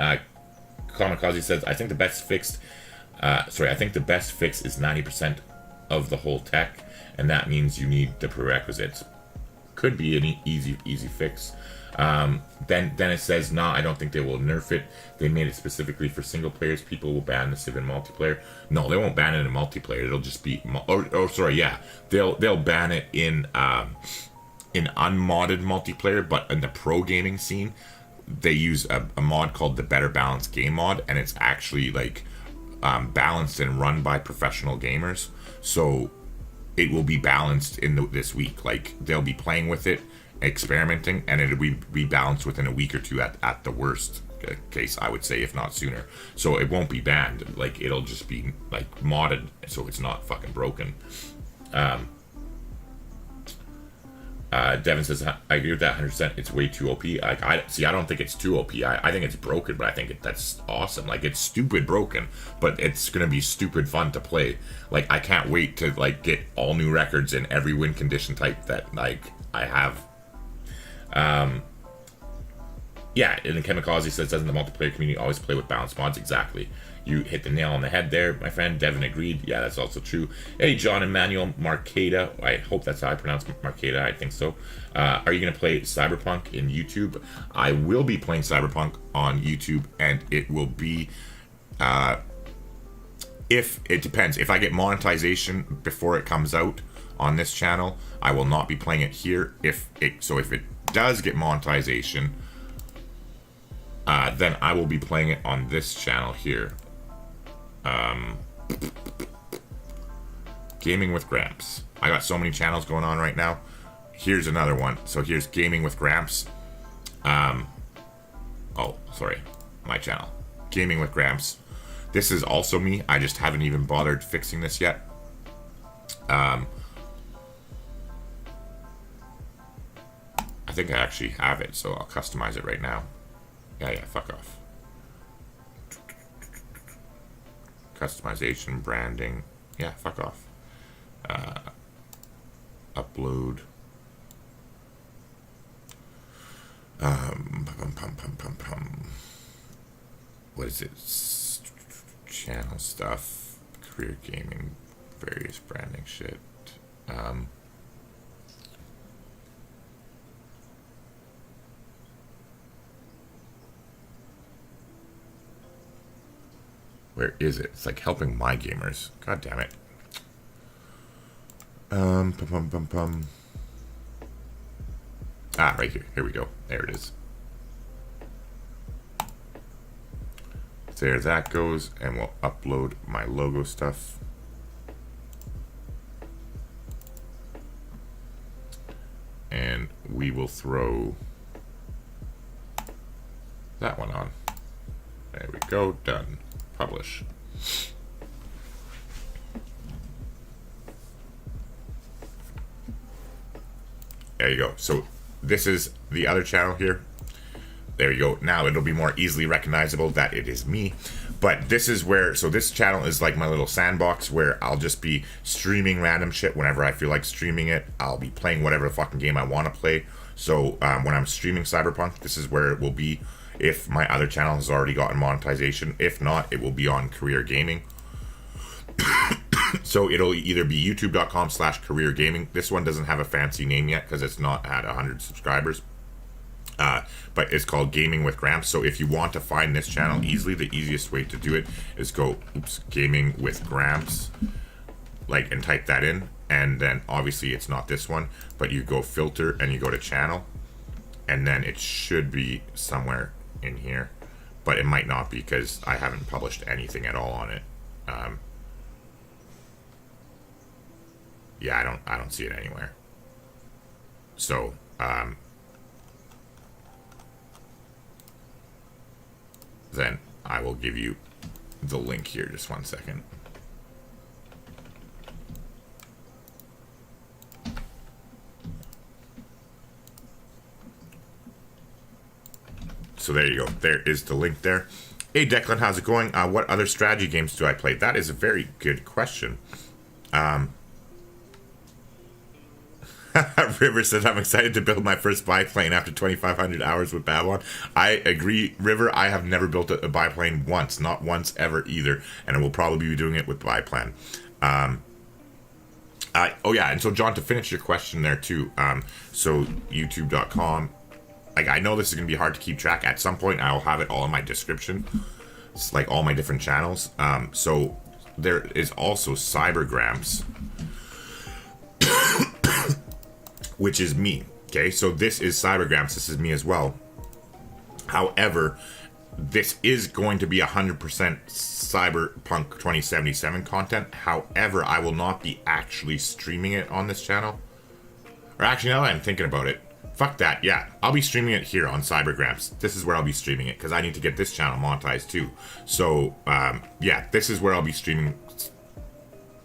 Speaker 5: Kamikaze says, I think the best fix is 90% of the whole tech, and that means you need the prerequisites. Could be an easy fix. Then it says, nah, I don't think they will nerf it. They made it specifically for single players. People will ban the Civ in multiplayer. No, they won't ban it in multiplayer. It'll just be, they'll ban it in unmodded multiplayer. But in the pro gaming scene, they use a mod called the Better Balanced Game mod, and it's actually like balanced and run by professional gamers. So it will be balanced in this week. Like, they'll be playing with it, experimenting, and it'll be balanced within a week or two at the worst case, I would say, if not sooner. So it won't be banned. Like, it'll just be, like, modded, so it's not fucking broken. Devin says, I agree with that 100%. It's way too OP. I don't think it's too OP. I think it's broken, but I think that's awesome. Like, it's stupid broken, but it's gonna be stupid fun to play. Like, I can't wait to, like, get all new records in every win condition type that, like, I have. Yeah, and Kamikaze says, doesn't the multiplayer community always play with balanced mods? Exactly. You hit the nail on the head there, my friend. Devin agreed. Yeah, that's also true. Hey, John Emmanuel Marcada. I hope that's how I pronounce Marcada. I think so. Are you going to play Cyberpunk in YouTube? I will be playing Cyberpunk on YouTube, and it will be... if it depends. If I get monetization before it comes out on this channel, I will not be playing it here. If it does get monetization, then I will be playing it on this channel here. Gaming with Grampz. I got so many channels going on right now. Here's another one. So here's Gaming with Grampz. Oh, sorry. My channel. Gaming with Grampz. This is also me. I just haven't even bothered fixing this yet. I think I actually have it, so I'll customize it right now. Yeah, fuck off. Customization, branding. Yeah, fuck off. Upload. What is it? Channel stuff. Career gaming. Various branding shit. Where is it? It's like helping my gamers. God damn it. Ah, right here. Here we go. There it is. There that goes, and we'll upload my logo stuff. And we will throw that one on. There we go. Done. Publish. There you go. So this is the other channel here. There you go. Now it'll be more easily recognizable that it is me. But this is where, so this channel is like my little sandbox where I'll just be streaming random shit whenever I feel like streaming it. I'll be playing whatever fucking game I want to play. So when I'm streaming Cyberpunk, this is where it will be if my other channel has already gotten monetization. If not, it will be on Career Gaming. So it'll either be youtube.com/career gaming. This one doesn't have a fancy name yet because it's not at 100 subscribers. But it's called Gaming with Grampz. So if you want to find this channel easily, the easiest way to do it is go, Gaming with Grampz, like, and type that in. And then obviously it's not this one, but you go filter and you go to channel, and then it should be somewhere in here, but it might not be because I haven't published anything at all on it. Yeah, I don't see it anywhere. So, then I will give you the link here. Just 1 second. So there you go. There is the link there. Hey Declan, how's it going? What other strategy games do I play? That is a very good question. River says, I'm excited to build my first biplane after 2,500 hours with Babylon. I agree, River. I have never built a biplane once. Not once ever either. And I will probably be doing it with Biplan. Oh yeah, and so John, to finish your question there too. So youtube.com. Like, I know this is going to be hard to keep track. At some point, I'll have it all in my description. It's like all my different channels. So there is also Grampz, which is me. Okay, so this is Grampz. This is me as well. However, this is going to be 100% Cyberpunk 2077 content. However, I will not be actually streaming it on this channel. Or actually, now that I'm thinking about it, fuck that. Yeah, I'll be streaming it here on Grampz. This is where I'll be streaming it because I need to get this channel monetized too. So, yeah, this is where I'll be streaming.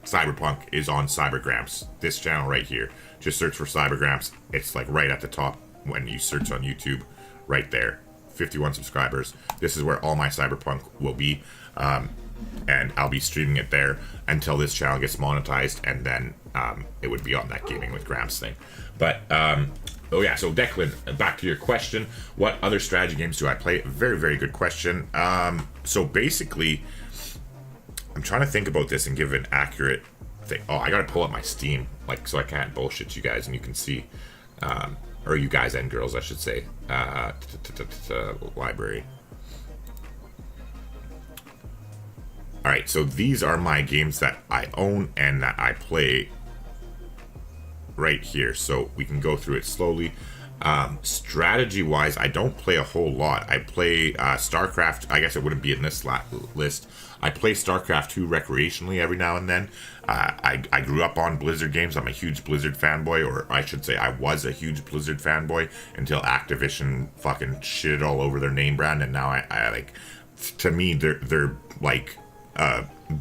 Speaker 5: Cyberpunk is on Grampz. This channel right here. Just search for Grampz. It's like right at the top when you search on YouTube. Right there. 51 subscribers. This is where all my Cyberpunk will be. And I'll be streaming it there until this channel gets monetized. And then it would be on that Gaming with Grampz thing. But, oh yeah, so Declan, back to your question. What other strategy games do I play? Very, very good question. So basically, I'm trying to think about this and give an accurate thing. Oh, I gotta pull up my Steam, like, so I can't bullshit you guys and you can see, or you guys and girls, I should say. Library. Alright, so these are my games that I own and that I play right here. So we can go through it slowly. Strategy-wise, I don't play a whole lot. I play StarCraft. I guess it wouldn't be in this list. I play StarCraft 2 recreationally every now and then. I grew up on Blizzard games. I'm a huge Blizzard fanboy, or I should say I was a huge Blizzard fanboy until Activision fucking shitted all over their name brand, and now I like, to me, they're like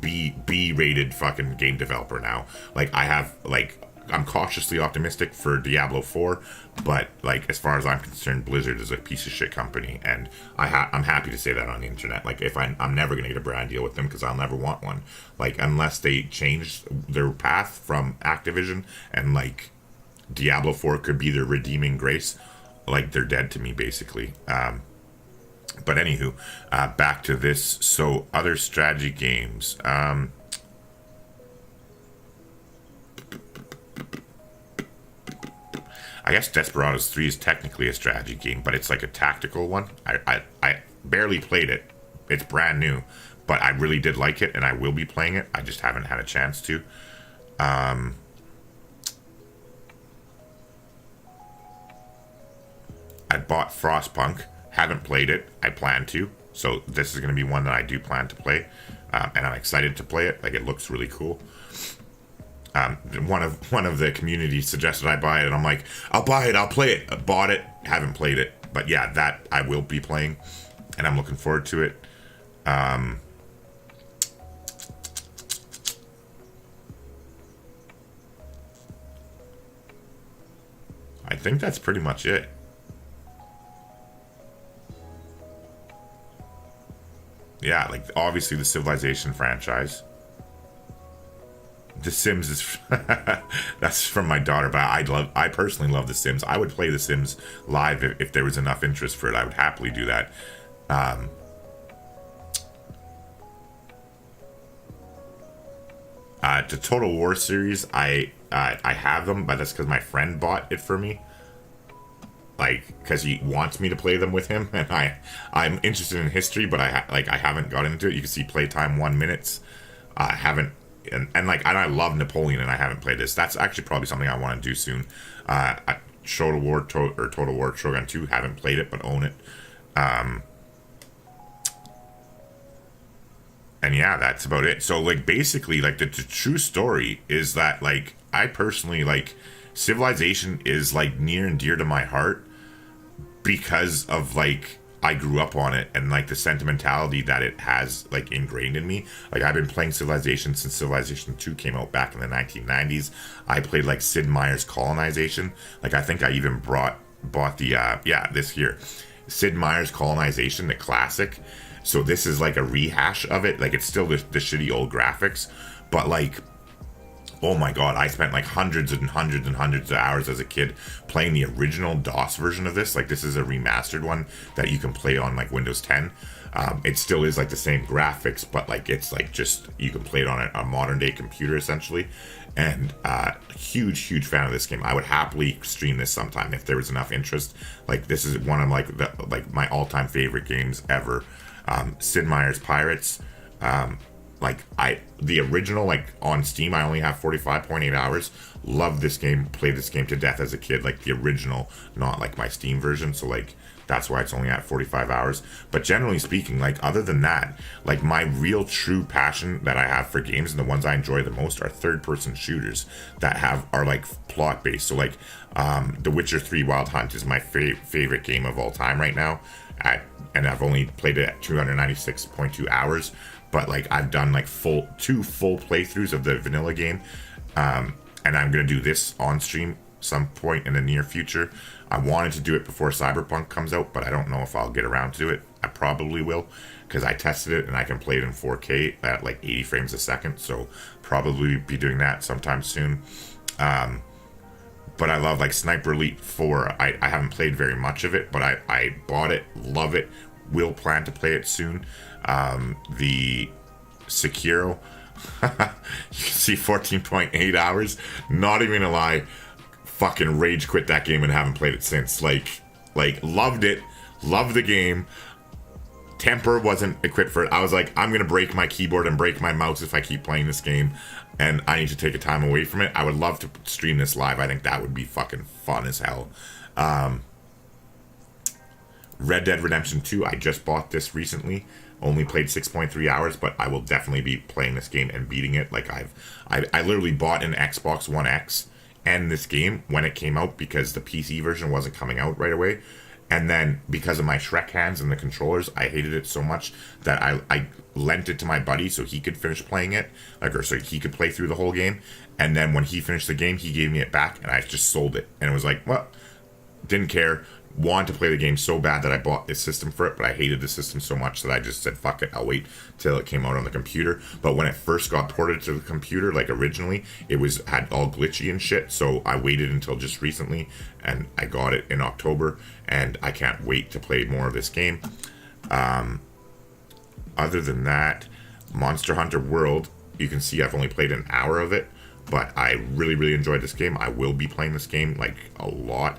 Speaker 5: B-rated fucking game developer now. Like, I have, like, I'm cautiously optimistic for Diablo 4, but like, as far as I'm concerned, Blizzard is a piece of shit company, and I'm happy to say that on the internet. Like, if I'm never gonna get a brand deal with them because I'll never want one. Like, unless they change their path from Activision and like Diablo 4 could be their redeeming grace, like, they're dead to me basically. But anywho, back to this. So other strategy games. I guess Desperados 3 is technically a strategy game, but it's like a tactical one. I barely played it. It's brand new, but I really did like it, and I will be playing it. I just haven't had a chance to. I bought Frostpunk, haven't played it. I plan to, so this is going to be one that I do plan to play, and I'm excited to play it. Like, it looks really cool. One of the community suggested I buy it, and I'm like, I'll buy it, I'll play it. I bought it, haven't played it, but yeah, that I will be playing, and I'm looking forward to it. I think that's pretty much it. Yeah, like, obviously the Civilization franchise. The Sims is that's from my daughter, but I personally love The Sims. I would play The Sims live if there was enough interest for it. I would happily do that. The Total War series, I have them, but that's because my friend bought it for me. Like, because he wants me to play them with him, and I'm interested in history, but I haven't got into it. You can see playtime 1 minute. I haven't. And I love Napoleon, and I haven't played this. That's actually probably something I want to do soon. Total War Shogun 2, haven't played it, but own it. And yeah, that's about it. So, like, basically, like, the true story is that, like, I personally, like, Civilization is, like, near and dear to my heart because of, like, I grew up on it, and like the sentimentality that it has like ingrained in me. Like, I've been playing Civilization since Civilization 2 came out back in the 1990s. I played like Sid Meier's Colonization. Like, I think I even bought the this here, Sid Meier's Colonization, the classic. So this is like a rehash of it. Like, it's still the shitty old graphics, but like, oh my god, I spent like hundreds and hundreds and hundreds of hours as a kid playing the original DOS version of this. Like, this is a remastered one that you can play on like Windows 10. It still is like the same graphics, but like, it's like just, you can play it on a modern day computer essentially. And huge fan of this game. I would happily stream this sometime if there was enough interest. Like, this is one of like my all-time favorite games ever. Sid Meier's Pirates. The original, like, on Steam, I only have 45.8 hours. Love this game, played this game to death as a kid, like the original, not like my Steam version, so like, that's why it's only at 45 hours. But generally speaking, like, other than that, like, my real true passion that I have for games, and the ones I enjoy the most, are third-person shooters that are like plot-based. So like, The Witcher 3 Wild Hunt is my favorite game of all time right now, and I've only played it at 296.2 hours. But like, I've done like two full playthroughs of the vanilla game, and I'm gonna do this on stream some point in the near future. I wanted to do it before Cyberpunk comes out, but I don't know if I'll get around to it. I probably will, because I tested it and I can play it in 4K at like 80 frames a second, so probably be doing that sometime soon. But I love like Sniper Elite 4. I haven't played very much of it, but I bought it, love it, will plan to play it soon. The Sekiro, you can see 14.8 hours. Not even gonna lie, fucking rage quit that game and haven't played it since. Like loved it, loved the game. Temper wasn't equipped for it. I was like, I'm gonna break my keyboard and break my mouse if I keep playing this game, and I need to take a time away from it. I would love to stream this live. I think that would be fucking fun as hell. Red Dead Redemption 2, I just bought this recently. Only played 6.3 hours, but I will definitely be playing this game and beating it. Like, I literally bought an Xbox One X and this game when it came out because the PC version wasn't coming out right away. And then because of my Shrek hands and the controllers, I hated it so much that I lent it to my buddy so he could finish playing it, so he could play through the whole game. And then when he finished the game, he gave me it back, and I just sold it. And it was like, well, didn't care. Wanted to play the game so bad that I bought this system for it, but I hated the system so much that I just said, fuck it, I'll wait till it came out on the computer. But when it first got ported to the computer, like originally, it had all glitchy and shit, so I waited until just recently, and I got it in October, and I can't wait to play more of this game. Other than that, Monster Hunter World, you can see I've only played an hour of it, but I really enjoyed this game. I will be playing this game, like, a lot.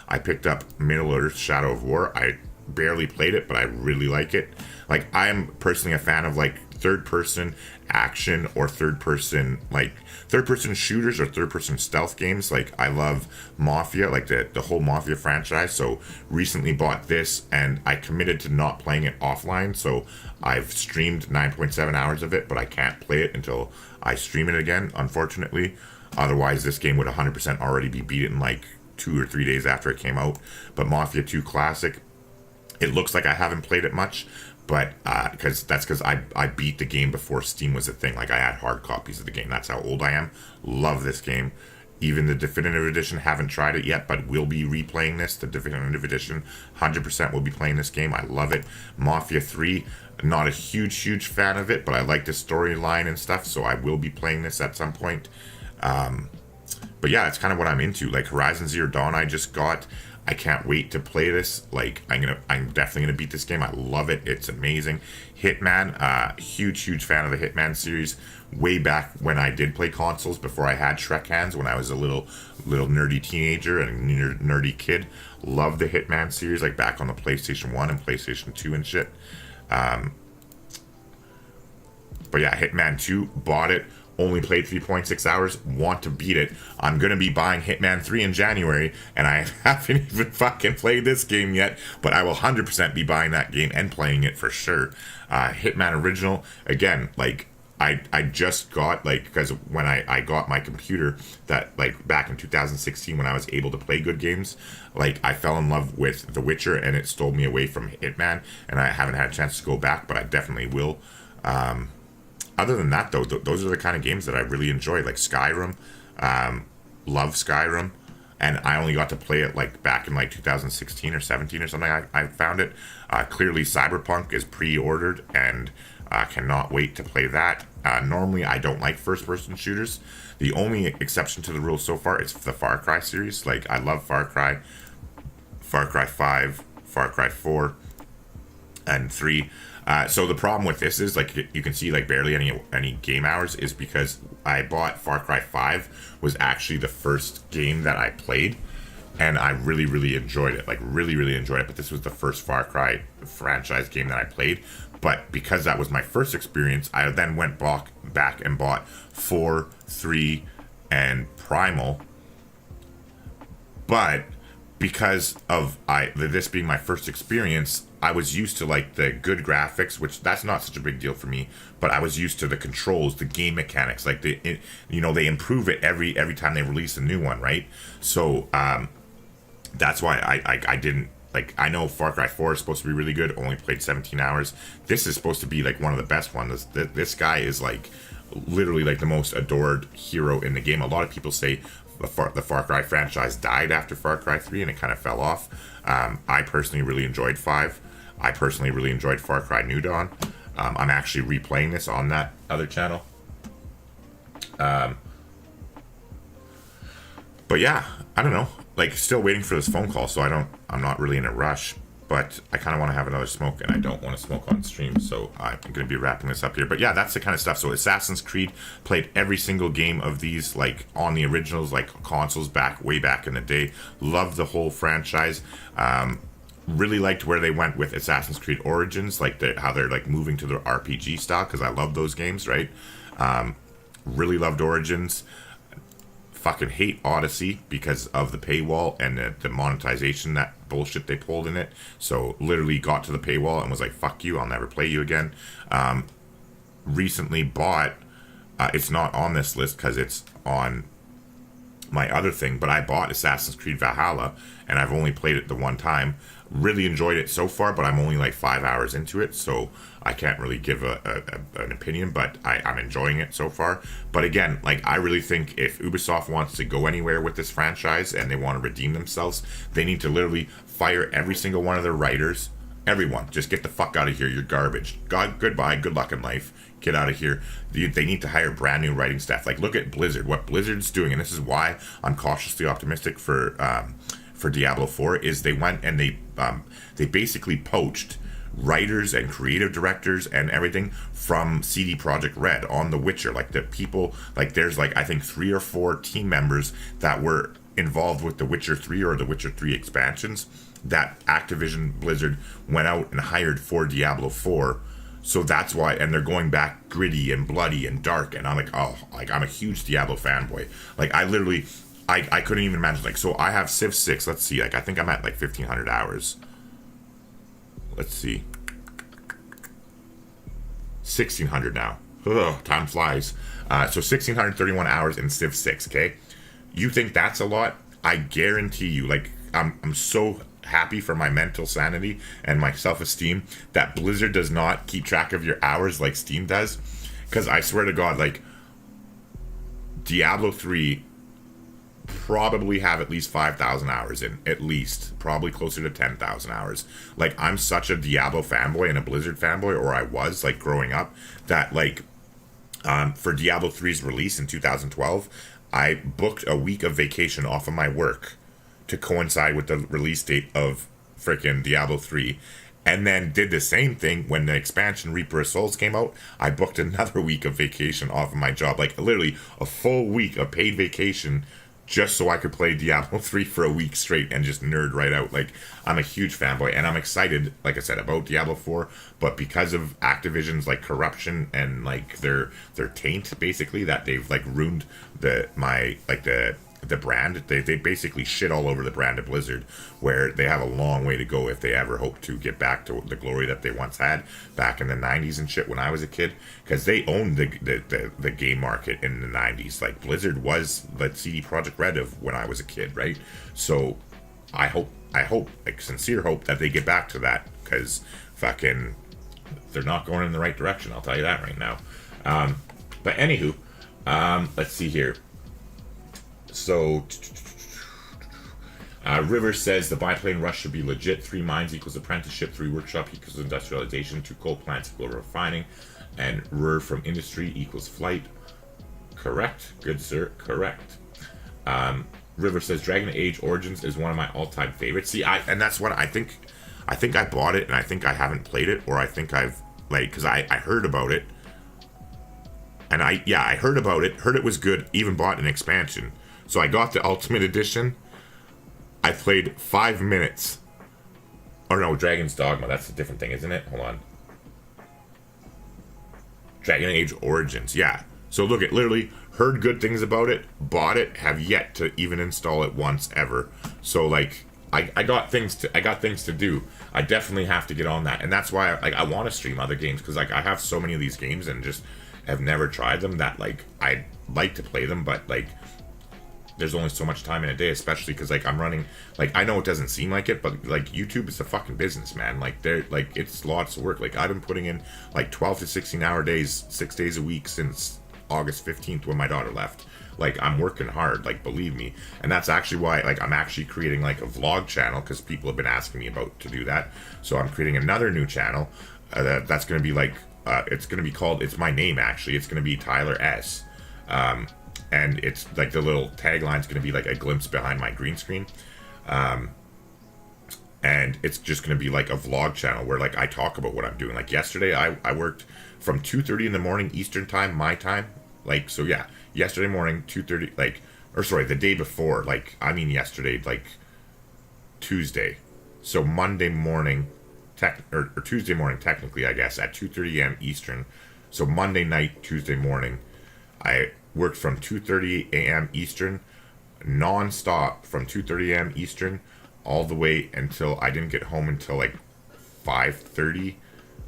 Speaker 5: I picked up Middle Earth Shadow of War. I barely played it, but I really like it. Like, I am personally a fan of like third-person action or third-person shooters or third-person stealth games. Like, I love Mafia, like the whole Mafia franchise. So recently bought this, and I committed to not playing it offline. So I've streamed 9.7 hours of it, but I can't play it until I stream it again, unfortunately. Otherwise, this game would 100% already be beat in like 2 or 3 days after it came out. But Mafia 2 Classic, it looks like I haven't played it much, but because I beat the game before Steam was a thing. Like, I had hard copies of the game. That's how old I am. Love this game. Even the definitive edition, haven't tried it yet, but will be replaying this. The definitive edition, 100% will be playing this game. I love it. Mafia 3, not a huge fan of it, but I like the storyline and stuff, so I will be playing this at some point. But yeah, it's kind of what I'm into. Like, Horizon Zero Dawn I just got. I can't wait to play this. Like, I'm definitely gonna beat this game. I love it. It's amazing. Hitman, huge fan of the Hitman series. Way back when I did play consoles, before I had Shrek hands, when I was a little nerdy teenager and nerdy kid. Loved the Hitman series, like back on the PlayStation 1 and PlayStation 2 and shit. But yeah, Hitman 2, bought it. Only played 3.6 hours, want to beat it. I'm going to be buying Hitman 3 in January, and I haven't even fucking played this game yet, but I will 100% be buying that game and playing it for sure. Hitman Original, again, like, I just got, like, because when I got my computer, that, like, back in 2016 when I was able to play good games, like, I fell in love with The Witcher, and it stole me away from Hitman, and I haven't had a chance to go back, but I definitely will. Other than that, though, those are the kind of games that I really enjoy, like Skyrim. Love Skyrim. And I only got to play it, like, back in, like, 2016 or 17 or something. I found it. Clearly, Cyberpunk is pre-ordered, and cannot wait to play that. Normally, I don't like first-person shooters. The only exception to the rule so far is the Far Cry series. Like, I love Far Cry 5, Far Cry 4, and 3. So the problem with this is, like, you can see, like, barely any game hours is because I bought Far Cry 5 was actually the first game that I played, and I really enjoyed it. Like, really enjoyed it, but this was the first Far Cry franchise game that I played. But because that was my first experience, I then went back and bought 4, 3, and Primal. But because of this being my first experience, I was used to, like, the good graphics, which that's not such a big deal for me, but I was used to the controls, the game mechanics, like, they improve it every time they release a new one, right? So that's why I didn't, like, I know Far Cry 4 is supposed to be really good, only played 17 hours. This is supposed to be, like, one of the best ones. This guy is, like, literally, like, the most adored hero in the game. A lot of people say the Far Cry franchise died after Far Cry 3 and it kind of fell off. I personally really enjoyed 5. I personally really enjoyed Far Cry New Dawn. I'm actually replaying this on that other channel. But yeah, I don't know. Like, still waiting for this phone call, so I'm not really in a rush. But I kind of want to have another smoke, and I don't want to smoke on stream, so I'm going to be wrapping this up here. But yeah, that's the kind of stuff. So Assassin's Creed, played every single game of these, like, on the originals, like, consoles way back in the day. Loved the whole franchise. Really liked where they went with Assassin's Creed Origins, like, how they're, like, moving to the RPG style, because I love those games, right? Really loved Origins. Fucking hate Odyssey because of the paywall and the monetization, that bullshit they pulled in it. So literally got to the paywall and was like, fuck you, I'll never play you again. Recently bought, it's not on this list because it's on my other thing, but I bought Assassin's Creed Valhalla, and I've only played it the one time. Really enjoyed it so far, but I'm only like 5 hours into it, so I can't really give an opinion, but I'm enjoying it so far. But again, like, I really think if Ubisoft wants to go anywhere with this franchise and they want to redeem themselves, they need to literally fire every single one of their writers. Everyone, just get the fuck out of here. You're garbage. Goodbye. Good luck in life. Get out of here. They need to hire brand new writing staff. Like, look at Blizzard. What Blizzard's doing, and this is why I'm cautiously optimistic for Diablo 4, is they went and they basically poached writers and creative directors and everything from CD Projekt Red on The Witcher. Like, the people, like, there's, like, I think 3 or 4 team members that were involved with The Witcher 3 or The Witcher 3 expansions that Activision Blizzard went out and hired for Diablo 4. So that's why, and they're going back gritty and bloody and dark, and I'm like, oh, like I'm a huge Diablo fanboy. Like I literally, I couldn't even imagine. Like, so I have Civ 6. Let's see. Like I think I'm at like 1,500 hours. Let's see. 1,600 now. Ugh, time flies. So 1,631 hours in Civ 6. Okay, you think that's a lot? I guarantee you. Like I'm so happy for my mental sanity and my self-esteem that Blizzard does not keep track of your hours like Steam does, because I swear to God, like Diablo 3 probably have at least 5,000 hours in, at least, probably closer to 10,000 hours. Like I'm such a Diablo fanboy and a Blizzard fanboy, or I was like growing up, that like for Diablo 3's release in 2012, I booked a week of vacation off of my work to coincide with the release date of frickin' Diablo 3, and then did the same thing when the expansion Reaper of Souls came out. I booked another week of vacation off of my job, like literally a full week of paid vacation, just so I could play Diablo 3 for a week straight and just nerd right out. Like, I'm a huge fanboy, and I'm excited, like I said, about Diablo 4, but because of Activision's, like, corruption and, like, their taint, basically, that they've, like, ruined the brand, they basically shit all over the brand of Blizzard, where they have a long way to go if they ever hope to get back to the glory that they once had back in the 90s and shit when I was a kid, because they owned the game market in the 90s. Like Blizzard was the CD Projekt Red of when I was a kid, right? So I hope, like sincere hope that they get back to that, because fucking they're not going in the right direction, I'll tell you that right now. But anywho, let's see here. So, River says the biplane rush should be legit. 3 mines equals apprenticeship, 3 workshop equals industrialization, 2 coal plants equal refining, and RUR from industry equals flight. Correct. Good, sir. Correct. River says Dragon Age Origins is one of my all-time favorites. See, and that's what I think. I think I bought it, and I think I haven't played it, or I think I've, like, because I heard about it. And I heard about it, heard it was good, even bought an expansion. So I got the Ultimate Edition. I played 5 minutes. Or no, Dragon's Dogma. That's a different thing, isn't it? Hold on. Dragon Age Origins. Yeah. So look, it literally heard good things about it, bought it, have yet to even install it once ever. So like, I got things to do. I definitely have to get on that, and that's why I want to stream other games, because like I have so many of these games and just have never tried them that like I'd like to play them, but like there's only so much time in a day, especially because like I'm running, like I know it doesn't seem like it, but like YouTube is a fucking business, man. Like they're like, it's lots of work. Like I've been putting in like 12 to 16 hour days 6 days a week since August 15th when my daughter left. Like I'm working hard, like believe me. And that's actually why like I'm actually creating like a vlog channel, because people have been asking me about to do that. So I'm creating another new channel that's going to be like it's going to be called, it's my name actually, it's going to be Tyler S. And it's like the little tagline's going to be like a glimpse behind my green screen. And it's just going to be like a vlog channel where like I talk about what I'm doing. Like yesterday I worked from 2:30 in the morning Eastern time, my time. Like, so yeah, yesterday morning, 2:30, like, or sorry, the day before, like, I mean yesterday, like Tuesday. So Monday morning, or Tuesday morning technically, I guess, at 2:30 a.m. Eastern. So Monday night, Tuesday morning, I worked from 2:30 a.m. Eastern, non-stop from 2:30 a.m. Eastern, all the way until I didn't get home until like 5:30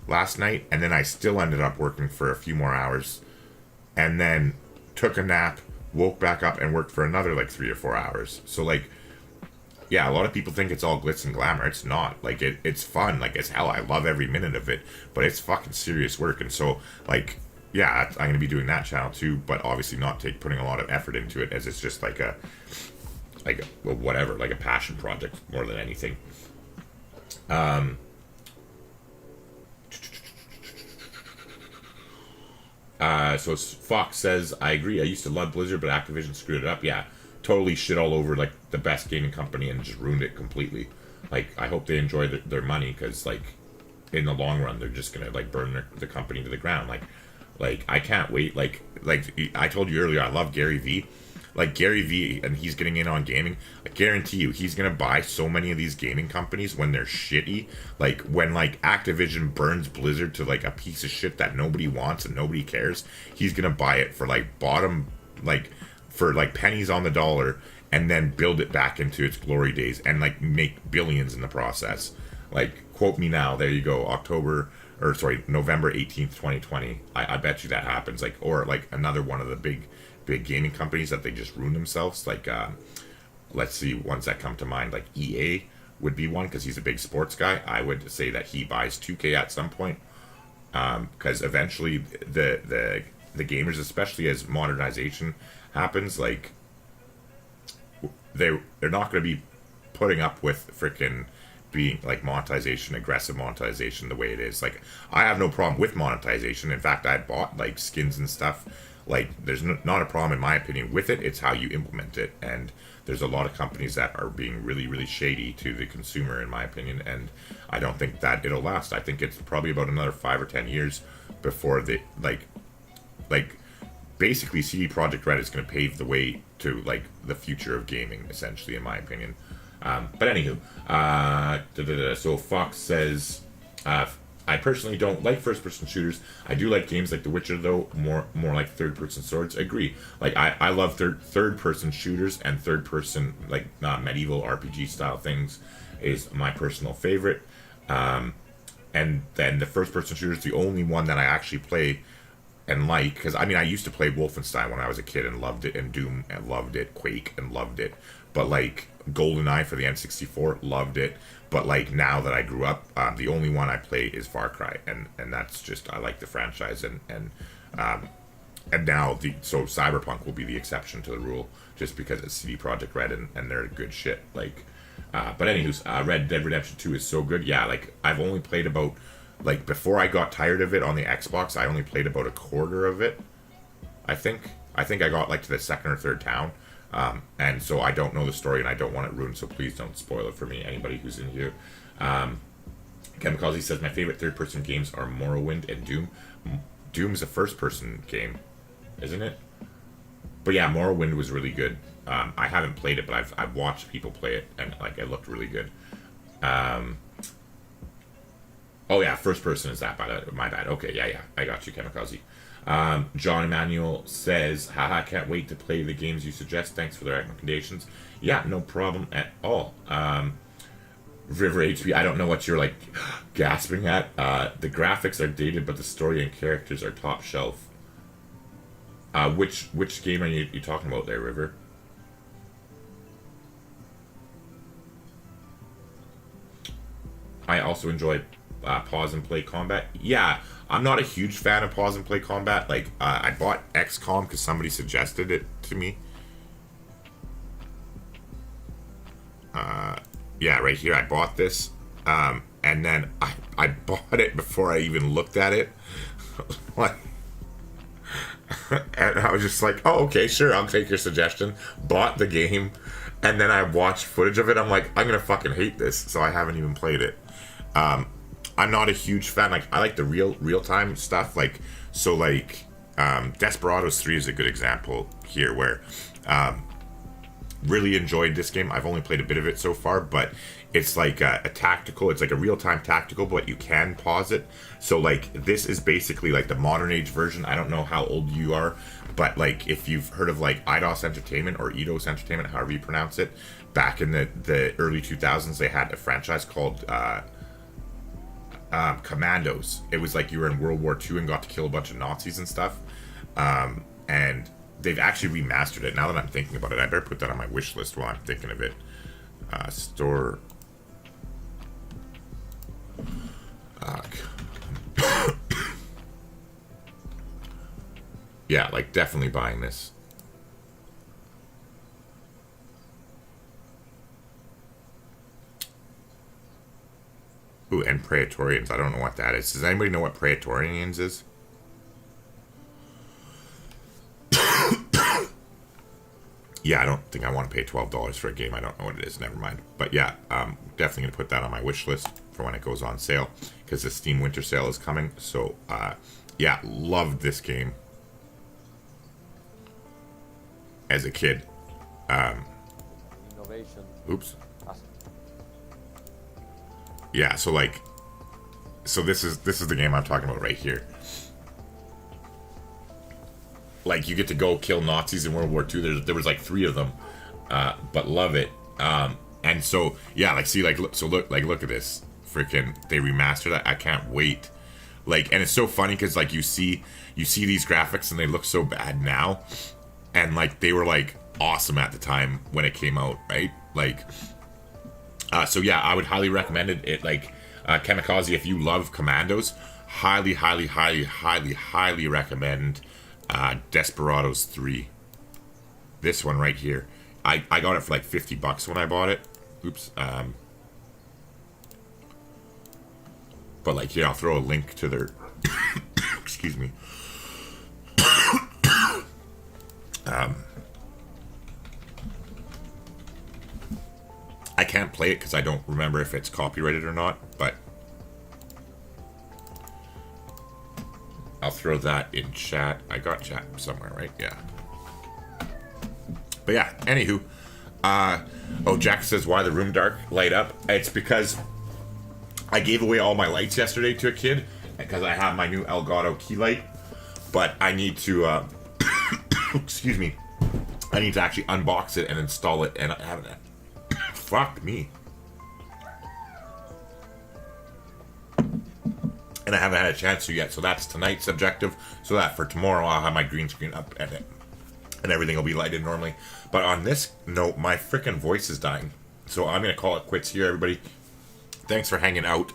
Speaker 5: last night, and then I still ended up working for a few more hours, and then took a nap, woke back up, and worked for another like 3 or 4 hours. So like, yeah, a lot of people think it's all glitz and glamour. It's not. Like it's fun. Like it's hell. I love every minute of it, but it's fucking serious work. And so like, yeah, I'm gonna be doing that channel too, but obviously not putting a lot of effort into it, as it's just like a well, whatever, like a passion project more than anything. So Fox says, I agree. I used to love Blizzard, but Activision screwed it up. Yeah, totally shit all over like the best gaming company and just ruined it completely. Like, I hope they enjoy their money, because like in the long run, they're just gonna like burn the company to the ground. Like I can't wait. Like I told you earlier, I love Gary Vee. like Gary Vee, and he's getting in on gaming. I guarantee you, he's gonna buy so many of these gaming companies when they're shitty. Like when like Activision burns Blizzard to like a piece of shit that nobody wants and nobody cares, he's gonna buy it for like for pennies on the dollar, and then build it back into its glory days and like make billions in the process. Like, quote me now. There you go. November 18th, 2020. I bet you that happens. Like, or like another one of the big gaming companies that they just ruin themselves. Like, let's see, ones that come to mind. Like EA would be one because he's a big sports guy. I would say that he buys 2K at some point, because eventually the gamers, especially as modernization happens, like they're not going to be putting up with freaking being like aggressive monetization the way it is. Like, I have no problem with monetization. In fact, I bought like skins and stuff. Like, there's not a problem in my opinion with it. It's how you implement it, and there's a lot of companies that are being really, really shady to the consumer, in my opinion, and I don't think that it'll last. I think it's probably about another 5 or 10 years before they like basically CD Projekt Red is going to pave the way to like the future of gaming, essentially, in my opinion. But anywho, so Fox says, I personally don't like first-person shooters. I do like games like The Witcher, though, more like third-person swords. Agree. Like, I love third-person shooters, and third-person, like, medieval RPG-style things is my personal favorite. And then the first-person shooter is the only one that I actually play and like, because I mean, I used to play Wolfenstein when I was a kid and loved it, and Doom and loved it, Quake and loved it, but like GoldenEye for the N64, loved it. But like now that I grew up, the only one I play is Far Cry, and that's just, I like the franchise, and now so Cyberpunk will be the exception to the rule, just because it's CD Projekt Red and they're good shit. Like, but anywho, Red Dead Redemption 2 is so good. Yeah, like I've only played about, like, before I got tired of it on the Xbox, I only played about a quarter of it. I think I got like to the second or third town. And so I don't know the story and I don't want it ruined, so please don't spoil it for me, anybody who's in here. Kamikaze says, my favorite third-person games are Morrowind and Doom. Doom's a first-person game, isn't it? But yeah, Morrowind was really good. I haven't played it, but I've watched people play it, and like it looked really good. Oh yeah, first person is that, my bad. Okay, yeah, I got you, Kamikaze. John Emmanuel says, haha, can't wait to play the games you suggest. Thanks for the recommendations. Yeah, no problem at all. River HP, I don't know what you're like gasping at. The graphics are dated, but the story and characters are top shelf. Which game are you talking about there, River? I also enjoy pause and play combat. Yeah, I'm not a huge fan of pause and play combat. Like, I bought XCOM because somebody suggested it to me. Yeah, right here, I bought this. And then I bought it before I even looked at it. Like, and I was just like, oh, okay, sure, I'll take your suggestion. Bought the game. And then I watched footage of it. I'm like, I'm going to fucking hate this. So I haven't even played it. I'm not a huge fan. Like, I like the real-time stuff. Like, so like, Desperados 3 is a good example here where, really enjoyed this game. I've only played a bit of it so far, but it's like a tactical, it's like a real-time tactical, but you can pause it. So like, this is basically like the modern age version. I don't know how old you are, but like, if you've heard of like Eidos Entertainment or Eidos Entertainment, however you pronounce it, back in the early 2000s, they had a franchise called Commandos. It was like you were in World War II and got to kill a bunch of Nazis and stuff. And they've actually remastered it. Now that I'm thinking about it, I better put that on my wish list while I'm thinking of it. Store. Yeah, like definitely buying this. Ooh, and Praetorians. I don't know what that is. Does anybody know what Praetorians is? Yeah, I don't think I want to pay $12 for a game. I don't know what it is. Never mind. But yeah, definitely going to put that on my wish list for when it goes on sale, because the Steam Winter Sale is coming. So, yeah, loved this game. as a kid. Oops. Yeah, so like, so this is the game I'm talking about right here. Like, you get to go kill Nazis in World War II. There was like 3 of them, but love it. And so yeah, like, see, like, look at this. Freaking, they remastered it. I can't wait. Like, and it's so funny because like you see these graphics and they look so bad now, and like they were like awesome at the time when it came out, right? Like, so yeah, I would highly recommend it. It like Kamikaze, if you love Commandos, highly recommend Desperados 3. This one right here. I got it for like $50 when I bought it. Oops. But like, yeah, I'll throw a link to their excuse me. I can't play it because I don't remember if it's copyrighted or not, but I'll throw that in chat. I got chat somewhere, right? Yeah. But yeah, anywho. Oh, Jack says, why the room dark? Light up. It's because I gave away all my lights yesterday to a kid because I have my new Elgato key light, but I need to, excuse me, I need to actually unbox it and install it, and I haven't. Fuck me. And I haven't had a chance to yet, so that's tonight's objective, so that for tomorrow I'll have my green screen up and everything will be lighted normally. But on this note, my freaking voice is dying, so I'm going to call it quits here, everybody. Thanks for hanging out.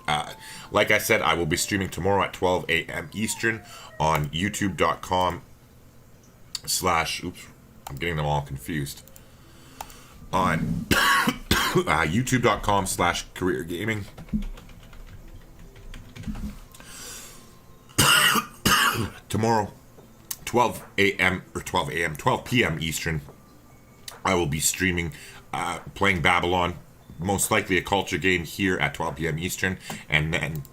Speaker 5: Like I said, I will be streaming tomorrow at 12 a.m. Eastern on youtube.com/ oops, I'm getting them all confused. On youtube.com/career gaming. Tomorrow, 12 p.m. Eastern, I will be streaming, playing Babylon, most likely a culture game here at 12 p.m. Eastern, and then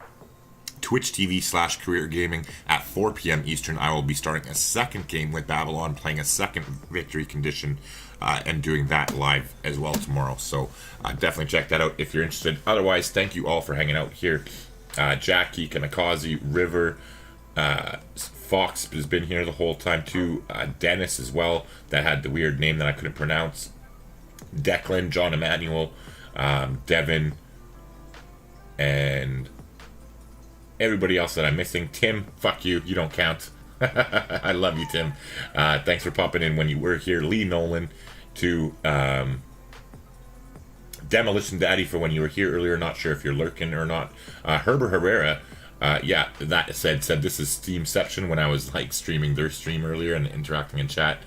Speaker 5: Twitch TV/career gaming at 4 p.m. Eastern. I will be starting a second game with Babylon, playing a second victory condition, and doing that live as well tomorrow. So definitely check that out if you're interested. Otherwise, thank you all for hanging out here. Jackie, Kamikaze, River, Fox has been here the whole time too. Dennis as well, that had the weird name that I couldn't pronounce. Declan, John Emmanuel, Devin, and everybody else that I'm missing. Tim, fuck you, you don't count. I love you, Tim. Thanks for popping in when you were here. Lee Nolan, to Demolition Daddy for when you were here earlier. Not sure if you're lurking or not. Herbert Herrera, yeah, that said this is Steamception when I was like streaming their stream earlier and interacting in chat.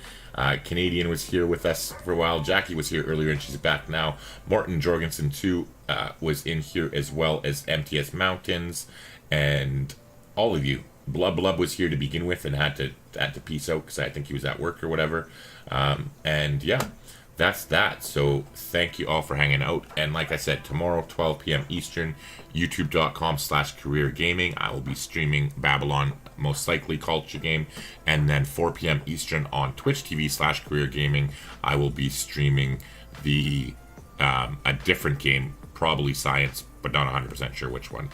Speaker 5: Canadian was here with us for a while. Jackie was here earlier and she's back now. Morton Jorgensen too was in here, as well as MTS Mountains, and all of you. Blub was here to begin with and had to peace out because I think he was at work or whatever. And yeah, that's that. So thank you all for hanging out. And like I said, tomorrow, 12 p.m. Eastern, youtube.com/career gaming. I will be streaming Babylon, most likely culture game. And then 4 p.m. Eastern on Twitch TV/career gaming, I will be streaming the a different game, probably science, but not 100% sure which one.